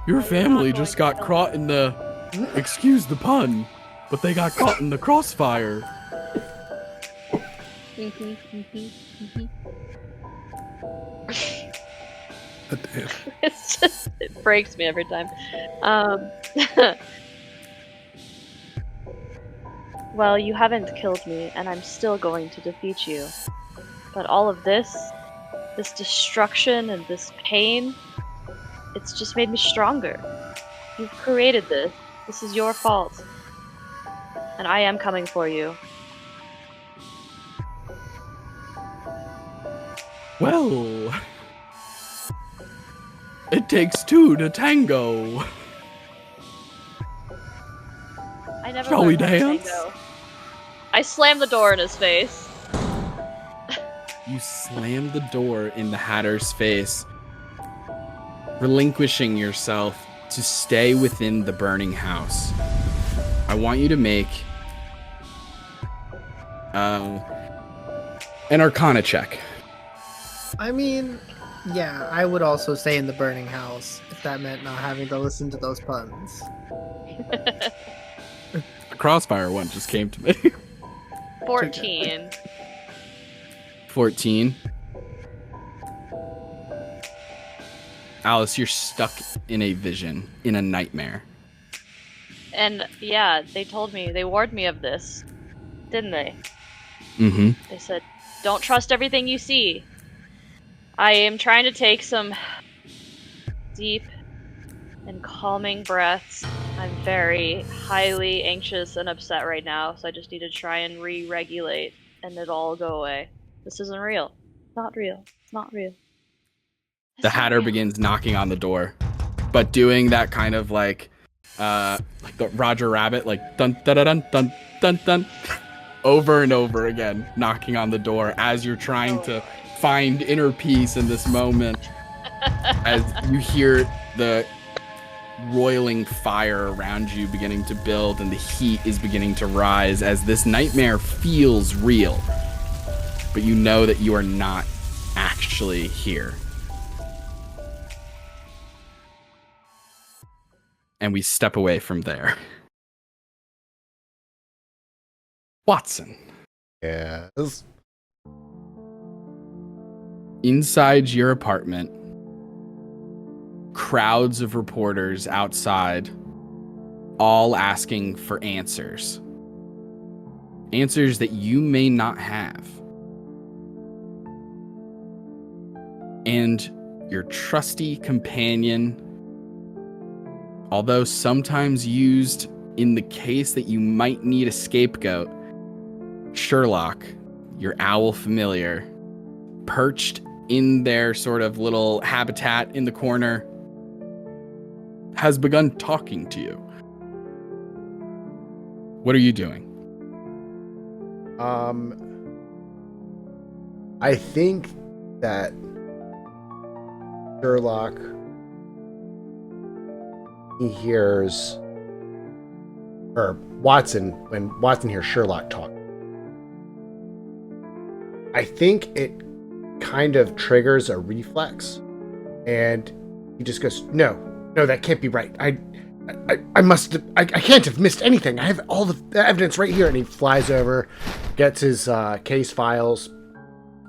Speaker 7: Your family just got caught in the... Excuse the pun, but they got caught in the crossfire.
Speaker 5: It's just, it breaks me every time. Well, you haven't killed me, and I'm still going to defeat you. But all of this destruction and this pain, it's just made me stronger. You've created this. This is your fault. And I am coming for you.
Speaker 7: Well, it takes two to tango.
Speaker 5: I never
Speaker 7: Shall we
Speaker 5: learned how to
Speaker 7: dance?
Speaker 5: tango. I slammed the door in his face.
Speaker 1: You slam the door in the Hatter's face, relinquishing yourself to stay within the burning house. I want you to make an Arcana check.
Speaker 6: I mean, yeah, I would also stay in the burning house if that meant not having to listen to those puns.
Speaker 1: The crossfire one just came to me.
Speaker 5: 14.
Speaker 1: 14. Alice, you're stuck in a vision, in a nightmare.
Speaker 5: And yeah, they warned me of this, didn't they?
Speaker 1: Mm-hmm.
Speaker 5: They said, don't trust everything you see. I am trying to take some deep and calming breaths. I'm very highly anxious and upset right now, so I just need to try and re-regulate, and it'll all go away. This isn't real. It's not real. It's not real.
Speaker 1: The Hatter begins knocking on the door, but doing that kind of like the Roger Rabbit, like dun dun dun dun dun dun, over and over again, knocking on the door as you're trying to find inner peace in this moment. As you hear the roiling fire around you beginning to build, and the heat is beginning to rise as this nightmare feels real, but you know that you are not actually here. And we step away from there. Watson.
Speaker 3: Yes.
Speaker 1: Inside your apartment, crowds of reporters outside, all asking for answers. Answers that you may not have. And your trusty companion, although sometimes used in the case that you might need a scapegoat, Sherlock, your owl familiar, perched in their sort of little habitat in the corner, has begun talking to you. What are you doing?
Speaker 3: I think that Sherlock, he hears, or Watson, when Watson hears Sherlock talk, I think it kind of triggers a reflex, and he just goes, no, that can't be right. I can't have missed anything. I have all the evidence right here. And he flies over, gets his case files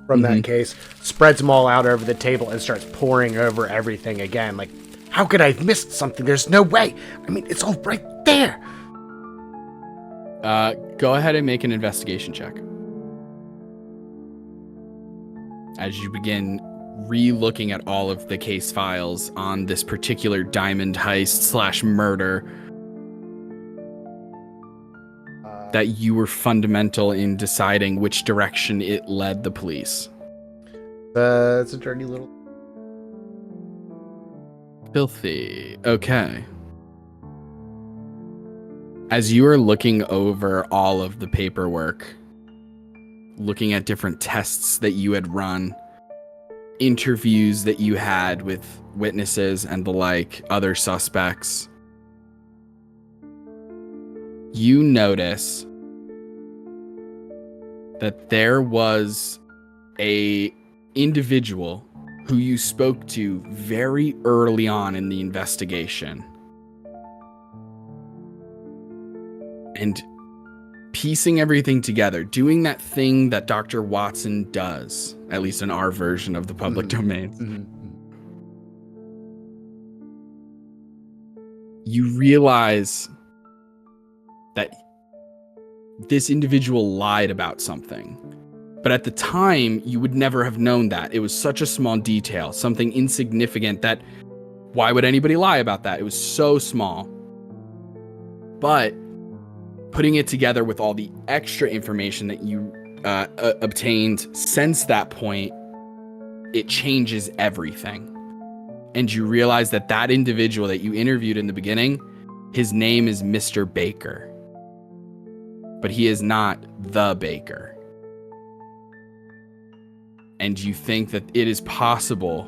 Speaker 3: from that case, spreads them all out over the table, and starts poring over everything again. Like, how could I have missed something? There's no way. I mean, it's all right there.
Speaker 1: Go ahead and make an investigation check. As you begin re-looking at all of the case files on this particular diamond heist / murder that you were fundamental in deciding which direction it led the police.
Speaker 3: It's a dirty little...
Speaker 1: Filthy. Okay. As you are looking over all of the paperwork, looking at different tests that you had run, interviews that you had with witnesses and the like, other suspects, you notice that there was a individual who you spoke to very early on in the investigation. And piecing everything together, doing that thing that Dr. Watson does, at least in our version of the public domain. You realize that this individual lied about something. But at the time, you would never have known that. It was such a small detail, something insignificant that why would anybody lie about that? It was so small. But putting it together with all the extra information that you obtained since that point, it changes everything. And you realize that that individual that you interviewed in the beginning, his name is Mr. Baker. But he is not the Baker. And you think that it is possible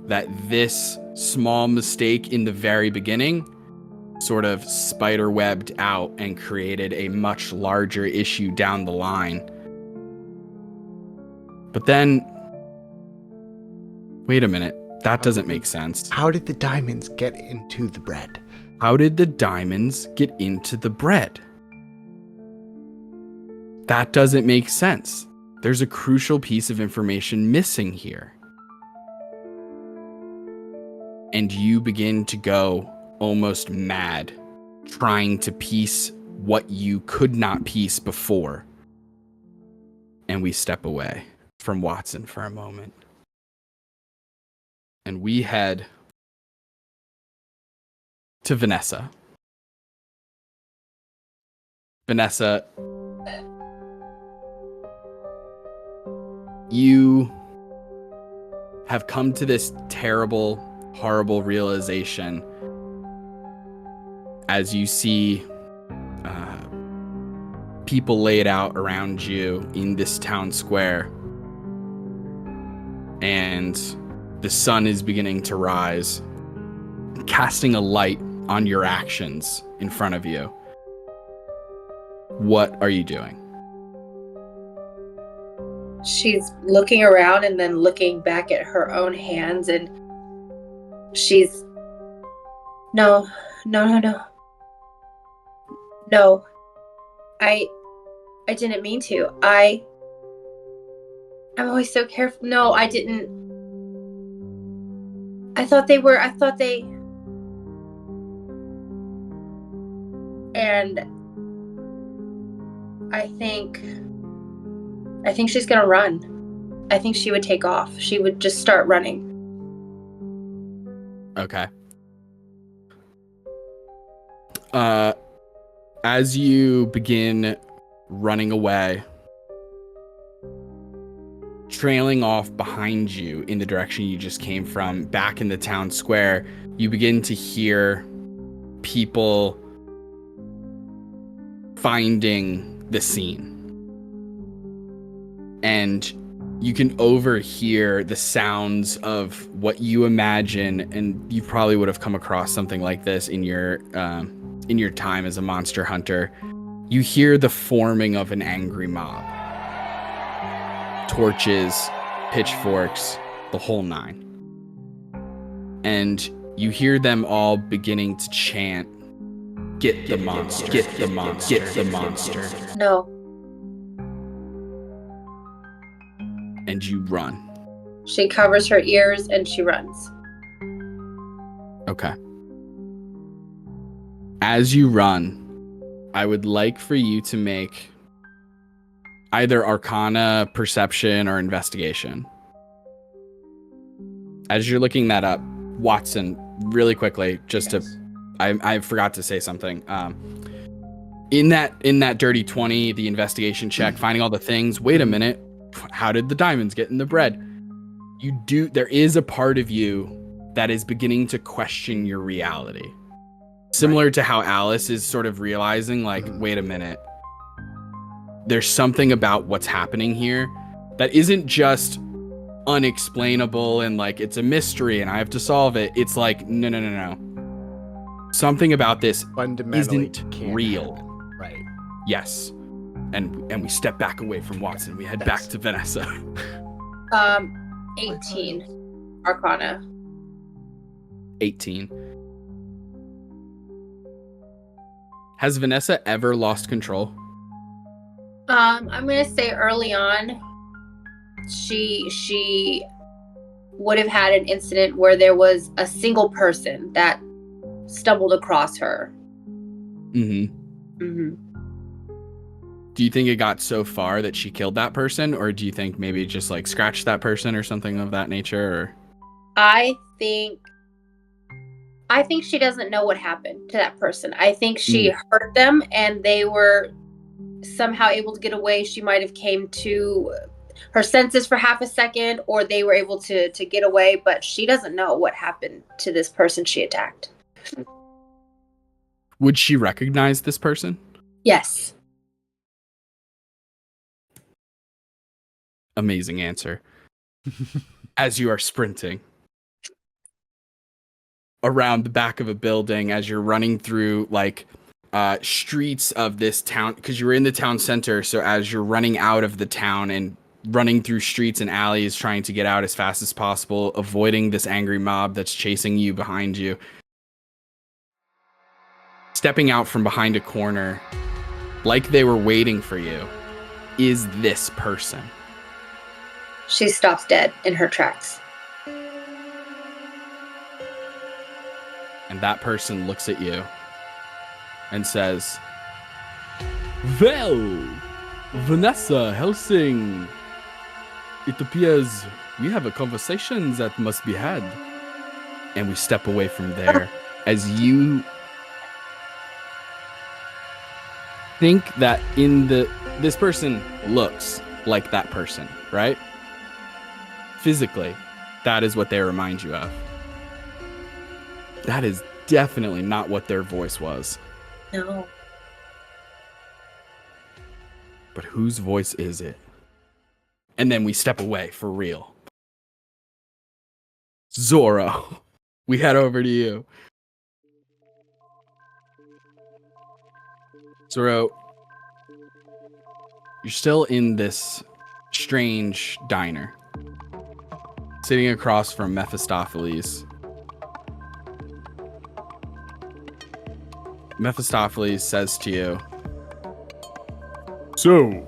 Speaker 1: that this small mistake in the very beginning sort of spider-webbed out and created a much larger issue down the line. But then, wait a minute, that doesn't make sense.
Speaker 3: How did the diamonds get into the bread?
Speaker 1: How did the diamonds get into the bread? That doesn't make sense. There's a crucial piece of information missing here. And you begin to go almost mad, trying to piece what you could not piece before. And we step away from Watson for a moment. And we head to Vanessa. Vanessa, you have come to this terrible, horrible realization as you see people laid out around you in this town square, and the sun is beginning to rise, casting a light on your actions in front of you. What are you doing?
Speaker 4: She's looking around and then looking back at her own hands, and she's no, I didn't mean to. I'm always so careful. No, I didn't. I thought they and I think she's gonna run. I think she would take off. She would just start running.
Speaker 1: Okay. As you begin running away, trailing off behind you in the direction you just came from, back in the town square, you begin to hear people finding the scene. And you can overhear the sounds of what you imagine, and you probably would have come across something like this in your time as a monster hunter. You hear the forming of an angry mob. Torches, pitchforks, the whole nine. And you hear them all beginning to chant, "Get the monster, get the monster, get the monster."
Speaker 4: No.
Speaker 1: And you run.
Speaker 4: She covers her ears and she runs.
Speaker 1: Okay. As you run, I would like for you to make either Arcana, Perception, or Investigation. As you're looking that up, Watson, really quickly, I forgot to say something. In that dirty 20, the investigation check, finding all the things. Wait a minute, how did the diamonds get in the bread? There is a part of you that is beginning to question your reality. Similar to how Alice is sort of realizing, like, wait a minute, there's something about what's happening here that isn't just unexplainable and like it's a mystery and I have to solve it. It's like, no. Something about this
Speaker 3: Fundamentally
Speaker 1: isn't real.
Speaker 3: Right.
Speaker 1: Yes. And we step back away from Watson. We head back to Vanessa.
Speaker 4: 18 Arcana.
Speaker 1: 18. Has Vanessa ever lost control?
Speaker 4: I'm gonna say early on, she would have had an incident where there was a single person that stumbled across her.
Speaker 1: Do you think it got so far that she killed that person, or do you think maybe just like scratched that person or something of that nature? Or
Speaker 4: I think she doesn't know what happened to that person. I think she hurt them and they were somehow able to get away. She might have came to her senses for half a second, or they were able to get away, but she doesn't know what happened to this person she attacked.
Speaker 1: Would she recognize this person?
Speaker 4: Yes.
Speaker 1: Amazing answer. As you are sprinting around the back of a building, as you're running through like streets of this town, because you were in the town center, so as you're running out of the town and running through streets and alleys trying to get out as fast as possible, avoiding this angry mob that's chasing you behind you, stepping out from behind a corner like they were waiting for you is this person.
Speaker 4: She stops dead in her tracks.
Speaker 1: And that person looks at you and says, "Well, Vanessa Helsing, it appears we have a conversation that must be had." And we step away from there as you think that this person looks like that person, right? Physically, that is what they remind you of. That is definitely not what their voice was.
Speaker 4: No.
Speaker 1: But whose voice is it? And then we step away for real. Zorro, we head over to you. Zorro, you're still in this strange diner, sitting across from Mephistopheles. Mephistopheles says to you,
Speaker 7: "So,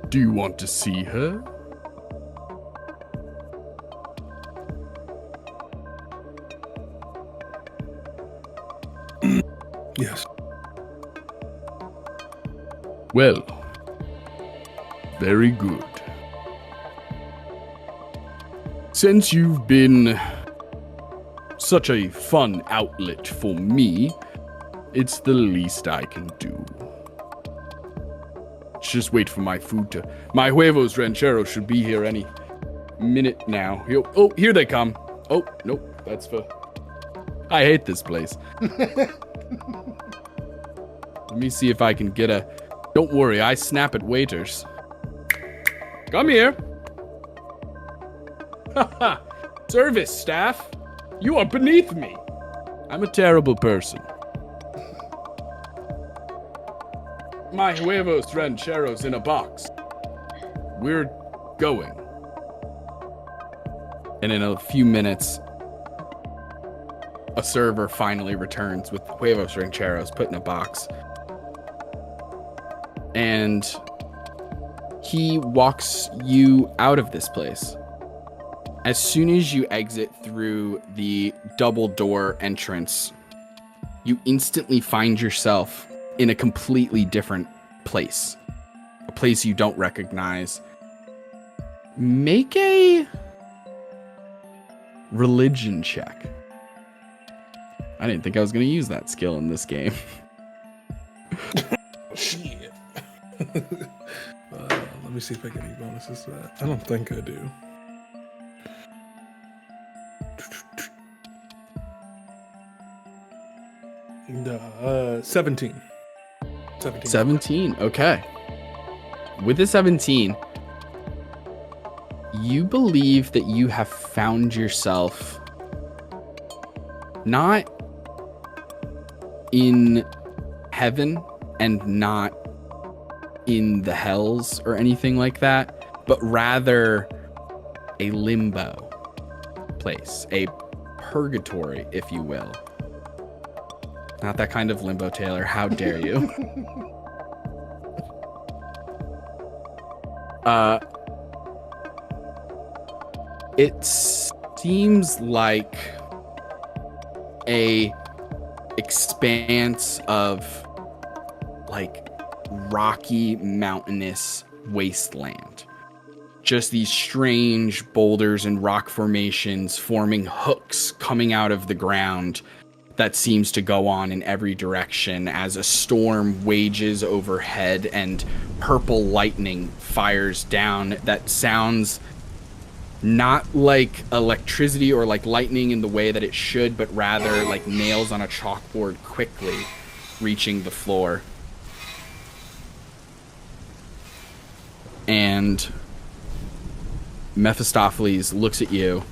Speaker 7: do you want to see her?"
Speaker 2: Yes.
Speaker 7: Well, very good. Since you've been such a fun outlet for me, it's the least I can do. just wait for my food to... My huevos rancheros should be here any minute now. Oh, here they come. Oh, nope, that's for... I hate this place. Let me see if I can get a... Don't worry, I snap at waiters. Come here. Haha. Service staff. You are beneath me. I'm a terrible person. My huevos rancheros in a box. We're going. And in a few minutes, a server finally returns with huevos rancheros put in a box. And he walks you out of this place. As soon as you exit through the double door entrance, you instantly find yourself in a completely different place. A place you don't recognize. Make a religion check. I didn't think I was going to use that skill in this game.
Speaker 2: Shit. Let me see if I get any bonuses to that. I don't think I do. 17.
Speaker 1: 17, okay. With the 17, you believe that you have found yourself not in heaven and not in the hells or anything like that, but rather a limbo place, a purgatory, if you will. Not that kind of limbo, Taylor. How dare you? It seems like a expanse of like rocky, mountainous wasteland. Just these strange boulders and rock formations forming hooks coming out of the ground that seems to go on in every direction as a storm wages overhead and purple lightning fires down that sounds not like electricity or like lightning in the way that it should, but rather like nails on a chalkboard quickly reaching the floor. And Mephistopheles looks at you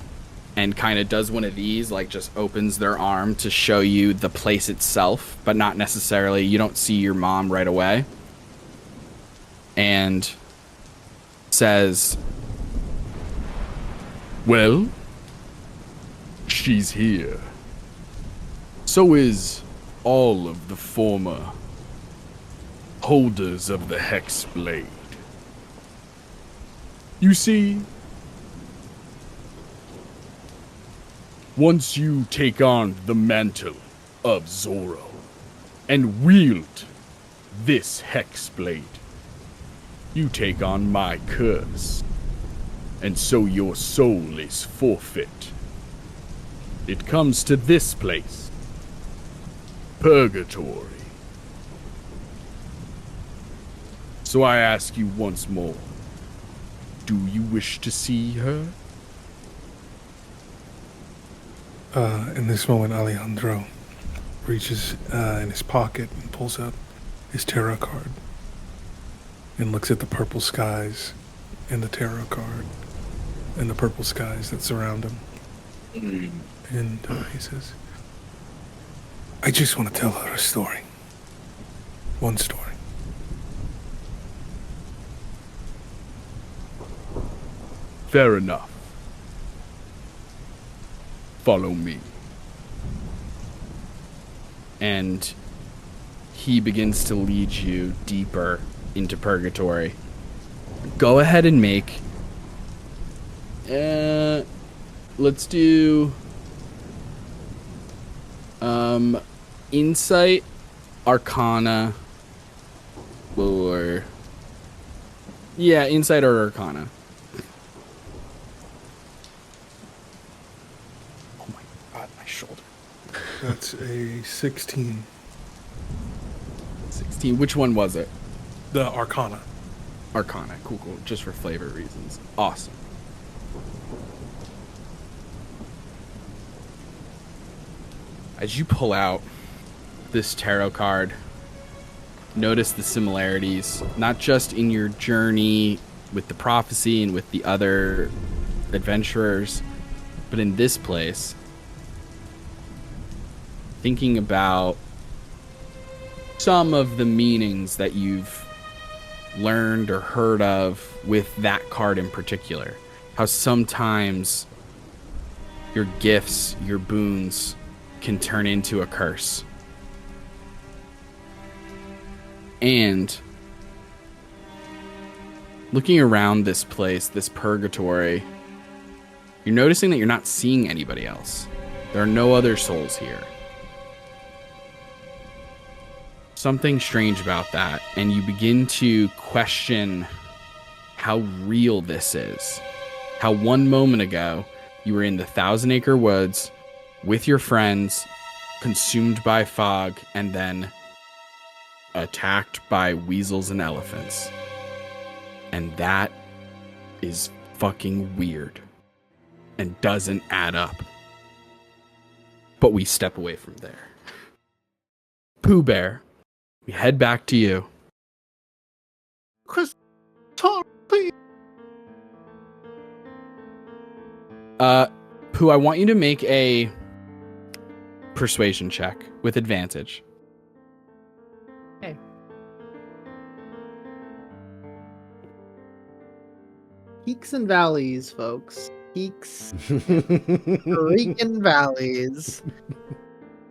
Speaker 1: and kind of does one of these, like just opens their arm to show you the place itself, but not necessarily, you don't see your mom right away. And says,
Speaker 7: well, she's here. So is all of the former holders of the Hex Blade. You see, once you take on the mantle of Zorro and wield this Hex Blade, you take on my curse, and so your soul is forfeit. It comes to this place, Purgatory. So I ask you once more, do you wish to see her?
Speaker 2: In this moment, Alejandro reaches in his pocket and pulls out his tarot card and looks at the purple skies and the tarot card and the purple skies that surround him. And he says, I just want to tell her a story. One story.
Speaker 7: Fair enough. Follow me.
Speaker 1: and he begins to lead you deeper into purgatory. Go ahead and make let's do insight, arcana, or insight or arcana. Oh my god, my shoulder.
Speaker 2: That's a 16.
Speaker 1: 16. Which one was it?
Speaker 2: The arcana.
Speaker 1: Arcana. Cool. Just for flavor reasons. Awesome. As you pull out this tarot card, notice the similarities, not just in your journey with the prophecy and with the other adventurers, but in this place. Thinking about some of the meanings that you've learned or heard of with that card in particular. How sometimes your gifts, your boons, can turn into a curse. And looking around this place, this purgatory, you're noticing that you're not seeing anybody else. There are no other souls here. Something strange about that, and you begin to question how real this is. How 1 moment ago, you were in the Thousand Acre Woods with your friends, consumed by fog, and then attacked by weasels and elephants. And that is fucking weird and doesn't add up. But we step away from there. Pooh Bear, we head back to you.
Speaker 6: Chris, talk, please.
Speaker 1: Pooh, I want you to make a persuasion check with advantage.
Speaker 6: Okay. Peaks and valleys, folks. Peaks, freaking valleys.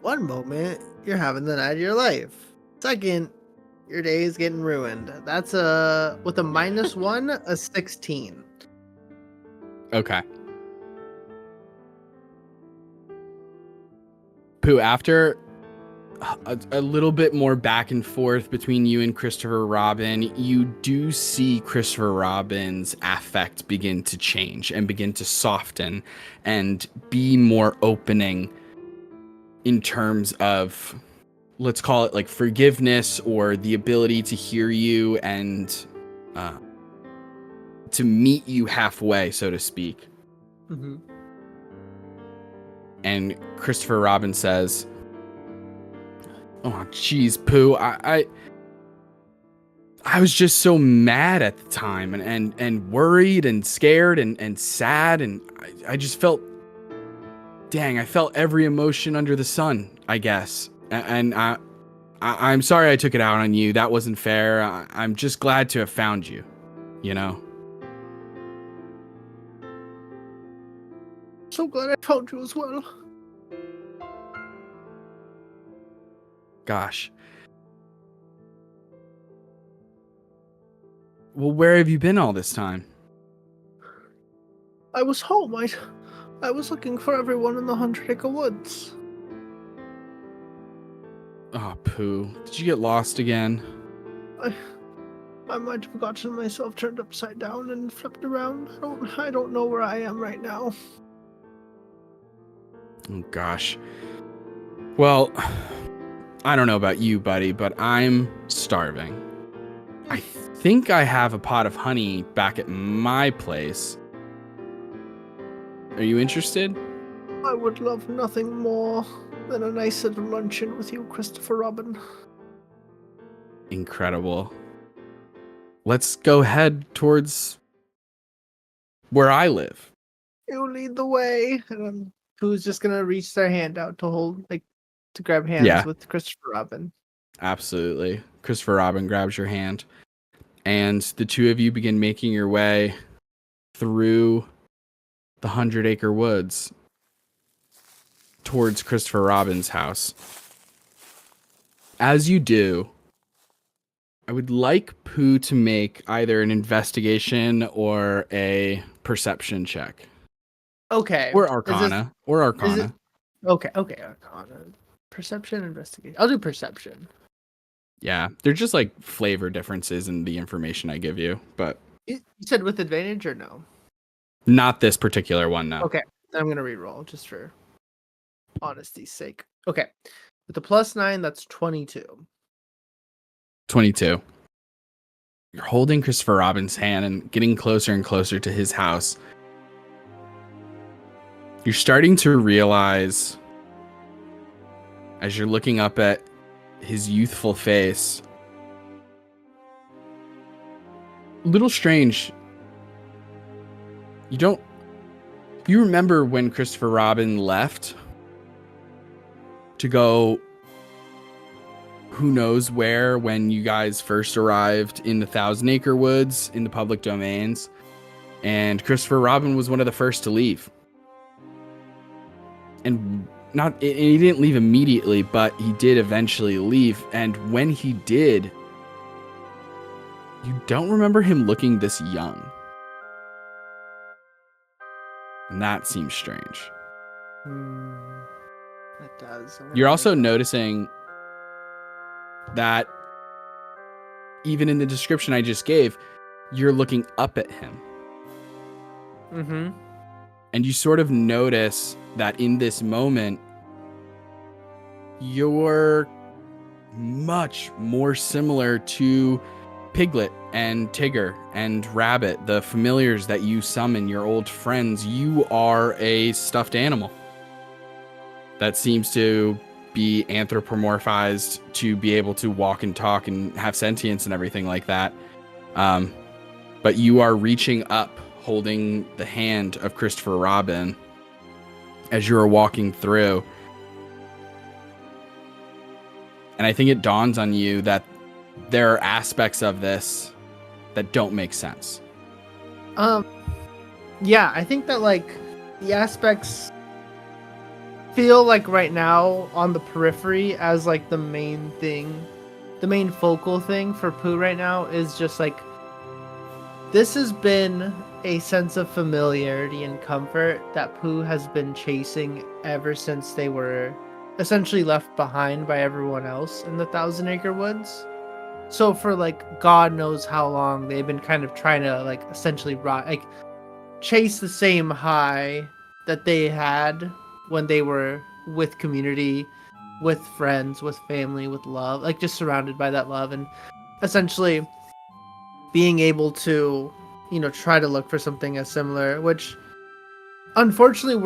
Speaker 6: 1 moment, you're having the night of your life. Second, your day is getting ruined. That's with a -1, a 16.
Speaker 1: Okay. Pooh, after a little bit more back and forth between you and Christopher Robin, you do see Christopher Robin's affect begin to change and begin to soften and be more opening in terms of, let's call it like forgiveness or the ability to hear you and to meet you halfway, so to speak.
Speaker 6: Mm-hmm.
Speaker 1: And Christopher Robin says, "Oh, geez, Pooh, I was just so mad at the time and worried and scared and sad, and I just felt, dang, I felt every emotion under the sun, I guess. And I'm sorry I took it out on you. That wasn't fair. I'm just glad to have found you, you know?"
Speaker 6: So glad I found you as well.
Speaker 1: Gosh. Well, where have you been all this time?
Speaker 6: I was home. I was looking for everyone in the 100 Acre Woods.
Speaker 1: Oh, Pooh, did you get lost again?
Speaker 6: I might have gotten myself turned upside down and flipped around. I don't know where I am right now.
Speaker 1: Oh, gosh. Well, I don't know about you, buddy, but I'm starving. I think I have a pot of honey back at my place. Are you interested?
Speaker 6: I would love nothing more than a nice little luncheon with you, Christopher Robin.
Speaker 1: Incredible. Let's go head towards where I live.
Speaker 6: You lead the way. And who's just gonna reach their hand out to hold, like, to grab hands with Christopher Robin.
Speaker 1: Absolutely. Christopher Robin grabs your hand, and the two of you begin making your way through the 100 Acre Woods towards Christopher Robin's house. As you do, I would like Pooh to make either an investigation or a perception check.
Speaker 6: Okay.
Speaker 1: Or Arcana.
Speaker 6: Okay, Arcana. Perception, investigation. I'll do perception.
Speaker 1: Yeah, they're just like flavor differences in the information I give you, but
Speaker 6: You said with advantage or no?
Speaker 1: not this particular one, no.
Speaker 6: Okay, then I'm gonna reroll just for honesty's sake. Okay, with the +9, that's 22.
Speaker 1: 22. You're holding Christopher Robin's hand and getting closer and closer to his house. You're starting to realize, as you're looking up at his youthful face, a little strange. You remember when Christopher Robin left to go who knows where when you guys first arrived in the Thousand Acre Woods in the public domains, and Christopher Robin was one of the first to leave. And he didn't leave immediately, but he did eventually leave. And when he did, you don't remember him looking this young. And that seems strange.
Speaker 6: It does.
Speaker 1: You're also noticing that even in the description I just gave, you're looking up at him.
Speaker 6: Mm-hmm.
Speaker 1: And you sort of notice that in this moment, you're much more similar to Piglet and Tigger and Rabbit, the familiars that you summon, your old friends. You are a stuffed animal that seems to be anthropomorphized to be able to walk and talk and have sentience and everything like that. But you are reaching up, holding the hand of Christopher Robin as you are walking through. And I think it dawns on you that there are aspects of this that don't make sense.
Speaker 6: Yeah, I think that like the aspects feel like right now on the periphery as like the main thing, the main focal thing for Pooh right now is just like this has been a sense of familiarity and comfort that Pooh has been chasing ever since they were essentially left behind by everyone else in the Thousand Acre Woods. So for like God knows how long they've been kind of trying to like essentially chase the same high that they had when they were with community, with friends, with family, with love, like just surrounded by that love, and essentially being able to, you know, try to look for something as similar, which unfortunately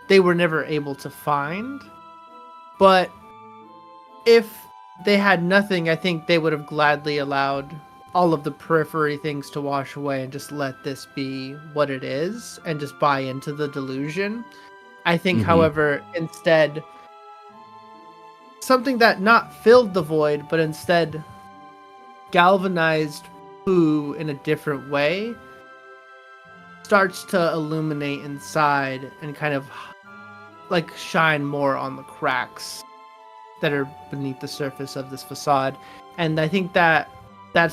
Speaker 6: they were never able to find. But if they had nothing, I think they would have gladly allowed all of the periphery things to wash away and just let this be what it is and just buy into the delusion. I think, however, instead, something that not filled the void, but instead galvanized Pooh in a different way starts to illuminate inside and kind of like shine more on the cracks that are beneath the surface of this facade. And I think that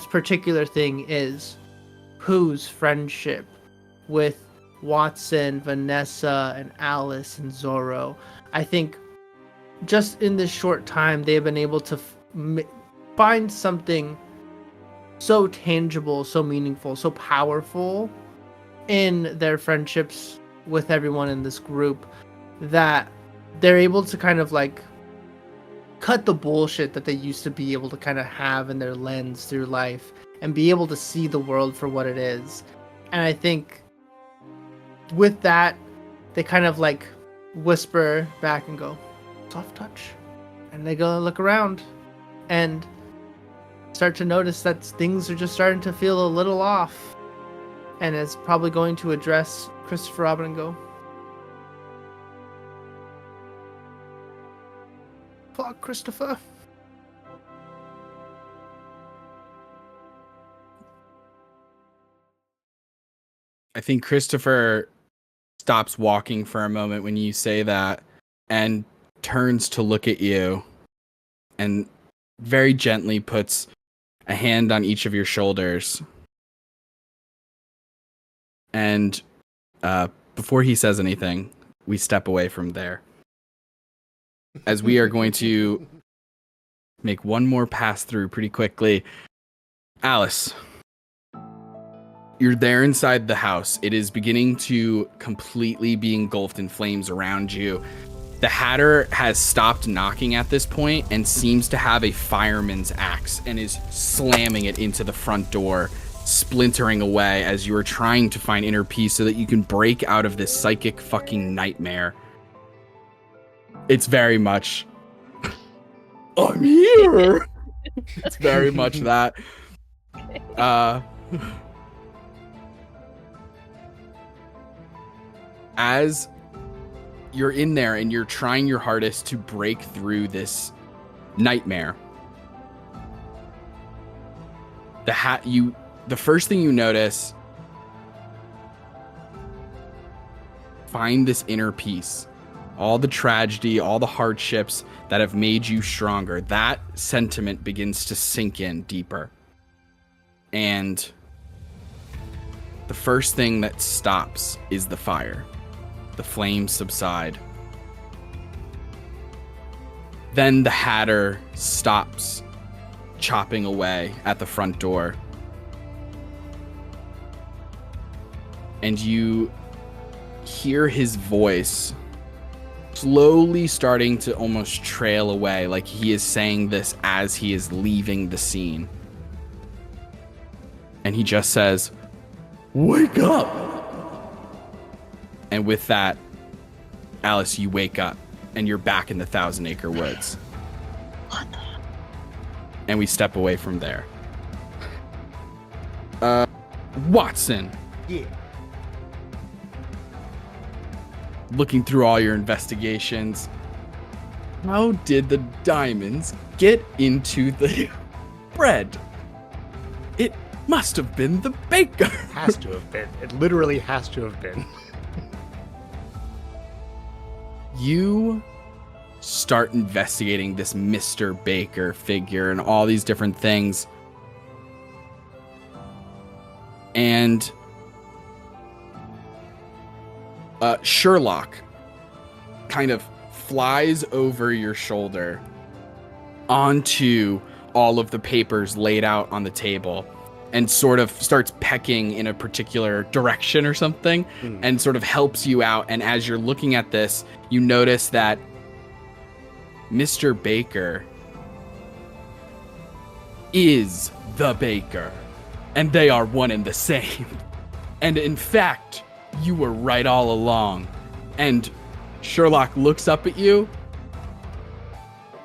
Speaker 6: particular thing is Pooh's friendship with Watson, Vanessa, and Alice and Zorro. I think just in this short time, they've been able to find something so tangible, so meaningful, so powerful in their friendships with everyone in this group that they're able to kind of like cut the bullshit that they used to be able to kind of have in their lens through life and be able to see the world for what it is. And I think with that, they kind of like whisper back and go, soft touch. And they go look around and start to notice that things are just starting to feel a little off. And it's probably going to address Christopher Robin and go, fuck, Christopher.
Speaker 1: I think Christopher stops walking for a moment when you say that and turns to look at you and very gently puts a hand on each of your shoulders. And before he says anything, we step away from there, as we are going to make one more pass through pretty quickly. Alice, you're there inside the house. It is beginning to completely be engulfed in flames around you. The Hatter has stopped knocking at this point and seems to have a fireman's axe and is slamming it into the front door, splintering away as you are trying to find inner peace so that you can break out of this psychic fucking nightmare. It's very much, I'm here. It's very much that. As you're in there and you're trying your hardest to break through this nightmare, the first thing you notice, find this inner peace. All the tragedy, all the hardships that have made you stronger, that sentiment begins to sink in deeper. And the first thing that stops is the fire. The flames subside. Then the Hatter stops chopping away at the front door. And you hear his voice slowly starting to almost trail away, like he is saying this as he is leaving the scene. And he just says, "Wake up!" And with that, Alice, you wake up and you're back in the Thousand Acre Woods.
Speaker 5: What the?
Speaker 1: And we step away from there. Watson.
Speaker 3: Yeah.
Speaker 1: Looking through all your investigations, how did the diamonds get into the bread? It must have been the baker.
Speaker 3: Has to have been. It literally has to have been.
Speaker 1: You start investigating this Mr. Baker figure and all these different things. And Sherlock kind of flies over your shoulder onto all of the papers laid out on the table and sort of starts pecking in a particular direction or something and sort of helps you out. And as you're looking at this, you notice that Mr. Baker is the baker, and they are one and the same. And in fact, you were right all along. And Sherlock looks up at you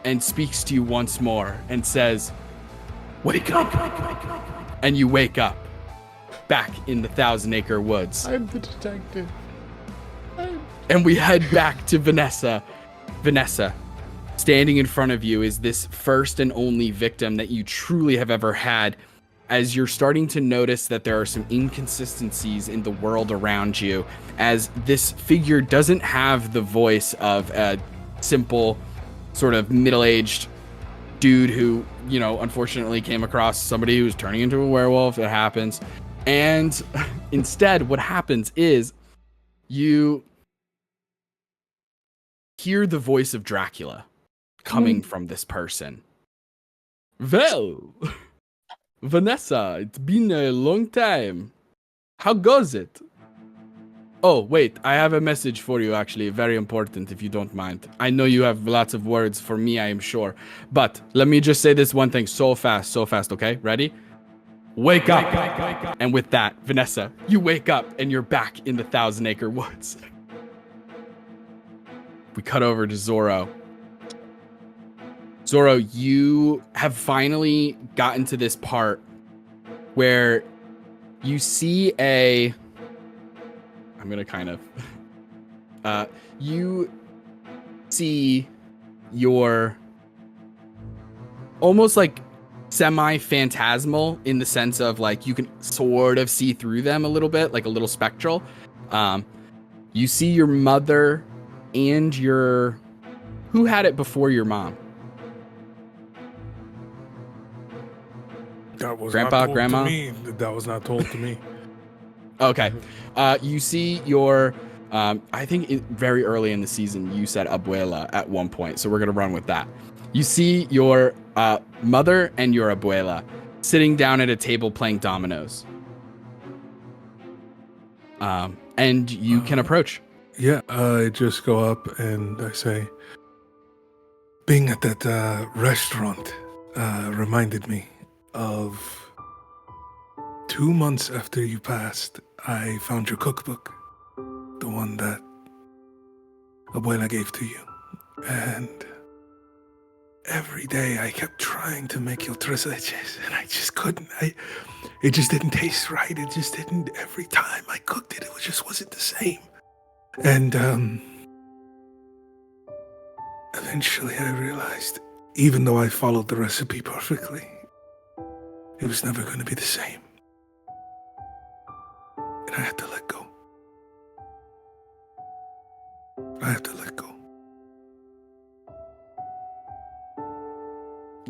Speaker 1: and speaks to you once more and says, "Wake up!" And you wake up back in the Thousand Acre Woods.
Speaker 3: I'm the detective.
Speaker 1: And we head back to Vanessa. Vanessa, standing in front of you is this first and only victim that you truly have ever had, as you're starting to notice that there are some inconsistencies in the world around you, as this figure doesn't have the voice of a simple sort of middle-aged dude who, you know, unfortunately came across somebody who's turning into a werewolf. It happens. And instead, what happens is you hear the voice of Dracula coming from this person. Well, Vanessa, it's been a long time. How goes it? Oh, wait, I have a message for you, actually, very important, if you don't mind. I know you have lots of words for me, I am sure. But let me just say this one thing so fast, okay? Ready? Wake up! And with that, Vanessa, you wake up and you're back in the Thousand Acre Woods. We cut over to Zorro. Zorro, you have finally gotten to this part where you see I'm going to kind of... you see your... almost like semi-phantasmal in the sense of like you can sort of see through them a little bit, like a little spectral. You see your mother and your... Who had it before your mom?
Speaker 2: That was
Speaker 1: Grandpa,
Speaker 2: not told
Speaker 1: Grandma?
Speaker 2: to me. That was not told to me.
Speaker 1: Okay. You see your... I think very early in the season, you said abuela at one point, so we're going to run with that. You see your mother and your abuela sitting down at a table playing dominoes. And you can approach.
Speaker 2: Yeah, I just go up and I say, being at that restaurant reminded me of 2 months after you passed, I found your cookbook, the one that Abuela gave to you. And every day I kept trying to make your tres leches, and I just couldn't. It just didn't taste right. It just didn't. Every time I cooked it, it just wasn't the same. And eventually I realized, even though I followed the recipe perfectly, it was never going to be the same. And I had to let go. I had to let go.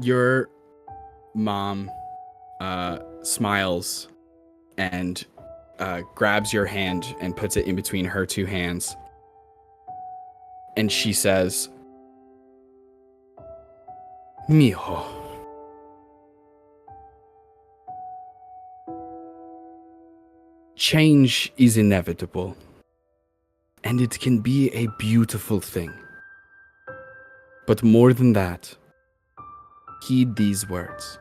Speaker 1: Your mom smiles and grabs your hand and puts it in between her two hands. And she says, Mijo, change is inevitable, and it can be a beautiful thing. But more than that, heed these words.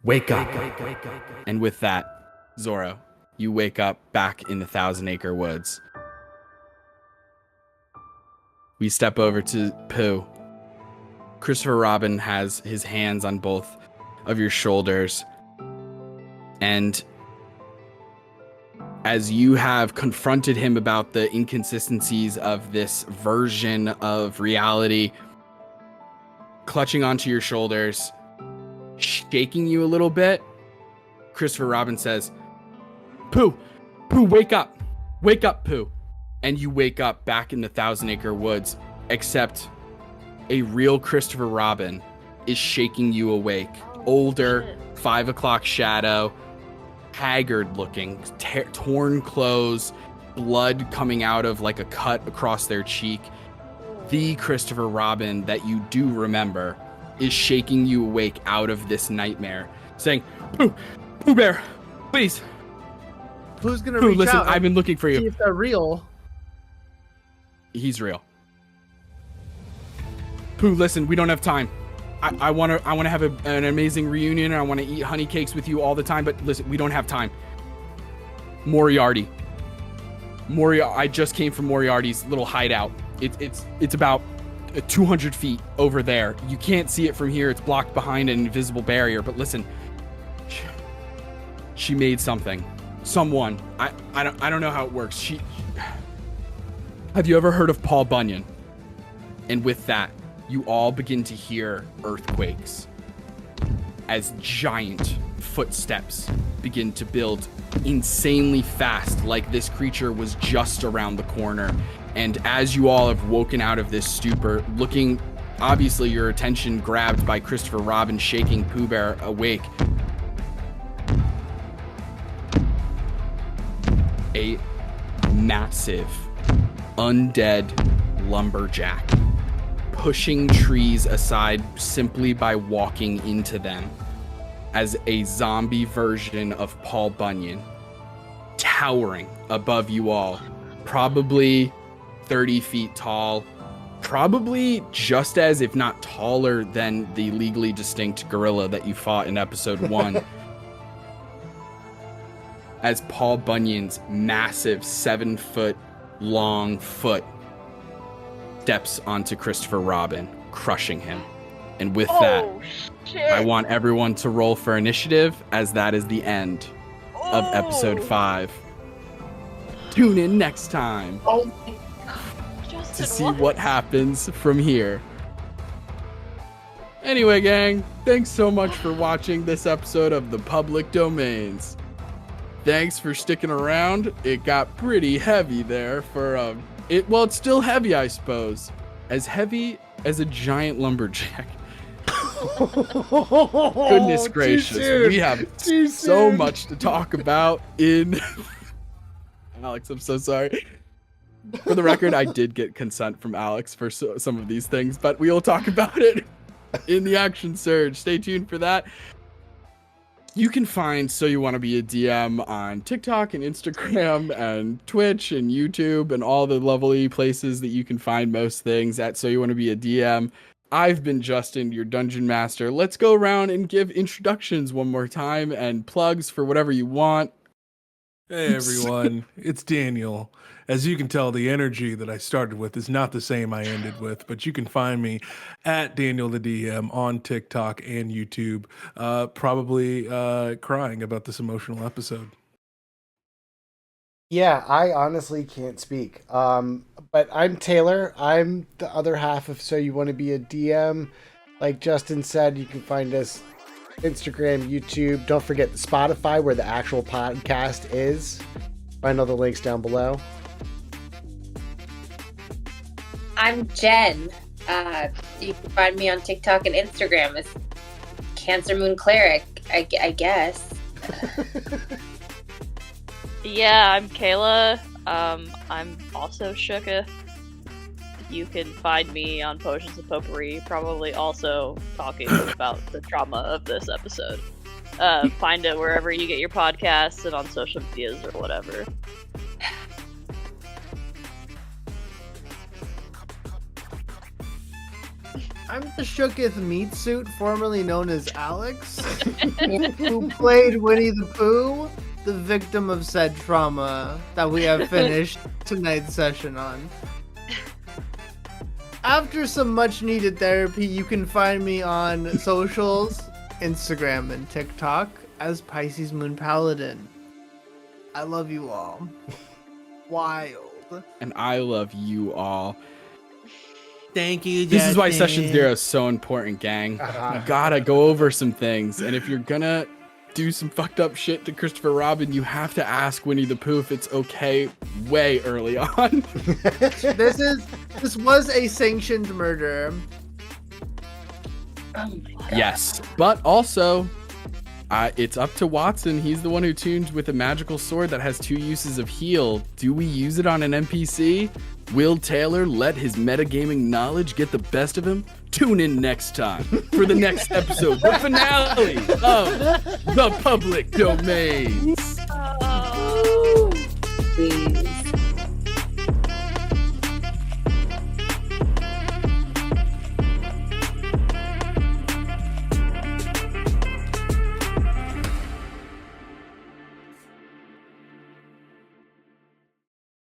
Speaker 1: Wake up. And with that, Zorro, you wake up back in the Thousand Acre Woods. We step over to Pooh. Christopher Robin has his hands on both of your shoulders. And as you have confronted him about the inconsistencies of this version of reality, clutching onto your shoulders, shaking you a little bit, Christopher Robin says, Pooh, wake up. Wake up, Pooh. And you wake up back in the Thousand Acre Woods, except a real Christopher Robin is shaking you awake. Older, 5 o'clock shadow, haggard looking, torn clothes, blood coming out of like a cut across their cheek. The Christopher Robin that you do remember is shaking you awake out of this nightmare, saying, Pooh Bear, please.
Speaker 6: Who's gonna
Speaker 1: Pooh,
Speaker 6: reach
Speaker 1: listen,
Speaker 6: out?
Speaker 1: I've been looking for
Speaker 6: See
Speaker 1: you.
Speaker 6: if they're real.
Speaker 1: He's real. Pooh, listen, we don't have time. I want to have an amazing reunion, and I want to eat honey cakes with you all the time, but listen, we don't have time. Moriarty, I just came from Moriarty's little hideout. It's about 200 feet over there. You can't see it from here. It's blocked behind an invisible barrier, but listen, she made something. Someone. I don't know how it works. Have you ever heard of Paul Bunyan? And with that, you all begin to hear earthquakes as giant footsteps begin to build insanely fast, like this creature was just around the corner. And as you all have woken out of this stupor, looking, obviously your attention grabbed by Christopher Robin shaking Pooh Bear awake, a massive undead lumberjack pushing trees aside simply by walking into them, as a zombie version of Paul Bunyan, towering above you all, probably 30 feet tall, probably just as, if not taller than, the legally distinct gorilla that you fought in episode 1. As Paul Bunyan's massive 7-foot long foot steps onto Christopher Robin, crushing him. And with that,
Speaker 5: shit.
Speaker 1: I want everyone to roll for initiative, as that is the end of episode 5. Tune in next time to see what happens from here. Anyway, gang, thanks so much for watching this episode of The Public Domains. Thanks for sticking around. It got pretty heavy there for it's still heavy, I suppose. As heavy as a giant lumberjack. Goodness gracious. We have so much to talk about in Alex, I'm so sorry. For the record, I did get consent from Alex for some of these things, but we will talk about it in the Action Surge. Stay tuned for that. You can find So You Want to Be a DM on TikTok and Instagram and Twitch and YouTube and all the lovely places that you can find most things at So You Want to Be a DM. I've been Justin, your Dungeon Master. Let's go around and give introductions one more time and plugs for whatever you want.
Speaker 2: Hey everyone, it's Daniel. As you can tell, the energy that I started with is not the same I ended with, but you can find me at Daniel the DM on TikTok and YouTube, probably crying about this emotional episode.
Speaker 3: Yeah, I honestly can't speak. But I'm Taylor. I'm the other half of So You Want to Be a DM. Like Justin said, you can find us Instagram, YouTube. Don't forget Spotify, where the actual podcast is. Find all the links down below.
Speaker 4: I'm Jen. You can find me on TikTok and Instagram as Cancer Moon Cleric, I guess.
Speaker 5: Yeah, I'm Kayla. I'm also Shuka. You can find me on Potions of Potpourri, probably also talking about the trauma of this episode. Find it wherever you get your podcasts and on social medias or whatever.
Speaker 6: I'm the Shooketh Meat Suit, formerly known as Alex, who played Winnie the Pooh, the victim of said trauma that we have finished tonight's session on. After some much needed therapy, you can find me on socials, Instagram and TikTok as Pisces Moon Paladin. I love you all. Wild.
Speaker 1: And I love you all.
Speaker 2: Thank you,
Speaker 1: This is why Session 0 is so important, gang. You gotta go over some things. And if you're gonna do some fucked up shit to Christopher Robin, you have to ask Winnie the Pooh if it's okay way early on.
Speaker 6: This was a sanctioned murder.
Speaker 4: Oh my god.
Speaker 1: Yes, but also, it's up to Watson. He's the one who tuned with a magical sword that has 2 uses of heal. Do we use it on an NPC? Will Taylor let his metagaming knowledge get the best of him? Tune in next time for the next episode, the finale of The Public Domains.